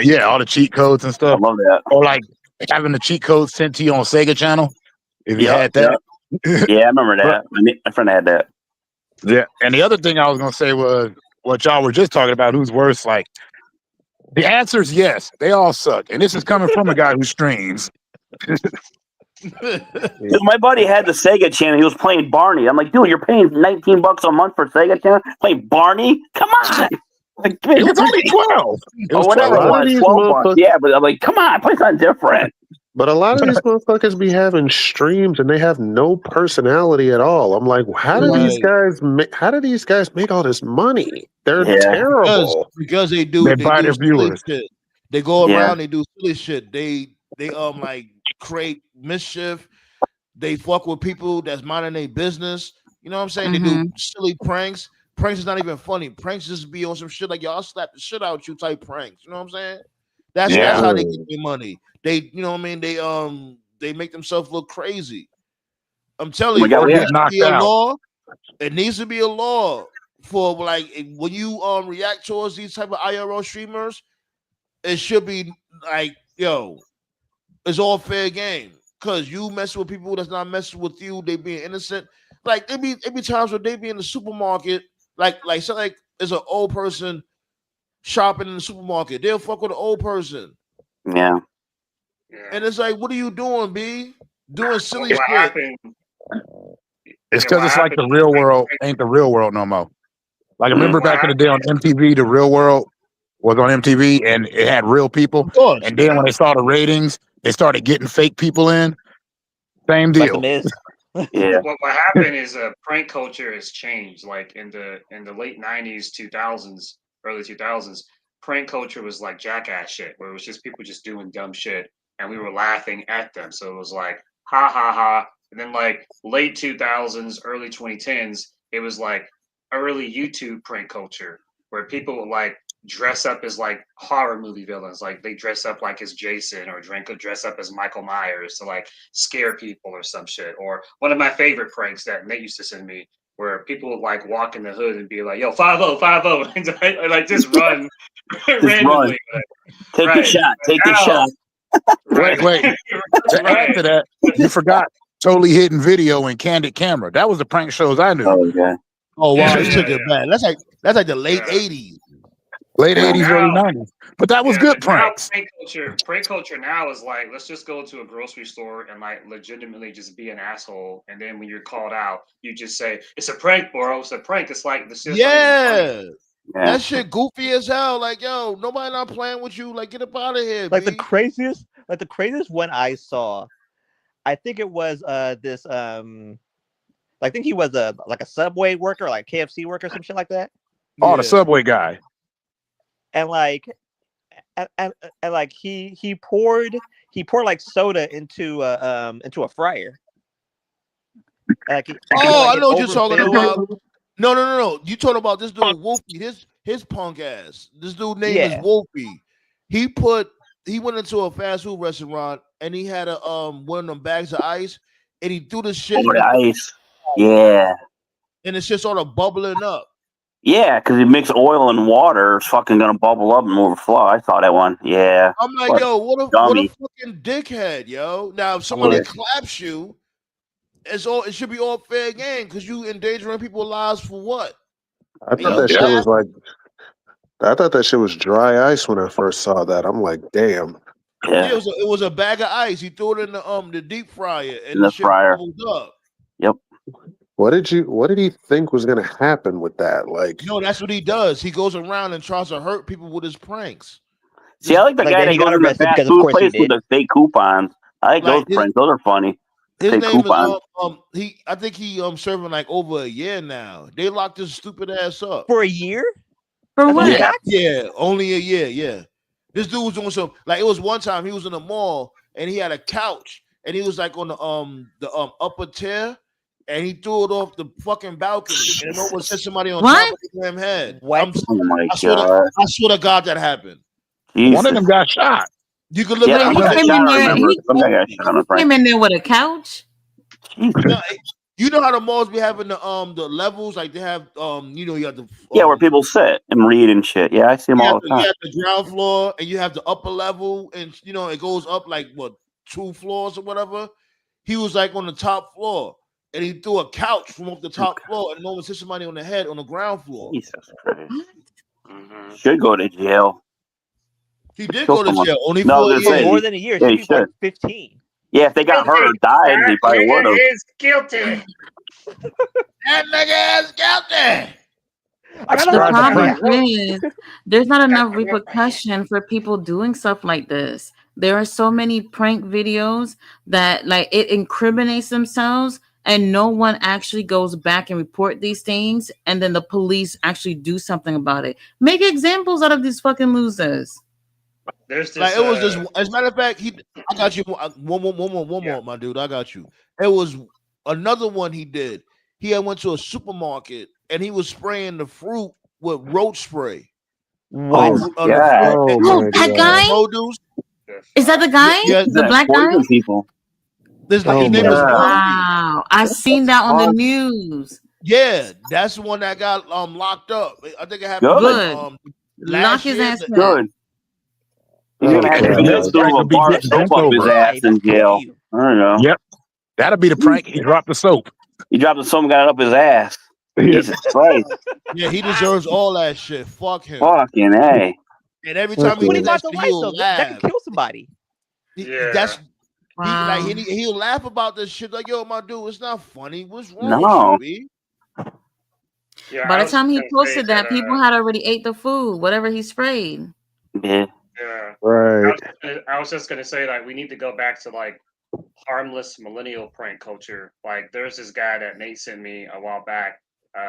yeah, all the cheat codes and stuff. I love that. Or like having the cheat codes sent to you on Sega Channel. If you had that. Yeah, I remember that. My friend had that. Yeah. And the other thing I was gonna say was what y'all were just talking about, who's worse, like the answer is yes, they all suck. And this is coming from a guy who streams. Dude, my buddy had the Sega Channel. He was playing Barney. I'm like, dude, you're paying $19 a month for Sega Channel? Playing Barney? Come on. Like, it was only 12. It was or whatever 12. it was, 12 bucks. Yeah, but I'm like, come on, play something different. But a lot of these motherfuckers be having streams and they have no personality at all. I'm like, how do these guys make all this money? They're terrible. Because they do. They They buy do their silly viewers. shit. They go Yeah. around. They do silly shit. They like create mischief. They fuck with people that's minding their business. You know what I'm saying? They do silly pranks. Pranks is not even funny. Pranks just be on some shit like y'all slap the shit out you type pranks. You know what I'm saying? That's how they get their money. They, you know what I mean? They make themselves look crazy. I'm telling you, we it got needs to knocked be a out. law. It needs to be a law for like when you react towards these type of IRL streamers. It should be like, yo, it's all fair game. Cause you mess with people that's not messing with you, they being innocent. Like it be times where they be in the supermarket, like there's an old person shopping in the supermarket. They'll fuck with an old person. Yeah. And it's like, what are you doing, B? Doing silly What shit. happened? It's because it's like the real world ain't the real world no more. Like, remember back in the day on MTV, the real world was on MTV and it had real people. And then when they saw the ratings, they started getting fake people in. Same Like the deal. Miz. Yeah. What happened is prank culture has changed. Like in the late 90s, 2000s, early 2000s, prank culture was like jackass shit, where it was just people just doing dumb shit, and we were laughing at them. So it was like ha ha ha. And then like late 2000s, early 2010s, it was like early YouTube prank culture, where people would like dress up as like horror movie villains, like they dress up like as Jason or dress up as Michael Myers to like scare people or some shit. Or one of my favorite pranks that Nate used to send me, where people would like walk in the hood and be like, "Yo, 5-0, 5-0," and like just run randomly. Run. Take a shot. Take a shot. Wait. To add to that, you forgot Totally Hidden Video and Candid Camera. That was the prank shows I knew. Oh yeah. Oh wow, you took it back. That's like the late 80s. Late 80s, early 90s. But that was good pranks. Prank culture now is like, let's just go to a grocery store and like legitimately just be an asshole. And then when you're called out, you just say, "It's a prank, bro. It's a prank." It's like the shit. Yeah. That shit goofy as hell. Like, yo, nobody not playing with you. Like, get up out of here. Like B. the craziest one I saw, I think it was this I think he was a Subway worker, like KFC worker, some shit like that. Oh, the Subway guy. And like and like he poured like soda into a fryer. Like I know what you're talking about. No. You talking about this dude Wolfie, his punk ass. This dude name is Wolfie. He went into a fast food restaurant and he had a one of them bags of ice and he threw the shit Over the ice. Yeah. And it's just sort of bubbling up. Yeah, because you mix oil and water, it's fucking gonna bubble up and overflow. I saw that one. Yeah. I'm like, yo, what a fucking dickhead, yo. Now if somebody claps you, it should be all fair game because you endangering people's lives for what? I thought that shit was dry ice when I first saw that. I'm like, damn. Yeah, it was a bag of ice. He threw it in the deep fryer and the shit fryer bubbled up. Yep. What did he think was gonna happen with that? Like, no, that's what he does. He goes around and tries to hurt people with his pranks. See, I like the guy that goes in the fast food place with the fake coupons. I like those pranks. Those are funny. His fake name coupons. is I think he serving like over a year now. They locked his stupid ass up for a year. For what? Yeah, only a year. Yeah, this dude was doing some like it was one time he was in the mall and he had a couch and he was like on the upper tier. And he threw it off the fucking balcony, and it almost hit somebody on top of the damn head. What? Oh my I god! swear to God that happened. Jesus. One of them got shot. You could look. He came in there with a couch. You know how the malls be having the levels, like they have you have the where people sit and read and shit. Yeah, I see them all the time. You have the ground floor and you have the upper level, and it goes up like 2 floors or whatever. He was like on the top floor. And he threw a couch from off the top floor and almost hit somebody on the head on the ground floor. Jesus Christ. Should go to jail. He did go to jail. Only for more than a year. Yeah, he should be like 15. Yeah, if they got hurt or died, he probably would have. Is guilty. That nigga is guilty. The problem is there's not enough repercussion for people doing stuff like this. There are so many prank videos that like it incriminates themselves and no one actually goes back and report these things and then the police actually do something about it. Make examples out of these fucking losers. There's this, like it was just as a matter of fact, I got you one more, my dude. I got you. It was another one he did. He had went to a supermarket and he was spraying the fruit with roach spray. What? That guy? Produce. Is that the guy? Yeah, the black guy? People. Wow, I seen that on the news. Yeah, that's the one that got locked up. I think it happened. Good. Lock his ass up. Good. He's gonna have to throw a bar of soap up his ass in jail. I don't know. Yep, that'll be the prank. He dropped the soap. He dropped the soap and got it up his ass. Jesus Christ. Yeah, he deserves all that shit. Fuck him. Fucking A. And every time he does that, he'll laugh. That can kill somebody. Yeah. That's wow. He'll laugh about this shit. Like, yo, my dude, it's not funny. What's wrong No. with you, B? Yeah, By the time he posted that, people had already ate the food, whatever he sprayed. Yeah. Yeah. Right. I was just gonna say like we need to go back to like harmless millennial prank culture. Like, there's this guy that Nate sent me a while back.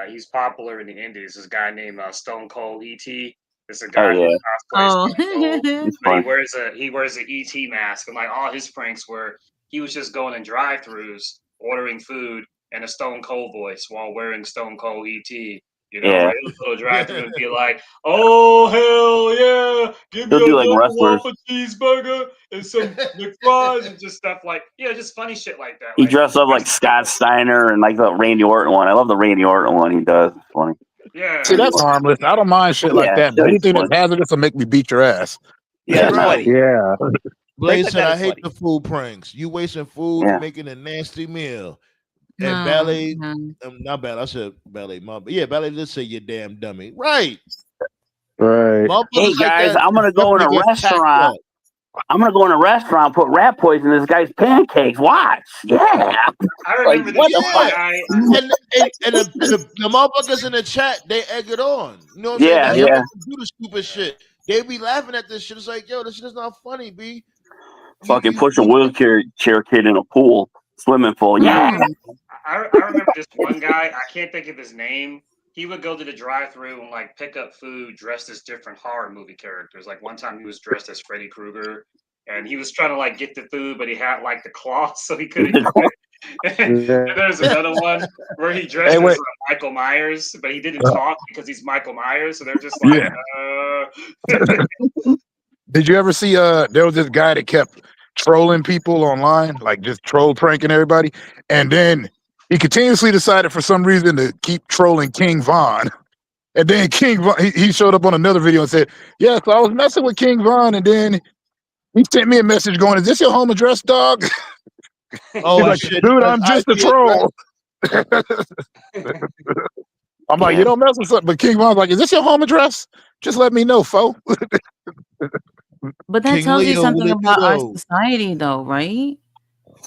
He's popular in the Indies. This guy named Stone Cold ET. This is a guy who cosplays Oh. Stone Cold, but he wears an ET mask, and like all his pranks were he was just going in drive-throughs, ordering food in a Stone Cold voice while wearing Stone Cold ET. You know, like he'll go to drive-through and be like, "Oh hell yeah, give me a double waffle cheeseburger and some McFries," and just stuff like just funny shit like that. He dressed up like Scott Steiner and like the Randy Orton one. I love the Randy Orton one he does. It's funny. Yeah. See, that's harmless. I don't mind shit like that. But anything that's hazardous will make me beat your ass. Yeah, right. Yeah. Blaze said, "I hate the food pranks. You wasting food, making a nasty meal." And Ballet, not Ballet. I said Ballet. Ballet did say you damn dummy. Right. Right. Hey guys, I'm gonna go in a restaurant. I'm gonna go in a restaurant, put rat poison in this guy's pancakes. Watch. Yeah. I remember what this the guy. And the motherfuckers in the chat, they egg it on. You know what I'm saying? They do the stupid shit. They be laughing at this shit. It's like, yo, this shit is not funny, B. Fucking push a wheelchair kid in a pool, swimming pool. Yeah. I remember this one guy. I can't think of his name. He would go to the drive-thru and like pick up food dressed as different horror movie characters. Like one time he was dressed as Freddy Krueger, and he was trying to like get the food, but he had like the cloth, so he couldn't get it. And there's another one where he dressed as Michael Myers, but he didn't talk because he's Michael Myers. So they're just like, Did you ever see there was this guy that kept trolling people online, like just troll pranking everybody, and then he continuously decided for some reason to keep trolling King Von. And then King Von, he showed up on another video and said, "Yeah, so I was messing with King Von, and then he sent me a message going, 'Is this your home address, dog?'" Oh, like, shit. Dude, I'm just a troll. I'm like, you don't mess with something. But King Von's like, "Is this your home address? Just let me know, fo." But that King tells you Leo, something what it about do, our though? society, though, right?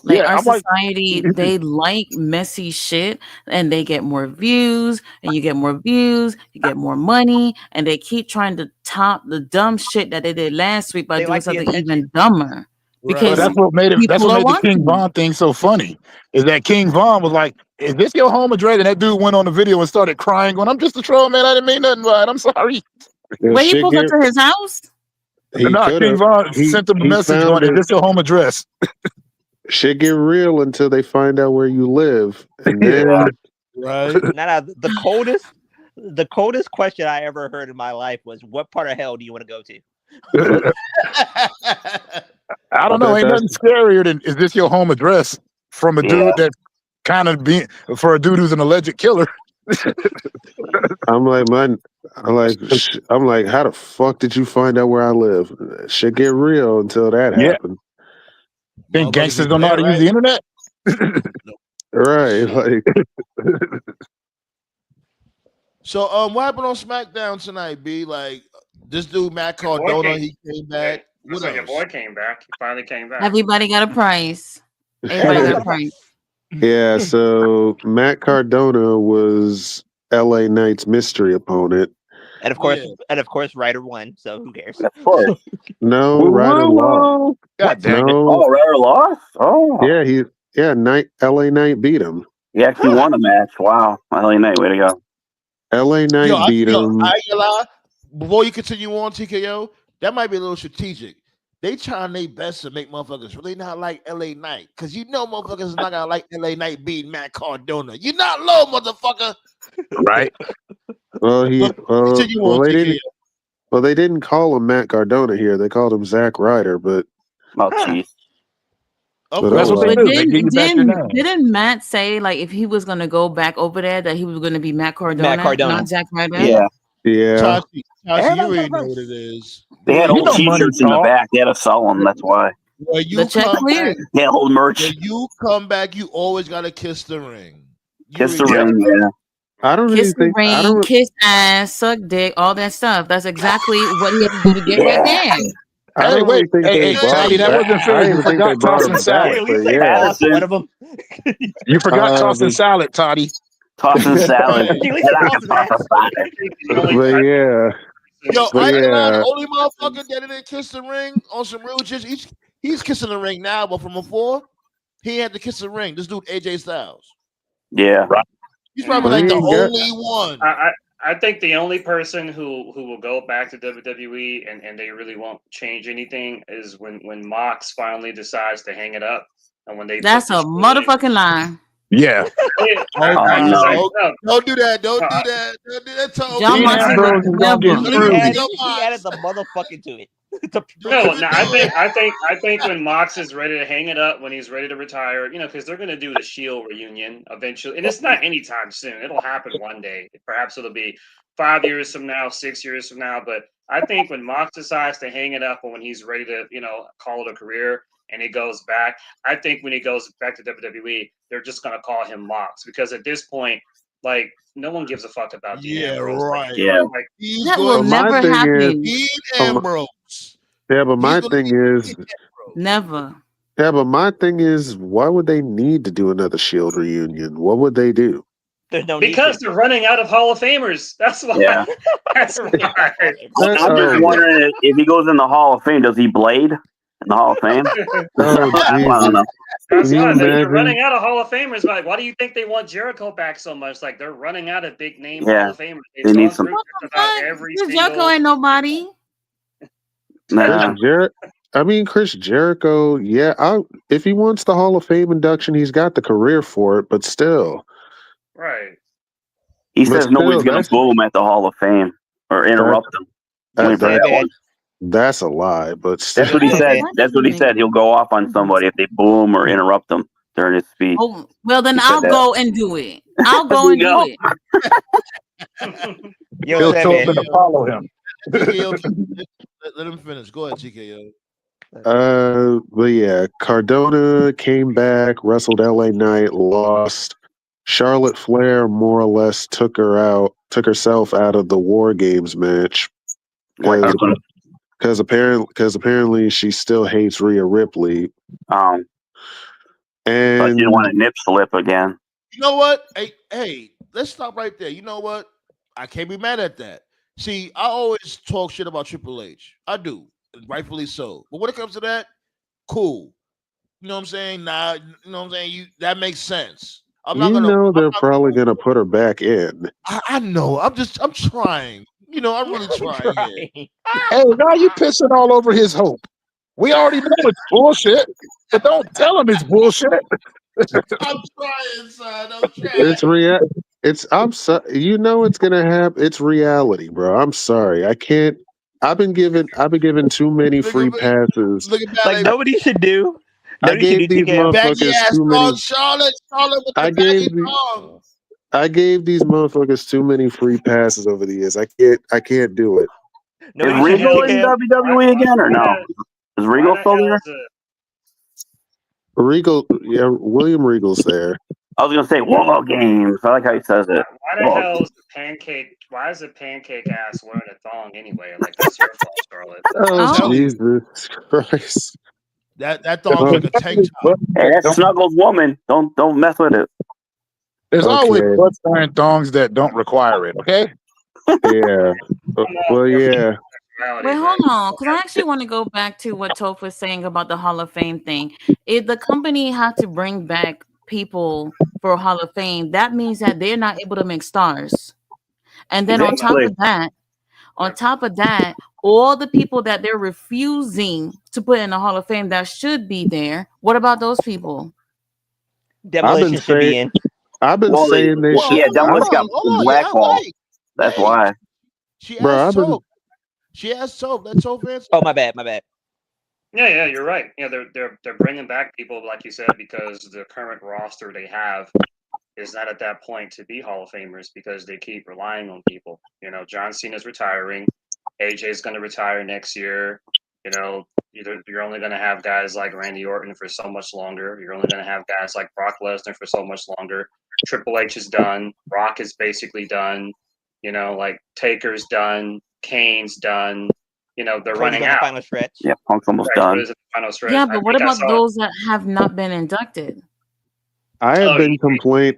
Like Yeah, our I'm like- society, they like messy shit, and they get more views, and you get more views, you get more money, and they keep trying to top the dumb shit that they did last week by They doing like the something attention. even dumber. Because that's what made it. That's people what are made the King watching. Von thing so funny. Is that King Von was like, "Is this your home address?" And that dude went on the video and started crying, going, "I'm just a troll, man. I didn't mean nothing by it. I'm sorry." Where he pulled up to his house? No, King Von sent him a message going, "Is this your home address?" Shit get real until they find out where you live, and then right. Now, the coldest question I ever heard in my life was, "What part of hell do you want to go to?" I don't know. Ain't nothing scarier than "Is this your home address?" from a dude that kind of being for a dude who's an alleged killer. I'm like, how the fuck did you find out where I live? Shit get real until that happened. Think gangsters don't know how to use the internet? Right. Like, so what happened on SmackDown tonight, B? Like this dude Matt Cardona, he came back. Looks like your boy came back. He finally came back. Everybody got a price. Everybody got a price. yeah, so Matt Cardona was LA Knight's mystery opponent. And of course, Ryder won. So who cares? Of course. No, Ryder lost. God dang it. Oh, Ryder lost? Oh. Yeah, LA Knight beat him. He actually won a match. Wow. LA Knight, way to go. LA Knight beat him. I ain't gonna lie. Before you continue on, TKO, that might be a little strategic. They trying their best to make motherfuckers really not like LA Knight. Because you know motherfuckers is not gonna like LA Knight beating Matt Cardona. You're not low, motherfucker. Right. Well, TKO. they didn't call him Matt Cardona here. They called him Zack Ryder, but jeez. That's what they do. Didn't Matt say like if he was gonna go back over there that he was gonna be Matt Cardona, not Zack Ryder? Yeah. Tasha, you already know what it is. They had old t-shirts in the back. They had to sell them. That's why. When you come back, yeah, old merch. When you come back, you always gotta kiss the ring. Kiss the ring, yeah. I don't kiss even think. the ring, kiss ass, suck dick, all that stuff. That's exactly what he had to do to get right there. Hey, wait, Toddy, that wasn't fair. You forgot tossing salad. One of them. You forgot tossing salad, Toddy. Tossing salad. But yeah. Yo, I ain't gonna lie, the only motherfucker that didn't kiss the ring on some real shit. He's kissing the ring now, but from before, He had to kiss the ring. This dude, AJ Styles. Yeah. He's probably like the only one. I think the only person who will go back to WWE and they really won't change anything is when Mox finally decides to hang it up and when they. That's a motherfucking lie. Yeah. Don't do that. Don't do that. Don't do that. John Moxley he added the motherfucking to it. No, I think when Mox is ready to hang it up, when he's ready to retire, because they're going to do the Shield reunion eventually, and it's not anytime soon. It'll happen one day. Perhaps it'll be 5 years from now, 6 years from now. But I think when Mox decides to hang it up, or when he's ready to, call it a career, and he goes back, I think when he goes back to WWE, they're just going to call him Mox because at this point, like, no one gives a fuck about Dean Ambrose. Right. Yeah. Like, that will never happen. Dean Ambrose. Yeah, but my thing is never. Yeah, but my thing is, why would they need to do another Shield reunion? What would they do? Because they're running out of Hall of Famers. That's why. Yeah. That's why. I'm just wondering if he goes in the Hall of Fame, does he blade in the Hall of Fame? That's why they're running out of Hall of Famers. Like, why do you think they want Jericho back so much? Like, they're running out of big name Hall of Famers. They need some. Jericho ain't nobody. Chris Jericho, if he wants the Hall of Fame induction, he's got the career for it, but still. Right. He says nobody's going to boo him at the Hall of Fame or interrupt him. That's a lie, but still. That's what he said. That's what he said. He'll go off on somebody if they boo him or interrupt him during his speech. Oh, well, then I'll go and do it. I'll go and do it. He'll tell him to follow him. Let him finish. Go ahead, TKO. But yeah, Cardona came back, wrestled LA Knight, lost. Charlotte Flair more or less took herself out of the War Games match because apparently she still hates Rhea Ripley. And but you didn't want to nip slip again. You know what? Hey, let's stop right there. You know what? I can't be mad at that. See, I always talk shit about Triple H. I do, rightfully so. But when it comes to that, cool. You know what I'm saying? Nah, you know what I'm saying? That makes sense. They're probably gonna put her back in. I know. I'm trying. I'm really trying. Hey, now you pissing all over his hope. We already know it's bullshit, but don't tell him it's bullshit. I'm trying, son. I'm trying. I'm sorry. It's gonna happen. It's reality, bro. I'm sorry. I can't. I've been given too many free passes. Like nobody should do. I gave these motherfuckers too many. Charlotte I gave these motherfuckers too many free passes over the years. I can't do it. Is Regal in WWE again or no? Is Regal still there? Regal, yeah, William Regal's there. I was gonna say War Games. I like how he says it. Why the hell is the pancake? Why is the pancake ass wearing a thong anyway? Like that's your fault, Charlotte. Oh Jesus Christ! That thong's like a tank top. Hey, that's Snuggles' woman. Don't mess with it. There's always blood-wearing thongs that don't require it. Okay. Yeah. Well, yeah. Wait, hold on, because I actually want to go back to what Toph was saying about the Hall of Fame thing. If the company had to bring back people for Hall of Fame, that means that they're not able to make stars. And then on top of that, all the people that they're refusing to put in the Hall of Fame that should be there, what about those people? Demolition should be in. I've been saying they should. Yeah, Demolition got blackballed. That's why. She asked Toph. That's Toph answer. Oh, my bad. Yeah, you're right. Yeah, they're bringing back people like you said because the current roster they have is not at that point to be Hall of Famers because they keep relying on people. John Cena's retiring, AJ's going to retire next year. You're only going to have guys like Randy Orton for so much longer. You're only going to have guys like Brock Lesnar for so much longer. Triple H is done. Rock is basically done. Like Taker's done. Kane's done. They're running out. Final stretch. Yeah, Punk's almost done. Final stretch. Yeah, but what about those that have not been inducted? I've been complaining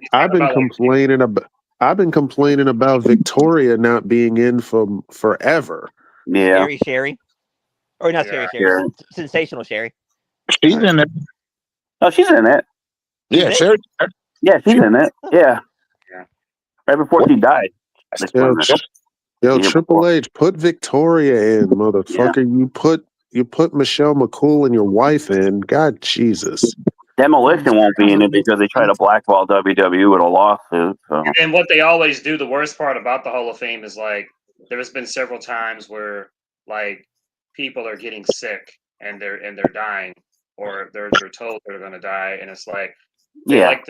about Victoria not being in from forever. Yeah. Sherry. Or not Sherry. Sensational Sherry. She's in it. Oh, she's in it. Yeah, Sherry. Yeah, she's in it. Yeah. Right before she died. Yo, Triple H, put Victoria in, motherfucker. Yeah. You put Michelle McCool and your wife in. God Jesus. Demolition won't be in it because they try to blackball WWE with a lawsuit. So. And what they always do, the worst part about the Hall of Fame is like there's been several times where like people are getting sick and they're dying, or they're told they're going to die, and it's like they like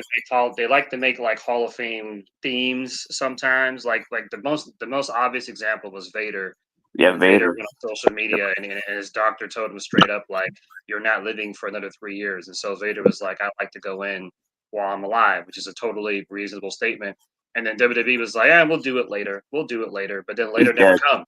to make like Hall of Fame themes sometimes. Like the most obvious example was Vader. Yeah, Vader went on social media and his doctor told him straight up, like, you're not living for another 3 years. And so Vader was like, I'd like to go in while I'm alive, which is a totally reasonable statement. And then WWE was like, we'll do it later. We'll do it later. But then later never comes,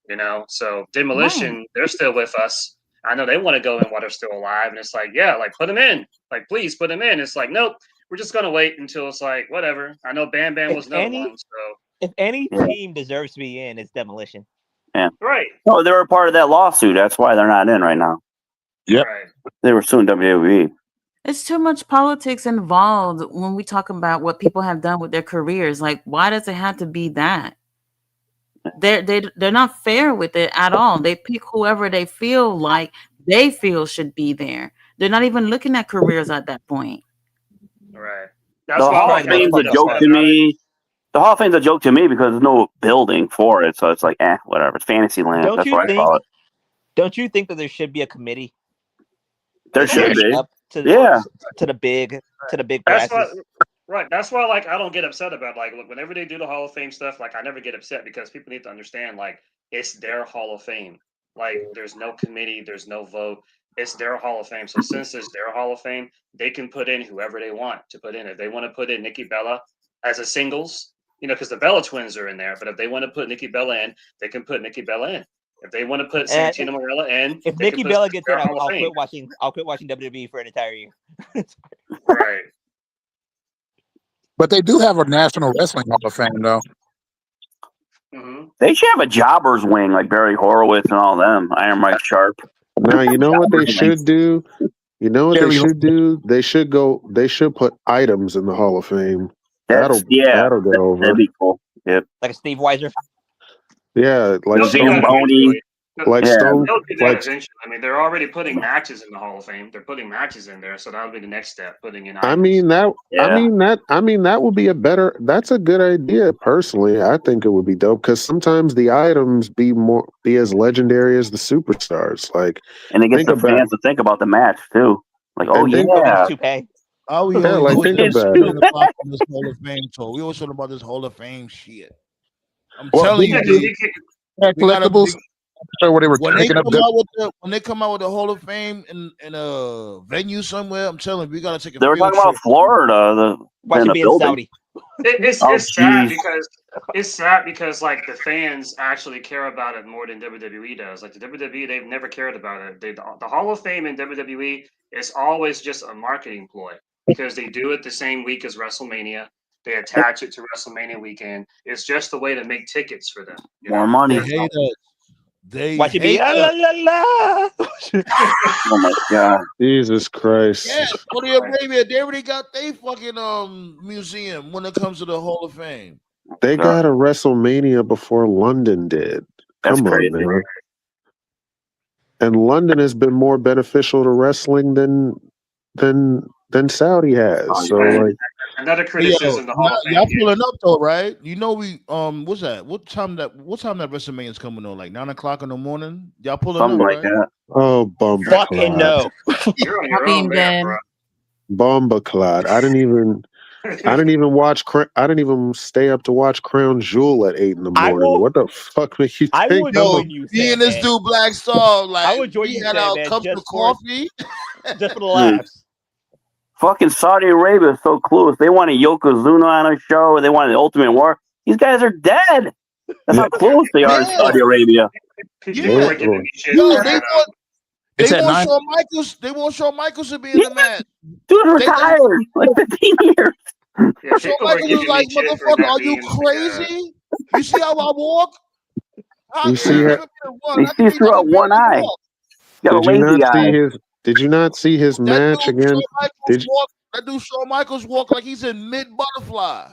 you know? So Demolition, they're still with us. I know they want to go in while they're still alive. And it's like, yeah, like put them in. Like, please put them in. It's like, nope, we're just going to wait until it's like, whatever. I know Bam Bam was another one. So if any team deserves to be in, it's Demolition. Yeah. Right. No, they were part of that lawsuit. That's why they're not in right now. Yep. Right. They were suing WWE. It's too much politics involved when we talk about what people have done with their careers. Like, why does it have to be that? They're not fair with it at all. They pick whoever they feel should be there. They're not even looking at careers at that point. Right. The Hall of Fame's a joke to me. The Hall of Fame's a joke to me because there's no building for it, so it's like, whatever. It's fantasy land. That's what I call it. Don't you think that there should be a committee? There should be. To the big Right. That's why, like, I don't get upset about, like, look, whenever they do the Hall of Fame stuff, like, I never get upset because people need to understand, like, it's their Hall of Fame. Like, there's no committee, there's no vote. It's their Hall of Fame. So since it's their Hall of Fame, they can put in whoever they want to put in. If they want to put in Nikki Bella as a singles, you know, because the Bella twins are in there. But if they want to put Nikki Bella in, they can put Nikki Bella in. If they want to put Santino Marella in, if Nikki Bella gets in, I'll quit watching. I'll quit watching WWE for an entire year. Right. But they do have a National Wrestling Hall of Fame, though. Mm-hmm. They should have a jobbers wing like Barry Horowitz and all them. Iron Mike Sharp. Now you know what they should do. You know what they should do. They should put items in the Hall of Fame. That'll go over. That'd be cool. Yep. Like a Steve Weiser. Yeah, like Stone Boney. Like Stone. They'll do that eventually. I mean, they're already putting matches in the Hall of Fame. They're putting matches in there, so that'll be the next step. Putting in. I mean that would be that's a good idea. Personally, I think it would be dope because sometimes the items be as legendary as the superstars. Like, and it gets the fans to think about the match too. Like, think think about this Hall of Fame tour. We always talk about this Hall of Fame shit. I'm telling you, collectibles. What they were when they come out with the Hall of Fame in a venue somewhere, I'm telling you, we gotta take a. They were talking about Florida. It's sad because like the fans actually care about it more than WWE does. Like the WWE, they've never cared about it. The Hall of Fame in WWE is always just a marketing ploy because they do it the same week as WrestleMania. They attach it to WrestleMania weekend. It's just a way to make tickets for them. More money. They hate us. They watch it be oh my God, Jesus Christ! Yeah, Saudi Arabia, they already got their fucking museum when it comes to the Hall of Fame. They got a WrestleMania before London did. Come on, man. And London has been more beneficial to wrestling than Saudi has. So like. Another criticism. The Hall of Fame. Y'all pulling up though, right? You know we what's that? What time that WrestleMania is coming on? Like 9 o'clock in the morning? Y'all pulling something up, like right? that. Oh, bumba fucking no. You're on your own, man, bro. Bomba clot. I didn't even stay up to watch Crown Jewel at 8 in the morning. What the fuck make you think? I would join you. Me and this dude Black Star, like I would join you. Had our cups of coffee just for the laughs. Fucking Saudi Arabia is so clueless. They wanted Yokozuna on a show. They wanted the Ultimate War. These guys are dead. That's how close they are in Saudi Arabia. Yeah. They won't show Michaels to be in the match. Dude retired like 15 years. Yeah, Shawn Michaels was like, motherfucker, are you crazy? You see how I walk? You see her? You see through out one eye. Did you not see his match again? That dude Shawn Michaels walk like he's in mid butterfly.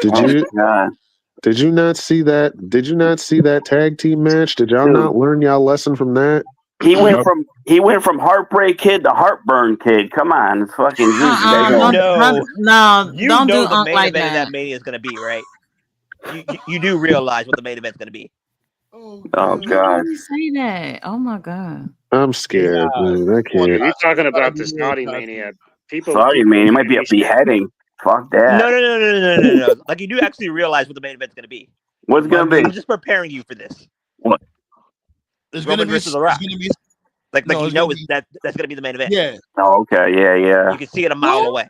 Did you not see that? Did you not see that tag team match? Did y'all not learn y'all lesson from that? He went from Heartbreak Kid to Heartburn Kid. Come on, it's fucking No, you don't know do the main like event of that. that Mania is going to be, right? You do realize what the main event's going to be. Oh How God! can you say that? Oh my God! I'm scared, dude. I can't. You're talking about the Saudi Mania. Saudi Mania might be a beheading. Fuck that. No. Like you do actually realize what the main event's going to be. What's gonna be? I'm just preparing you for this. What? It's Roman gonna be. versus The Rock. It's gonna be. Like No, you it's know gonna be- that's going to be the main event. Yeah. Oh, okay. Yeah. You can see it a mile away.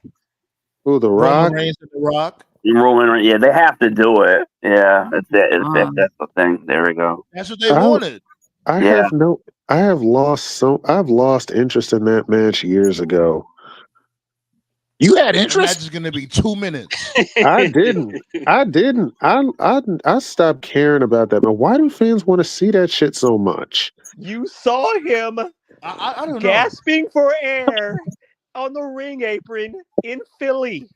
Who, The Roman Rock? Reigns and The Rock. Roman, yeah, they have to do it. Yeah, that's the thing. There we go. That's what they wanted. I've lost interest in that match years ago. You had The interest? match is gonna be 2 minutes. I didn't. I stopped caring about that. But why do fans want to see that shit so much? You saw him I don't know. gasping for air on the ring apron in Philly.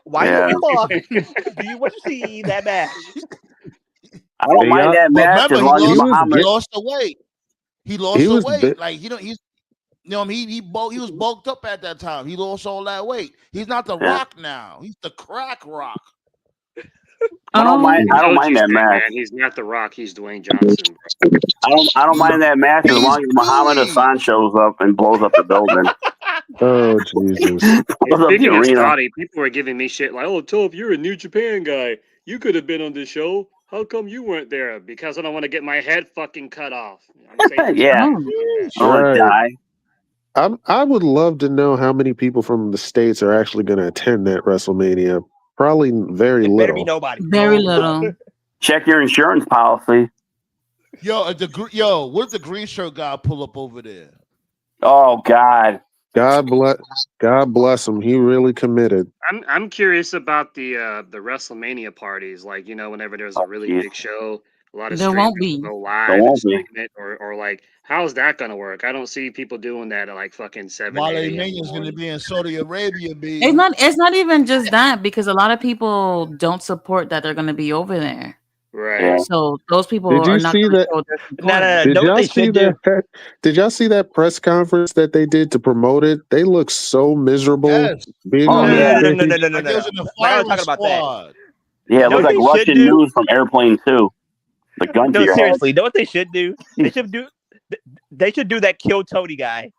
Why the fuck do you want to see that match? I don't mind that match as long as Muhammad. He lost the weight. He lost the weight. Like he's. He was bulked up at that time. He lost all that weight. He's not the Rock now. He's the Crack Rock. I don't mind that match. Man, he's not the Rock. He's Dwayne Johnson. I don't mind that match as long as Muhammad Hassan shows up and blows up the building. Oh Jesus! Speaking of Scotty, people were giving me shit like, "Oh, Toph, you're a New Japan guy. You could have been on this show. How come you weren't there?" Because I don't want to get my head fucking cut off. Yeah. Right. I would love to know how many people from the States are actually going to attend that WrestleMania. Probably very little. Better be nobody. Very little. Check your insurance policy. What if the green shirt guy pull up over there? Oh God. God bless him. He really committed. I'm curious about the WrestleMania parties. Like, whenever there's a really big show, a lot of There won't streamers be. go live and stream it, or like, how's that gonna work? I don't see people doing that at like fucking 7 Wale 8 Mania's going to be in Saudi Arabia. It's not even just that, because a lot of people don't support that they're going to be over there. Right. So those people Did you are not see going to that? show their support. Did y'all see that? Did y'all see that press conference that they did to promote it? They look so miserable. Yes. Being No. on We're not talking about that. Yeah, it Know looked what like they should Russian do? news from Airplane 2. The gun to No, your seriously. You know what they should do? They should do that Kill Tony guy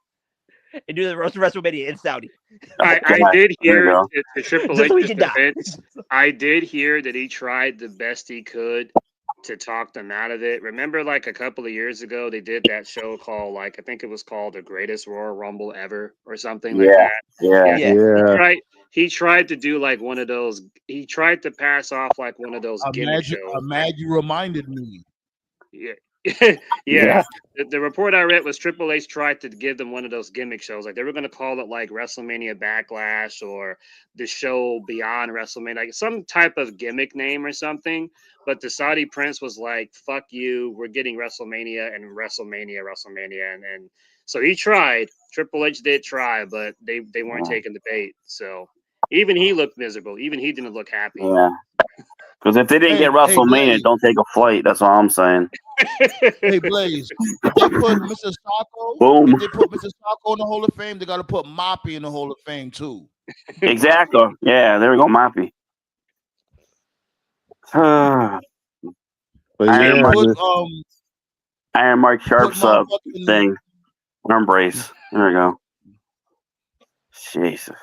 and do the WrestleMania in Saudi. I did hear the Triple Just so he H's can die. defense. I did hear that he tried the best he could to talk them out of it. Remember, like a couple of years ago, they did that show called, like, I think it was called The Greatest Royal Rumble Ever or something like that. Yeah. He tried to do like one of those. He tried to pass off like one of those gimmick shows. I'm mad you reminded me. Yeah. The report I read was Triple H tried to give them one of those gimmick shows. Like they were going to call it like WrestleMania Backlash or the show Beyond WrestleMania, like some type of gimmick name or something. But the Saudi Prince was like, "Fuck you, we're getting WrestleMania and WrestleMania," and so he tried. Triple H did try, but they weren't taking the bait. So even he looked miserable. Even he didn't look happy. Yeah. Because if they didn't get WrestleMania, don't take a flight. That's all I'm saying. Hey Blaze, if they put Mr. Sacco, Boom. if they put Mr. Sacco in the Hall of Fame, they got to put Moppy in the Hall of Fame too. Exactly. Yeah, there we go, Moppy. Iron Mike Sharp's thing. Arm brace. There we go. Jesus.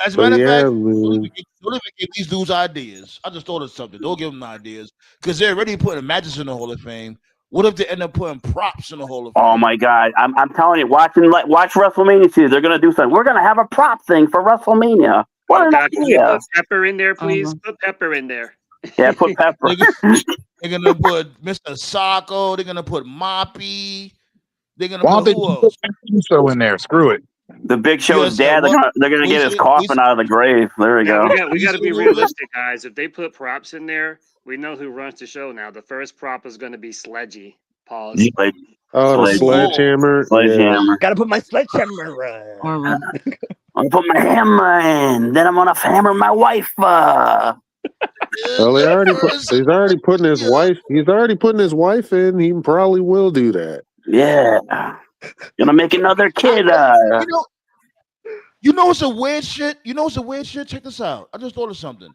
As a matter of fact, don't even give these dudes ideas. I just thought of something. Don't give them ideas because they're already putting matches in the Hall of Fame. What if they end up putting props in the Hall of Fame? Oh my God! I'm telling you, watch WrestleMania 2. They're gonna do something. We're gonna have a prop thing for WrestleMania. What an Can you idea! put Pepper in there, please? Put Pepper in there. Yeah, put Pepper. They're gonna put Mr. Sacco. They're gonna put Moppy. They're gonna Why don't put they who else? put show in there? Screw it. The Big Show's dad. They're gonna get his coffin out of the grave. There we go. We got to be realistic, guys. If they put props in there, we know who runs the show now. The first prop is going to be Sledgy. Pause. Oh, the sledgehammer. Sledgehammer. Got to put my sledgehammer. Oh I'm gonna put my hammer in. Then I'm gonna hammer my wife. Well, he's already putting his wife. He's already putting his wife in. He probably will do that. Yeah, gonna make another kid. You know it's a weird shit. Check this out. I just thought of something.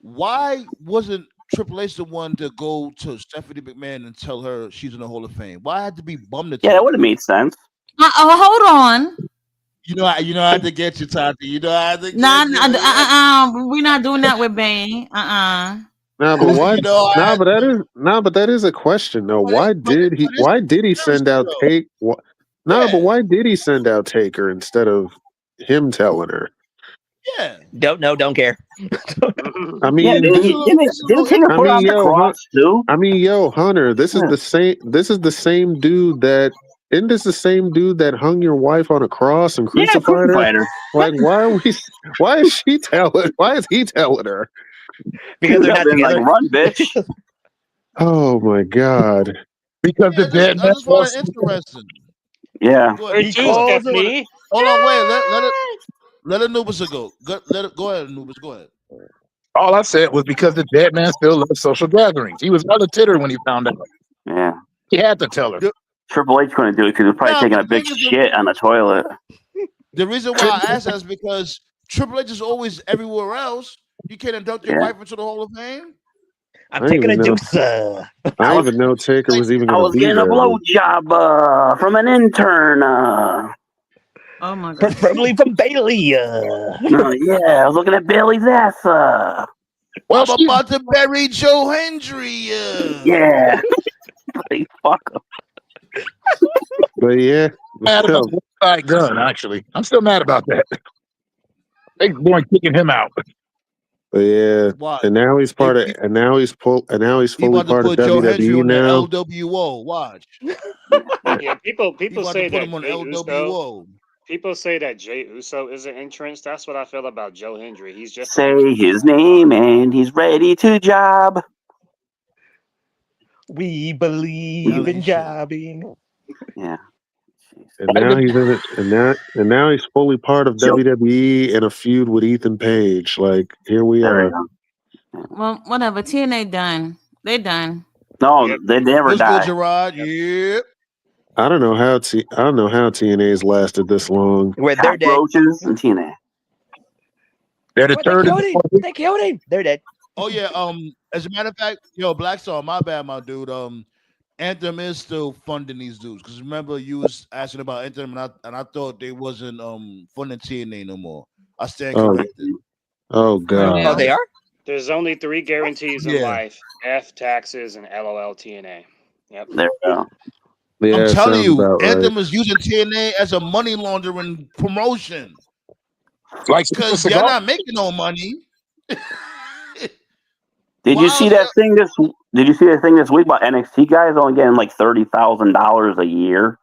Why wasn't Triple H the one to go to Stephanie McMahon and tell her she's in the Hall of Fame? Why had to be bummed? Yeah, that would have made sense. Hold on. You know, I had to get you, Tati. You know, I had to get we're not doing that with Bane. Nah, but why? But that is a question though. Why did he send out Take? But why did he send out Taker instead of him telling her? Yeah. Don't know. Don't care. I mean, didn't Taker put on the cross too? I mean, Hunter, this is the same. This is the same dude that. Isn't this the same dude that hung your wife on a cross and crucified her? Like, why is he telling? Why is he telling her? Because they're not together. Like, run, bitch. Oh my God! Because the dead man was interesting. Yeah. Hold on, wait. Let Anubis go. Go ahead, Anubis. Go ahead. all I said was because the dead man still loves social gatherings. He was rather titter when he found out. Yeah. He had to tell her. Triple H couldn't do it because he was probably taking a big shit on the toilet. The reason why I asked that is because Triple H is always everywhere else. You can't induct your wife into the Hall of Fame. I'm taking a deuce. I didn't even know Taker was even I going was to be getting there. a blowjob from an intern. Oh my God. Preferably from Bailey. Yeah, I was looking at Bailey's ass. Well, I'm about to bury Joe Hendry. Yeah. Fuck him. But yeah, Mad about the side gun. Actually, I'm still mad about that. They going kicking him out. But yeah, and now he's part of, and now he's fully part of Joe Hendry WWE on the now. LWO. Watch. Yeah, people say that on Jay LWO. Uso. People say that Jay Uso is an entrance. That's what I feel about Joe Hendry. He's just say his name and he's ready to job. We believe in jobbing. Yeah. And now he's in it, and now he's fully part of WWE in a feud with Ethan Page. Like, here we are. Well, whatever. TNA done. They done. No, they never die. Gerard. Yep. I don't know how TNA's lasted this long. Where they're dead. Roaches and TNA. They're the third. They killed him. They're dead. Oh yeah. As a matter of fact, Black Star, my bad, my dude. Anthem is still funding these dudes because remember you was asking about Anthem and I thought they wasn't funding TNA no more. I stand corrected. Oh God. Oh, they are. There's only 3 guarantees in life: F, taxes, and LOL TNA. Yep. There we go. Yeah, I'm telling you, Anthem right. is using TNA as a money laundering promotion. Like, because you're not making no money. Did you see that thing this? Did you see that thing this week about NXT guys only getting like $30,000 a year?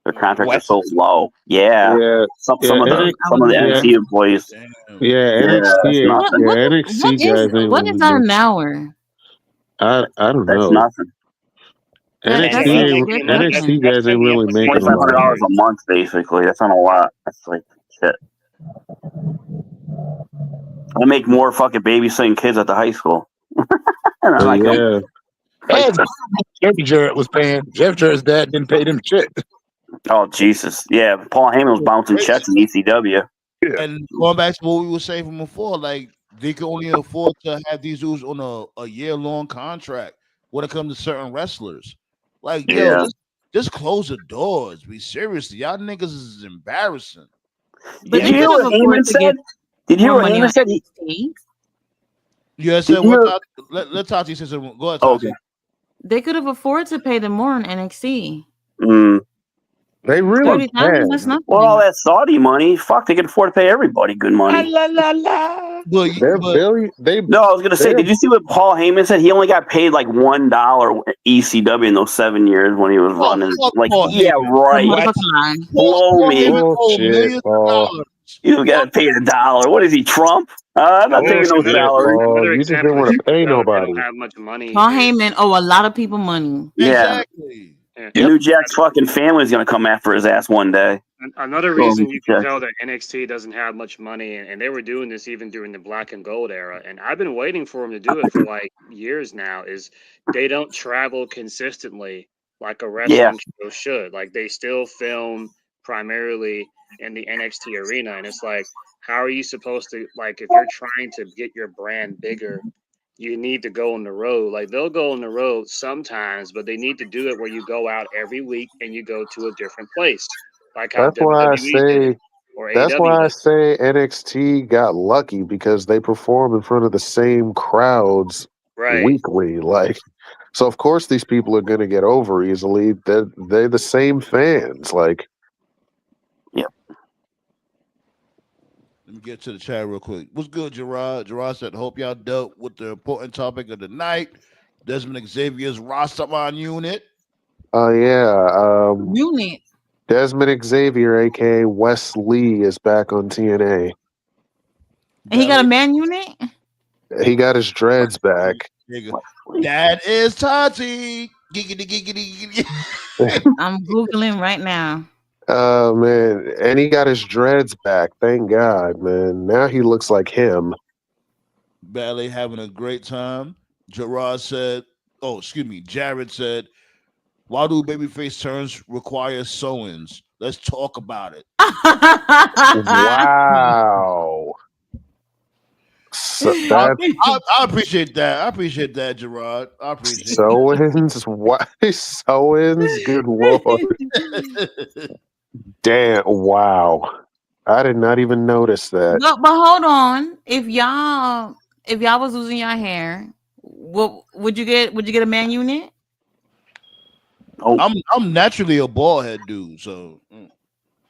Their contracts are so low. Yeah. Some of the NXT employees. Yeah, NXT guys. What is that an hour? I don't know. That's nothing. NXT guys ain't really making $2,500 a month, basically. That's not a lot. That's like shit. I make more fucking babysitting kids at the high school. Yeah. Jeff Jarrett was paying. Jeff Jarrett's dad didn't pay them shit. Oh Jesus! Yeah, Paul Heyman was bouncing checks in ECW. And going back to what we were saying from before, like they can only afford to have these dudes on a year-long contract when it comes to certain wrestlers. Like, just close the doors. Be seriously, y'all niggas is embarrassing. Did you hear what Heyman said? Did you hear what Heyman said? Yeah, said what? Let Tati say something. Go ahead, Tati. Okay. They could have afforded to pay them more on NXT. They really can. That's nothing. Well, all that Saudi money, fuck, they can afford to pay everybody good money. La la la. No, I was gonna say, did you see what Paul Heyman said? He only got paid like $1 ECW in those 7 years when he was running. Like, yeah, right. Blow me. Bullshit, Paul. You gotta pay $1. What is he, Trump? I'm not taking no salary. You just didn't want to pay nobody. Don't have much money. Paul Heyman owe a lot of people money. Yeah. Exactly. New Jack's fucking family is gonna come after his ass one day. Another reason you can tell that NXT doesn't have much money, and they were doing this even during the Black and Gold era, and I've been waiting for them to do it for like years now, is they don't travel consistently like a wrestling show should. Like they still film primarily in the NXT arena, and it's like, how are you supposed to, like, if you're trying to get your brand bigger, you need to go on the road. Like they'll go on the road sometimes, but they need to do it where you go out every week and you go to a different place, like how That's why I WWE did it say. or That's AEW why I did. say NXT got lucky because they perform in front of the same crowds Right. weekly. Like, so of course these people are going to get over easily. They're the same fans. Like, Let me get to the chat real quick. What's good, Gerard? Gerard said, hope y'all dealt with the important topic of the night. Desmond Xavier's Rastaman unit. oh yeah, Unit. Desmond Xavier, aka Wes Lee, is back on TNA. And he got a man unit? He got his dreads back. That is Tati. Giggity, giggity, giggity. I'm Googling right now. Oh man, and he got his dreads back. Thank God, man. Now he looks like him. Ballet having a great time. Jared said, Jared said, why do babyface turns require sew-ins? Let's talk about it. Wow. So I appreciate that. I appreciate that, Gerard. I appreciate sew-ins. Why sew-ins? Good Lord. Damn! Wow, I did not even notice that. But hold on. If y'all was losing your hair, what would you get? Would you get a man unit? I'm naturally a bald head dude, so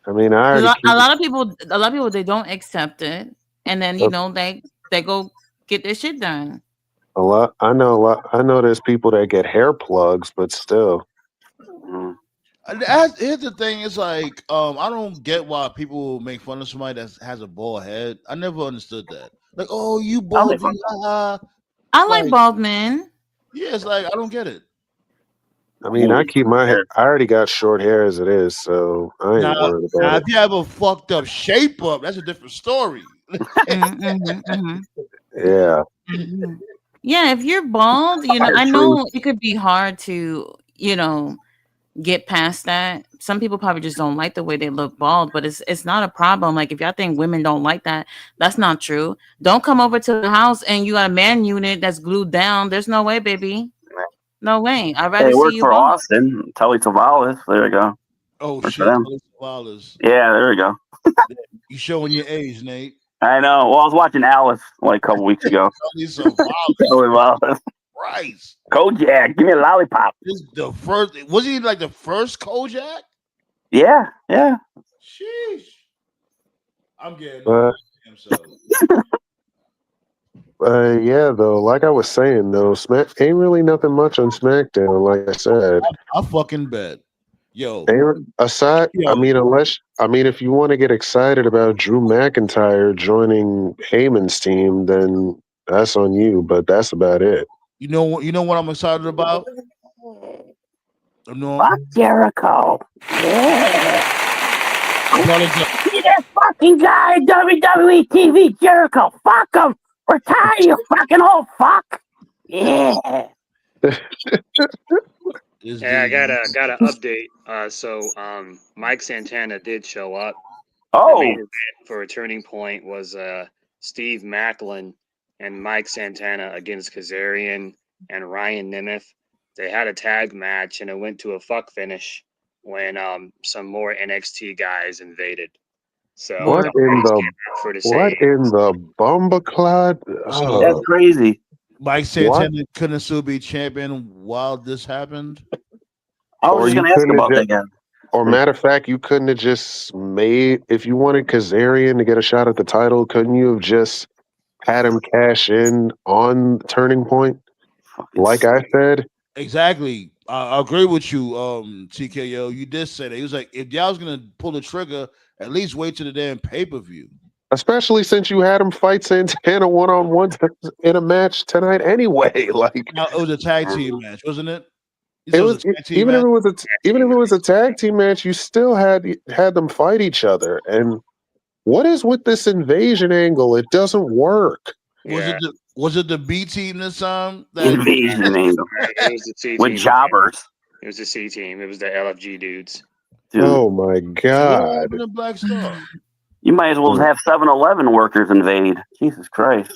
I mean, a lot of people they don't accept it, and then they go get their shit done. A lot. I know there's people that get hair plugs, but still. Here's the thing: it's like I don't get why people make fun of somebody that has a bald head. I never understood that. Like, oh, you bald? I like bald men. Yeah, it's like I don't get it. I mean, I keep my hair. I already got short hair as it is, so I ain't worried about now, it. if you have a fucked up shape up, that's a different story. Yeah. Yeah, if you're bald, I know it could be hard to, get past that. Some people probably just don't like the way they look bald, but it's not a problem. Like if y'all think women don't like that, that's not true. Don't come over to the house and you got a man unit that's glued down. There's no way, baby. No way. I'd rather see you for bald. Austin. Telly Savalas. There we go. Oh Works shit, for them. Yeah, there we go. You showing your age, Nate. I know. Well, I was watching Alice like a couple weeks ago. Telly Savalas. Christ. Kojak, give me a lollipop. This is the first. Was he like the first Kojak? Yeah. Sheesh. I'm getting Yeah, though, like I was saying, though, ain't really nothing much on SmackDown. Like I said, I fucking bet. Yo, aside, if you want to get excited about Drew McIntyre joining Heyman's team, then that's on you. But that's about it. You know what I'm excited about? Fuck Jericho. Yeah. See that fucking guy in WWE TV, Jericho. Fuck him. Retire, you fucking old fuck. Yeah. Yeah, I got a update. So Mike Santana did show up. Oh. The main event for a Turning Point was Steve Macklin and Mike Santana against Kazarian and Ryan Nemeth. They had a tag match and it went to a fuck finish when some more NXT guys invaded. So What in the bumbleclad? Oh. That's crazy. Mike Santana couldn't still be champion while this happened. I was just going to ask about that again. Or matter of fact, you couldn't have just made, if you wanted Kazarian to get a shot at the title, couldn't you have just had him cash in on Turning Point? Like I said. Exactly. I agree with you, TKO. You did say that. He was like, if y'all was going to pull the trigger, at least wait till the damn pay-per-view. Especially since you had him fight Santana one-on-one in a match tonight anyway. Like, now, it was a tag team match, wasn't it? It was even if it was a tag team match, you still had them fight each other. And what is with this invasion angle? It doesn't work. Was it the B team this time? Invasion angle. It was the C with team. jobbers. It was the C team. It was the LFG dudes. Dude. Oh my god! The Black Star. You might as well have 7-Eleven workers invade. Jesus Christ!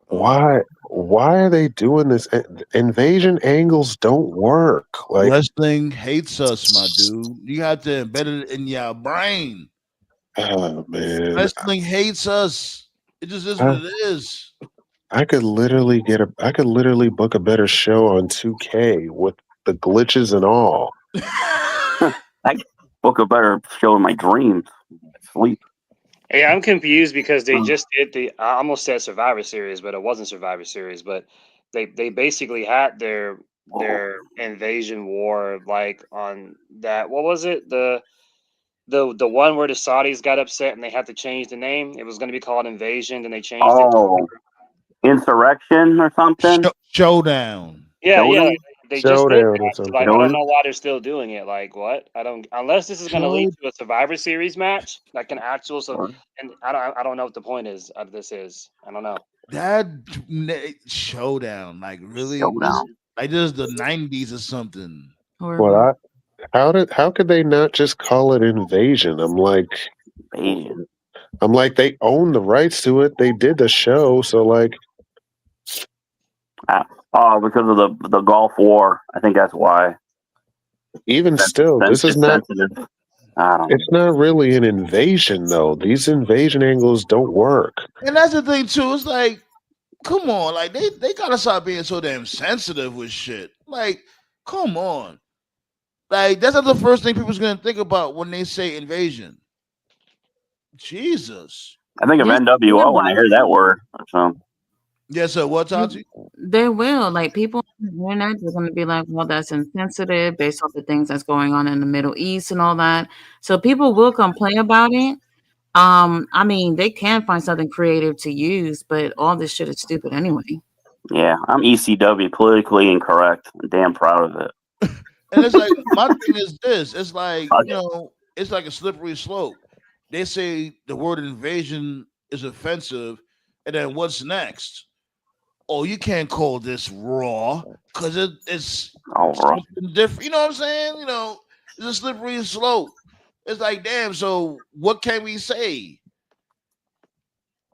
Why are they doing this? Invasion angles don't work. Like wrestling hates us, my dude. You have to embed it in your brain. Oh man, wrestling hates us. It just is what it is. I could literally book a better show on 2K with the glitches and all. I could book a better show in my dreams. Sleep. Hey, I'm confused because they just did I almost said Survivor Series, but it wasn't Survivor Series. But they basically had their invasion war like on that. What was it? The one where the Saudis got upset and they had to change the name. It was going to be called Invasion, then they changed it. Insurrection or something. Showdown. Yeah. They just did Showdown or that. something. Like, I don't know why they're still doing it. Like, what? I don't. Unless this is going to lead to a Survivor Series match, like an actual. And I don't know what the point is of this is. I don't know. That Showdown, like really, like this is the '90s or something. Well, how could they not just call it Invasion? I'm like, they own the rights to it. They did the show, so like. Because of the Gulf War. I think that's why. Even still, this is not. It's not really an invasion, though. These invasion angles don't work. And that's the thing too. It's like, come on, like they gotta stop being so damn sensitive with shit. Like, come on. Like that's not the first thing people's gonna think about when they say invasion. Jesus. I think of NWO when I hear that word. So. Yes, sir. What, Tati? They will. Like people on the internet, they're going to be like, well, that's insensitive based off the things that's going on in the Middle East and all that. So people will complain about it. I mean, they can find something creative to use, but all this shit is stupid anyway. Yeah, I'm ECW, politically incorrect. I'm damn proud of it. And it's like, my thing is this. It's like, it's like a slippery slope. They say the word invasion is offensive, and then what's next? Oh, you can't call this Raw because it's something different. You know what I'm saying? It's a slippery slope. It's like, damn, so what can we say?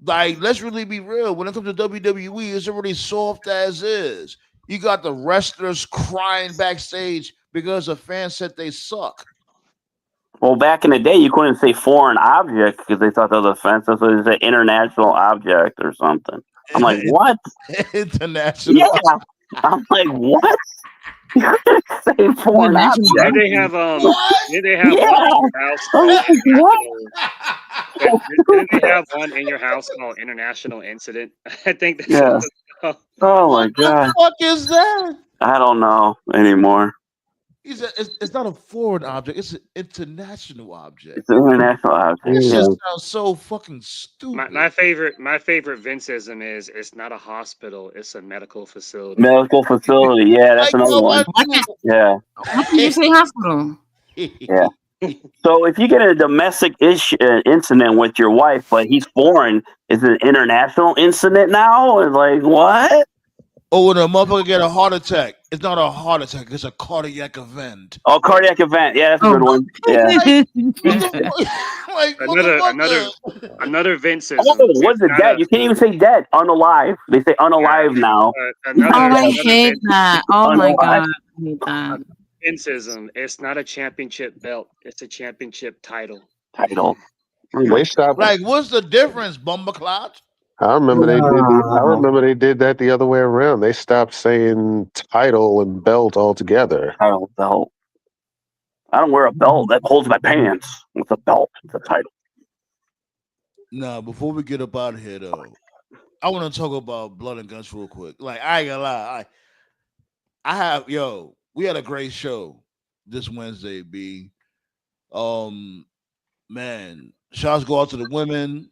Like, let's really be real. When it comes to WWE, it's already soft as is. You got the wrestlers crying backstage because a fan said they suck. Well, back in the day, you couldn't say foreign object because they thought that was offensive. So they said international object or something. I'm like, what? International. Yeah. I'm like, what? You couldn't say foreign object. Did they have Didn't they have one in your house called International Incident? I think that's Oh my god. What the fuck is that? I don't know anymore. It's not a foreign object. It's an international object. It's an international object. It just sounds so fucking stupid. My favorite Vinceism is it's not a hospital, it's a medical facility. Medical facility, yeah, that's another one. Yeah. Why did you say hospital? Yeah. So if you get a domestic incident with your wife, but he's foreign, is it an international incident now? It's like, what? Oh, when a motherfucker get a heart attack, it's not a heart attack, it's a cardiac event. Oh, cardiac event. Yeah, that's a good one. Yeah. Another Vinceism. Oh, what's it dead? You can't even say dead. Unalive. They say unalive now. I hate that. Oh my god. I hate that. Vinceism. It's not a championship belt. It's a championship title. They stopped. Like, what's the difference, Bumbleclot? I remember they did that the other way around. They stopped saying title and belt altogether. Title, belt. I don't wear a belt that holds my pants. It's a belt. It's a title. No, before we get up out of here, though, I want to talk about Blood and Guts real quick. Like, I ain't gonna lie. We had a great show this Wednesday, B. Man, shouts go out to the women.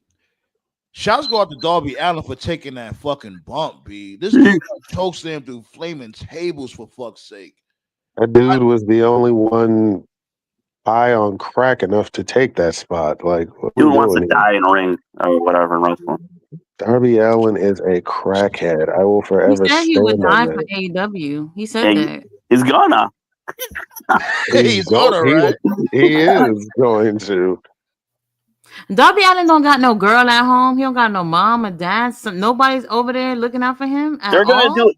Shouts go out to Darby Allin for taking that fucking bump, B. This dude chokeslammed through flaming tables, for fuck's sake. That dude was the only one high on crack enough to take that spot. Like, what we Dude wants to doing here? die in a ring or whatever in wrestling. Darby Allin is a crackhead. I will He forever said he would stand on die for that. AEW. He said Yeah, that. he's gonna. He's gonna, right? He is going to. Darby Allin don't got no girl at home. He don't got no mom or dad. So nobody's over there looking out for him at all.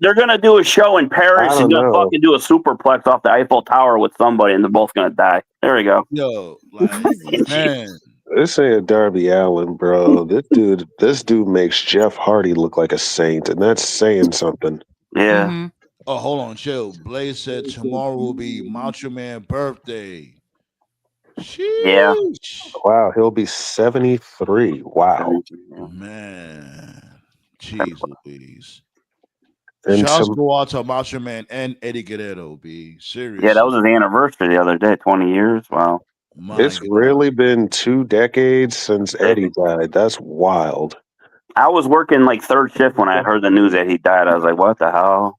They're gonna do a show in I Paris and don't gonna know. fucking do a superplex off the Eiffel Tower with somebody, and they're both gonna die. There we go. Yo, like, man. This ain't Darby Allin, bro. This dude makes Jeff Hardy look like a saint, and that's saying something. Yeah. Mm-hmm. Oh, hold on, chill. Blaze said tomorrow will be Macho Man birthday. Yeah. Sheesh. Wow, he'll be 73. Wow. Man. Jeez Louise. And Shouts some, go out to Macho Man and Eddie Guerrero, B. Seriously. Yeah, that was his anniversary the other day. 20 years. Wow. it's really been 2 decades since Eddie died. That's wild. I was working like third shift when I heard the news that he died. I was like, what the hell?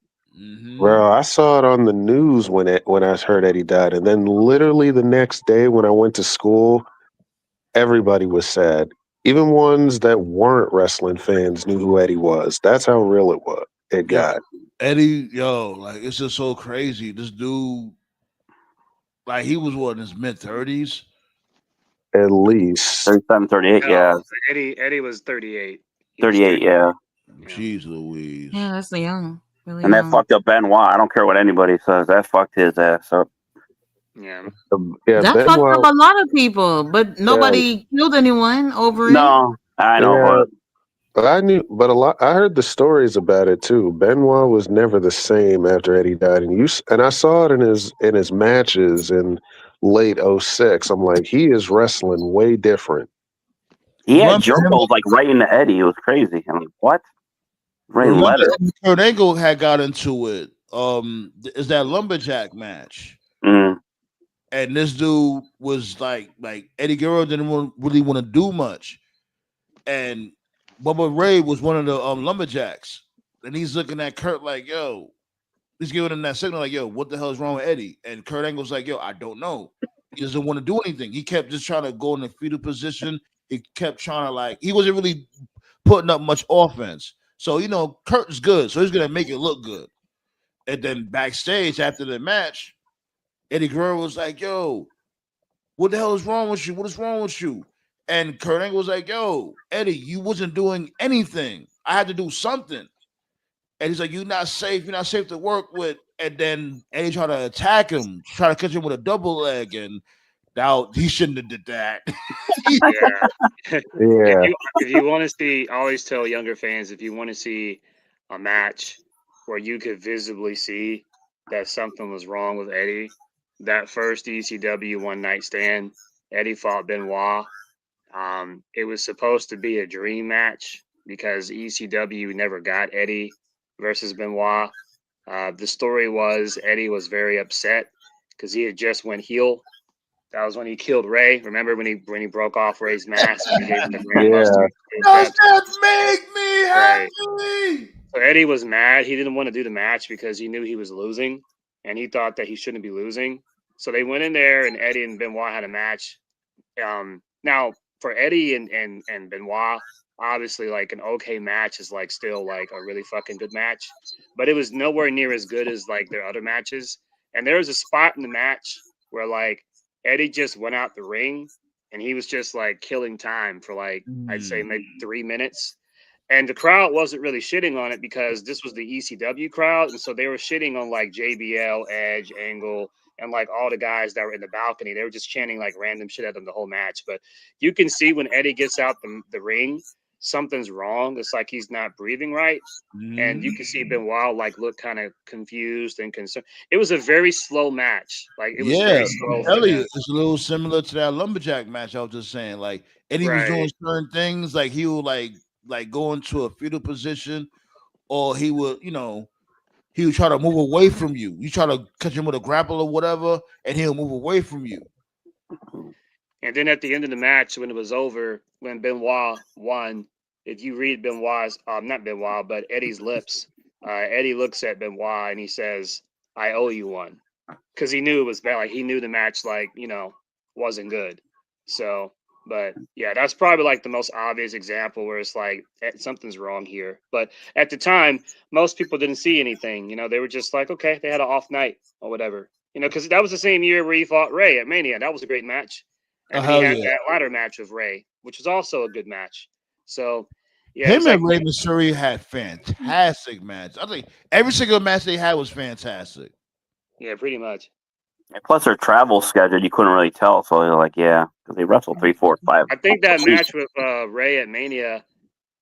Bro, I saw it on the news when I heard Eddie died, and then literally the next day when I went to school, everybody was sad. Even ones that weren't wrestling fans knew who Eddie was. That's how real it was. It got. Eddie, like it's just so crazy. This dude, like he was what in his mid-30s? At least 37, 38, yeah. Eddie was 38. 38, yeah. Jeez Louise. Yeah, that's young. Really And that young. fucked up Benoit. I don't care what anybody says. That fucked his ass up. Yeah. Yeah, That fucked up a lot of people, but nobody killed anyone over it. No, I know, but I heard the stories about it too. Benoit was never the same after Eddie died, and I saw it in his matches in late 06. I'm like, he is wrestling way different. he had jumbles like right in the Eddie. It was crazy. I'm like, what? Writing Remember, letters. Kurt Angle had got into it. Is that lumberjack match? And this dude was like Eddie Guerrero didn't really want to do much, and Bubba Ray was one of the lumberjacks, and he's looking at Kurt like, "Yo," he's giving him that signal like, "Yo, what the hell is wrong with Eddie?" And Kurt Angle's like, "Yo, I don't know." He doesn't want to do anything. He kept just trying to go in the fetal position. He kept trying to he wasn't really putting up much offense. So Kurt is good, so he's gonna make it look good. And then backstage after the match, Eddie Guerrero was like, "Yo, what the hell is wrong with you? What is wrong with you?" And Kurt Angle was like, "Yo, Eddie, you wasn't doing anything. I had to do something." And he's like, "You're not safe. You're not safe to work with." And then Eddie tried to attack him, try to catch him with a double leg, and now he shouldn't have did that. Yeah. If you want to see, I always tell younger fans, if you want to see a match where you could visibly see that something was wrong with Eddie, that first ECW one night stand, Eddie fought Benoit. It was supposed to be a dream match because ECW never got Eddie versus Benoit. The story was Eddie was very upset because he had just went heel. That was when he killed Ray. Remember when he broke off Ray's mask and he gave him the Grand Buster? Does that make me happy? So Eddie was mad. He didn't want to do the match because he knew he was losing, and he thought that he shouldn't be losing. So they went in there, and Eddie and Benoit had a match. Now for Eddie and Benoit, obviously like an okay match is like still like a really fucking good match, but it was nowhere near as good as like their other matches. And there was a spot in the match where like Eddie just went out the ring and he was just like killing time for like I'd say maybe 3 minutes. And the crowd wasn't really shitting on it because this was the ECW crowd. And so they were shitting on like JBL, Edge, Angle, and like all the guys that were in the balcony. They were just chanting like random shit at them the whole match. But you can see when Eddie gets out the ring, something's wrong. It's like he's not breathing right. And you can see Benoit like look kind of confused and concerned. It was a very slow match. Like it was very slow. Elliot, it's a little similar to that lumberjack match I was just saying. Like Eddie was doing certain things, like he would like go into a fetal position, or he would, he would try to move away from you. You try to catch him with a grapple or whatever, and he'll move away from you. And then at the end of the match, when it was over, when Benoit won, if you read Benoit's, not Benoit, but Eddie's lips, Eddie looks at Benoit and he says, "I owe you one." because he knew it was bad. Like he knew the match, like wasn't good. So, but yeah, that's probably like the most obvious example where it's like something's wrong here. But at the time, most people didn't see anything. They were just like, okay, they had an off night or whatever. Because that was the same year where he fought Ray at Mania. That was a great match. And he had that ladder match with Ray, which was also a good match. So, yeah, him and Rey Mysterio had fantastic matches. I think every single match they had was fantastic. Yeah, pretty much. And plus, their travel schedule, you couldn't really tell. So they're like, yeah, because they wrestled 3, 4, 5. I think that match with Ray at Mania,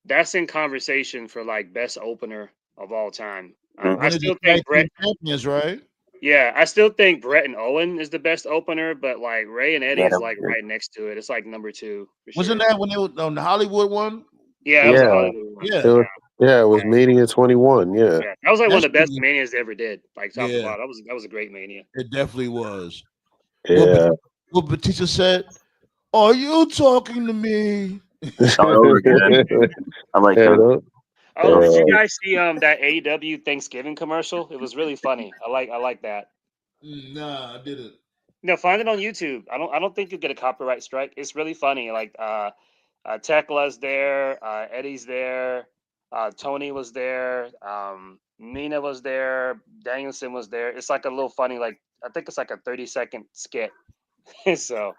that's in conversation for like best opener of all time. I still think Brett champions, right? Yeah, I still think Brett and Owen is the best opener, but like Ray and Eddie is like right next to it. It's like number 2. Wasn't that when they were on the Hollywood one? Yeah, that was a Hollywood one. Yeah, it was Mania 21. Yeah. That was like one of the best manias they ever did. Like top to bottom. That was a great mania. It definitely was. Yeah. What Batista said, "Are you talking to me?" I like that. Oh, did you guys see that AEW Thanksgiving commercial? It was really funny. I like that. Nah, I didn't. No, find it on YouTube. I don't think you'll get a copyright strike. It's really funny. Like Tekla's there, Eddie's there, Tony was there, Mina was there, Danielson was there. It's like a little funny, like I think it's like a 30-second skit. So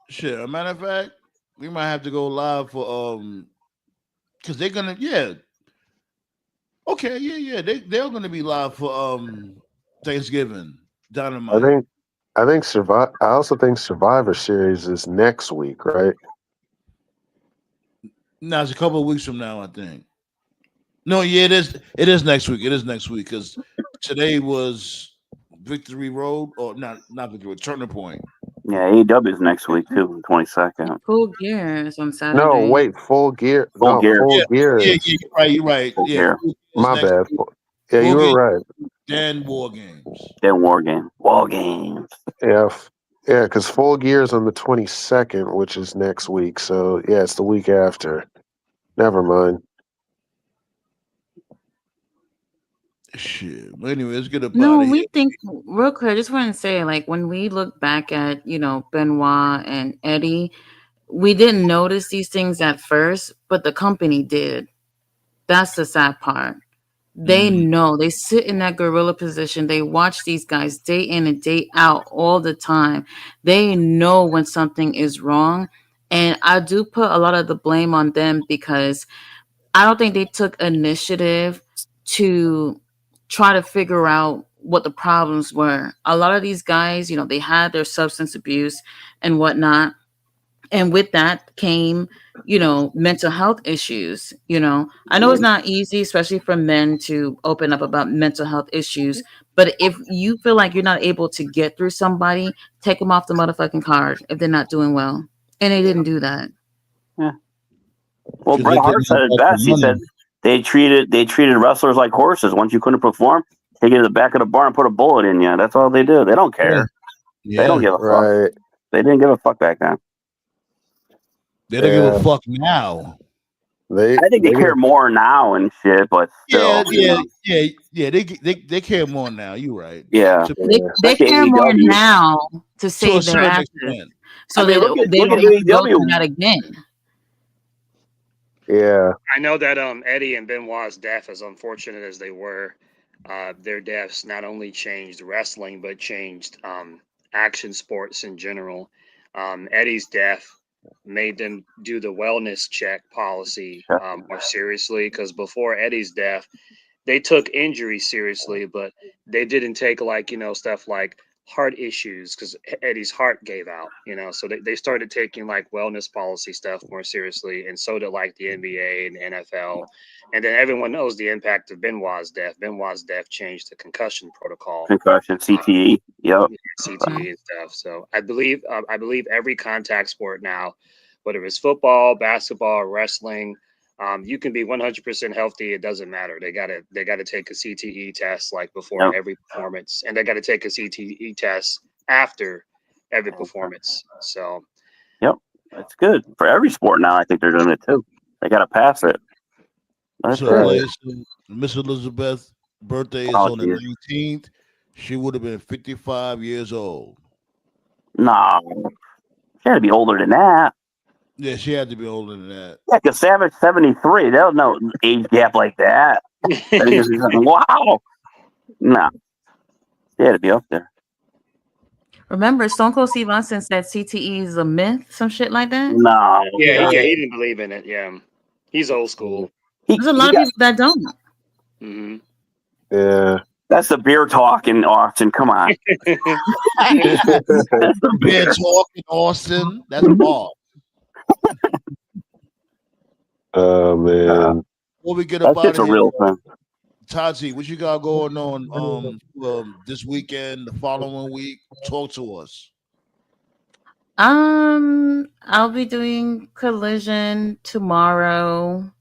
shit. As a matter of fact, we might have to go live for because they're gonna okay, they're gonna be live for Thanksgiving Dynamite. I think I also think Survivor Series is next week, right? No, it's a couple of weeks from now, I think. No, yeah, it is. It is next week. It is next week because today was Victory Road, or not Victory Road, Turning Point. Yeah, AEW is next week too, 22nd. Full Gear is on Saturday. No, wait, Full Gear. Full Gear. Full Gear. Yeah, you're right. Full Yeah, my bad. Yeah, you were right. Then War Games. War Games. Yeah, because Full Gear is on the 22nd, which is next week. So yeah, it's the week after. Never mind. Shit. But anyway, let's get up. No, we think real quick. I just want to say, like, when we look back at Benoit and Eddie, we didn't notice these things at first, but the company did. That's the sad part. They know. They sit in that gorilla position. They watch these guys day in and day out all the time. They know when something is wrong. And I do put a lot of the blame on them because I don't think they took initiative to try to figure out what the problems were. A lot of these guys, they had their substance abuse and whatnot. And with that came, mental health issues. I know it's not easy, especially for men, to open up about mental health issues. But if you feel like you're not able to get through somebody, take them off the motherfucking card if they're not doing well. And they didn't do that. Yeah. Well, Bret Hart said it best. He said they treated wrestlers like horses. Once you couldn't perform, they get to the back of the bar and put a bullet in you. That's all they do. They don't care. Yeah. They don't give a fuck. They didn't give a fuck back then. They don't give a fuck now. I think they care more now and shit, but still. Yeah. They care more now. You're right. Yeah. They care more now to save their asses. So they don't go through that again. Yeah. I know that Eddie and Benoit's death, as unfortunate as they were, their deaths not only changed wrestling but changed action sports in general. Eddie's death made them do the wellness check policy more seriously, because before Eddie's death, they took injury seriously, but they didn't take stuff like heart issues, because Eddie's heart gave out, so they started taking like wellness policy stuff more seriously, and so did like the NBA and the NFL. And then everyone knows the impact of Benoit's death. Benoit's death changed the concussion protocol. Concussion, CTE, CTE and stuff. So I believe every contact sport now, whether it's football, basketball, wrestling, you can be 100% healthy. It doesn't matter. They gotta take a CTE test like before every performance, and they gotta take a CTE test after every performance. So, that's good for every sport now. I think they're doing it too. They gotta pass it. So Miss Elizabeth's birthday is on the 19th. She would have been 55 years old. No, she had to be older than that. Yeah, she had to be older than that. Yeah, because Savage 73. There's no age gap like that. Wow. No, she had to be up there. Remember, Stone Cold Steve Austin said CTE is a myth, some shit like that. No. Yeah, he didn't believe in it. Yeah, he's old school. There's a lot of people that don't. Mm-hmm. Yeah. That's the beer talk in Austin. Come on. That's the beer talk in Austin. That's all. Oh man. Before we get That's up out just of a here, real thing. Tati, what you got going on this weekend, the following week? Talk to us. I'll be doing Collision tomorrow.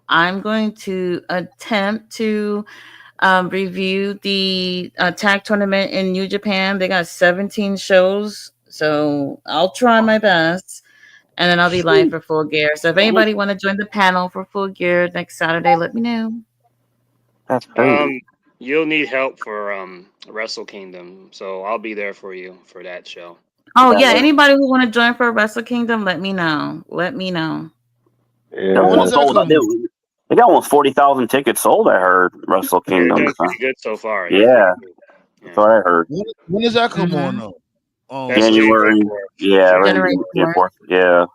I'm going to attempt to review the tag tournament in New Japan. They got 17 shows, so I'll try my best. And then I'll be live for Full Gear. So if anybody want to join the panel for Full Gear next Saturday, let me know. That's crazy. You'll need help for Wrestle Kingdom, so I'll be there for you for that show. Oh yeah, anybody who want to join for Wrestle Kingdom, let me know. Let me know. They got almost 40,000 tickets sold. I heard Wrestle Kingdom. They're doing pretty good so far. Yeah, that's what I heard. When does that come on though? January. Yeah, January 4th. Yeah.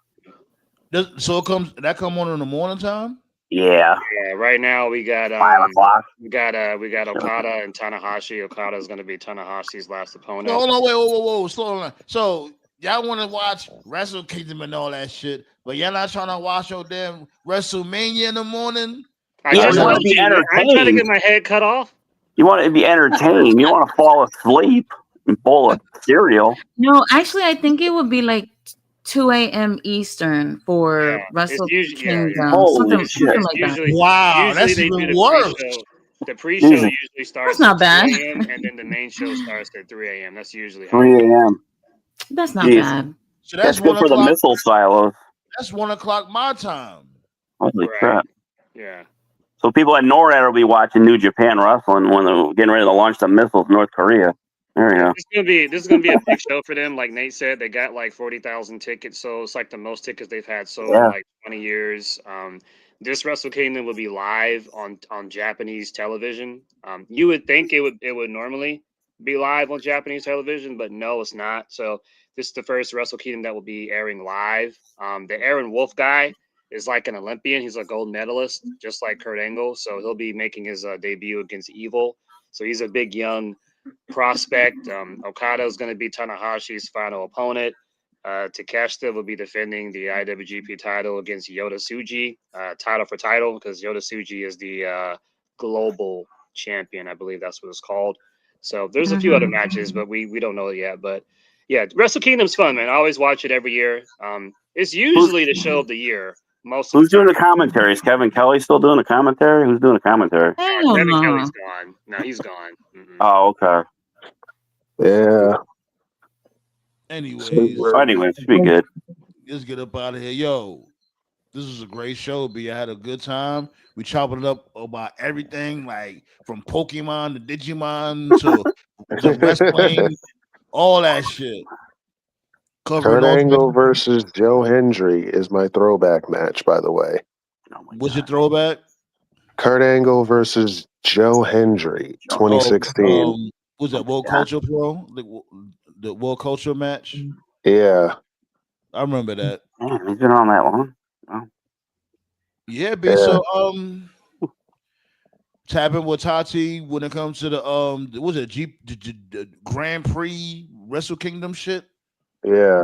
So that come on in the morning time? Yeah. Yeah. Right now we got 5 o'clock. We got Okada and Tanahashi. Okada is going to be Tanahashi's last opponent. So, hold on, whoa, slow down. So y'all want to watch Wrestle Kingdom and all that shit, but y'all not trying to watch your damn WrestleMania in the morning? You want to be entertained. I'm trying to get my head cut off. You want to be entertained. You want to fall asleep and bowl of cereal. No, actually, I think it would be like 2 a.m. Eastern for Wrestle Kingdom. Something like that. Wow, that's even worse. The pre-show usually starts That's not at 2 bad. a.m. and then the main show starts at 3 a.m. That's usually 3 a.m. That's not bad. So that's good 1 for the o'clock. missile silos. That's 1 o'clock my time. Holy crap. Yeah. So people at NORAD will be watching New Japan Wrestling when they're getting ready to launch the missiles in North Korea. There you go. This is gonna be a big show for them. Like Nate said, they got like 40,000 tickets, so it's like the most tickets they've had sold in like 20 years. This Wrestle Kingdom will be live on Japanese television. You would think it would normally be live on Japanese television, but no, it's not. So this is the first Wrestle Kingdom that will be airing live. The Aaron Wolf guy is like an Olympian. He's a gold medalist, just like Kurt Angle. So he'll be making his debut against Evil. So he's a big young prospect. Okada is going to be Tanahashi's final opponent. Takeshita will be defending the IWGP title against Yota Tsuji, title for title, because Yota Tsuji is the global champion. I believe that's what it's called. So there's a few other matches, but we don't know it yet. But yeah, Wrestle Kingdom's fun, man. I always watch it every year. It's usually the show of the year. Who's doing the commentary? Is Kevin Kelly still doing the commentary? Who's doing the commentary? Kevin Kelly's gone. No, he's gone. Oh, okay. Yeah. Anyways, should be good. Let's get up out of here. Yo, this was a great show, B. I had a good time. We chopping it up about everything, like from Pokemon to Digimon to wrestling, all that shit. Kurt Angle versus Joe Hendry is my throwback match, by the way. What's your throwback? Kurt Angle versus Joe Hendry, 2016. Was that World Culture Pro? The World Culture match? Yeah. I remember that. He's been on that one. Oh. Yeah, B. So tapping with Tati when it comes to the was it the Grand Prix Wrestle Kingdom shit? Yeah.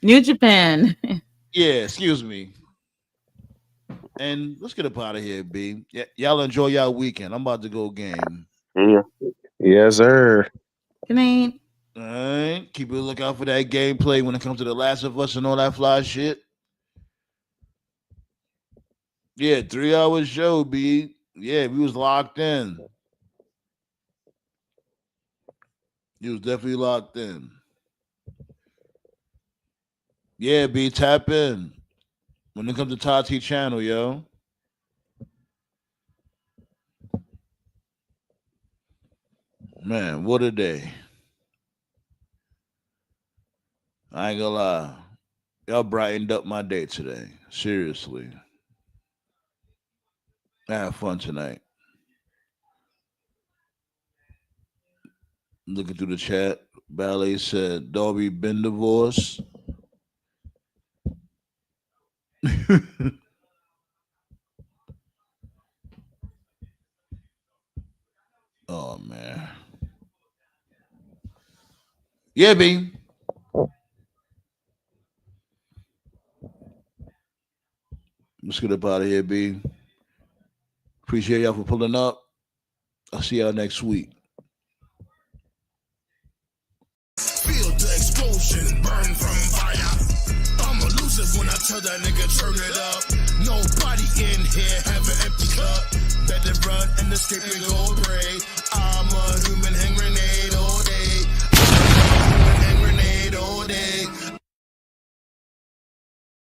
New Japan. Yeah, excuse me. And let's get up out of here, B. Y'all enjoy y'all weekend. I'm about to go game. Yeah. Yes, sir. Good night. All right. Keep a lookout for that gameplay when it comes to The Last of Us and all that fly shit. Yeah, 3-hour show, B. Yeah, we was locked in. You was definitely locked in. Yeah, B, tap in when it comes to Tati channel, yo. Man, what a day. I ain't gonna lie. Y'all brightened up my day today. Seriously. I had fun tonight. Looking through the chat, Ballet said, Darby been divorced. Oh, man. Yeah, B. Let's get up out of here, B. Appreciate y'all for pulling up. I'll see y'all next week. Feel the explosion, burn from fire. I'm elusive when I tell that nigga turn it up. Nobody in here have an empty cup. Better run and escape and go pray. I'm a human hand grenade.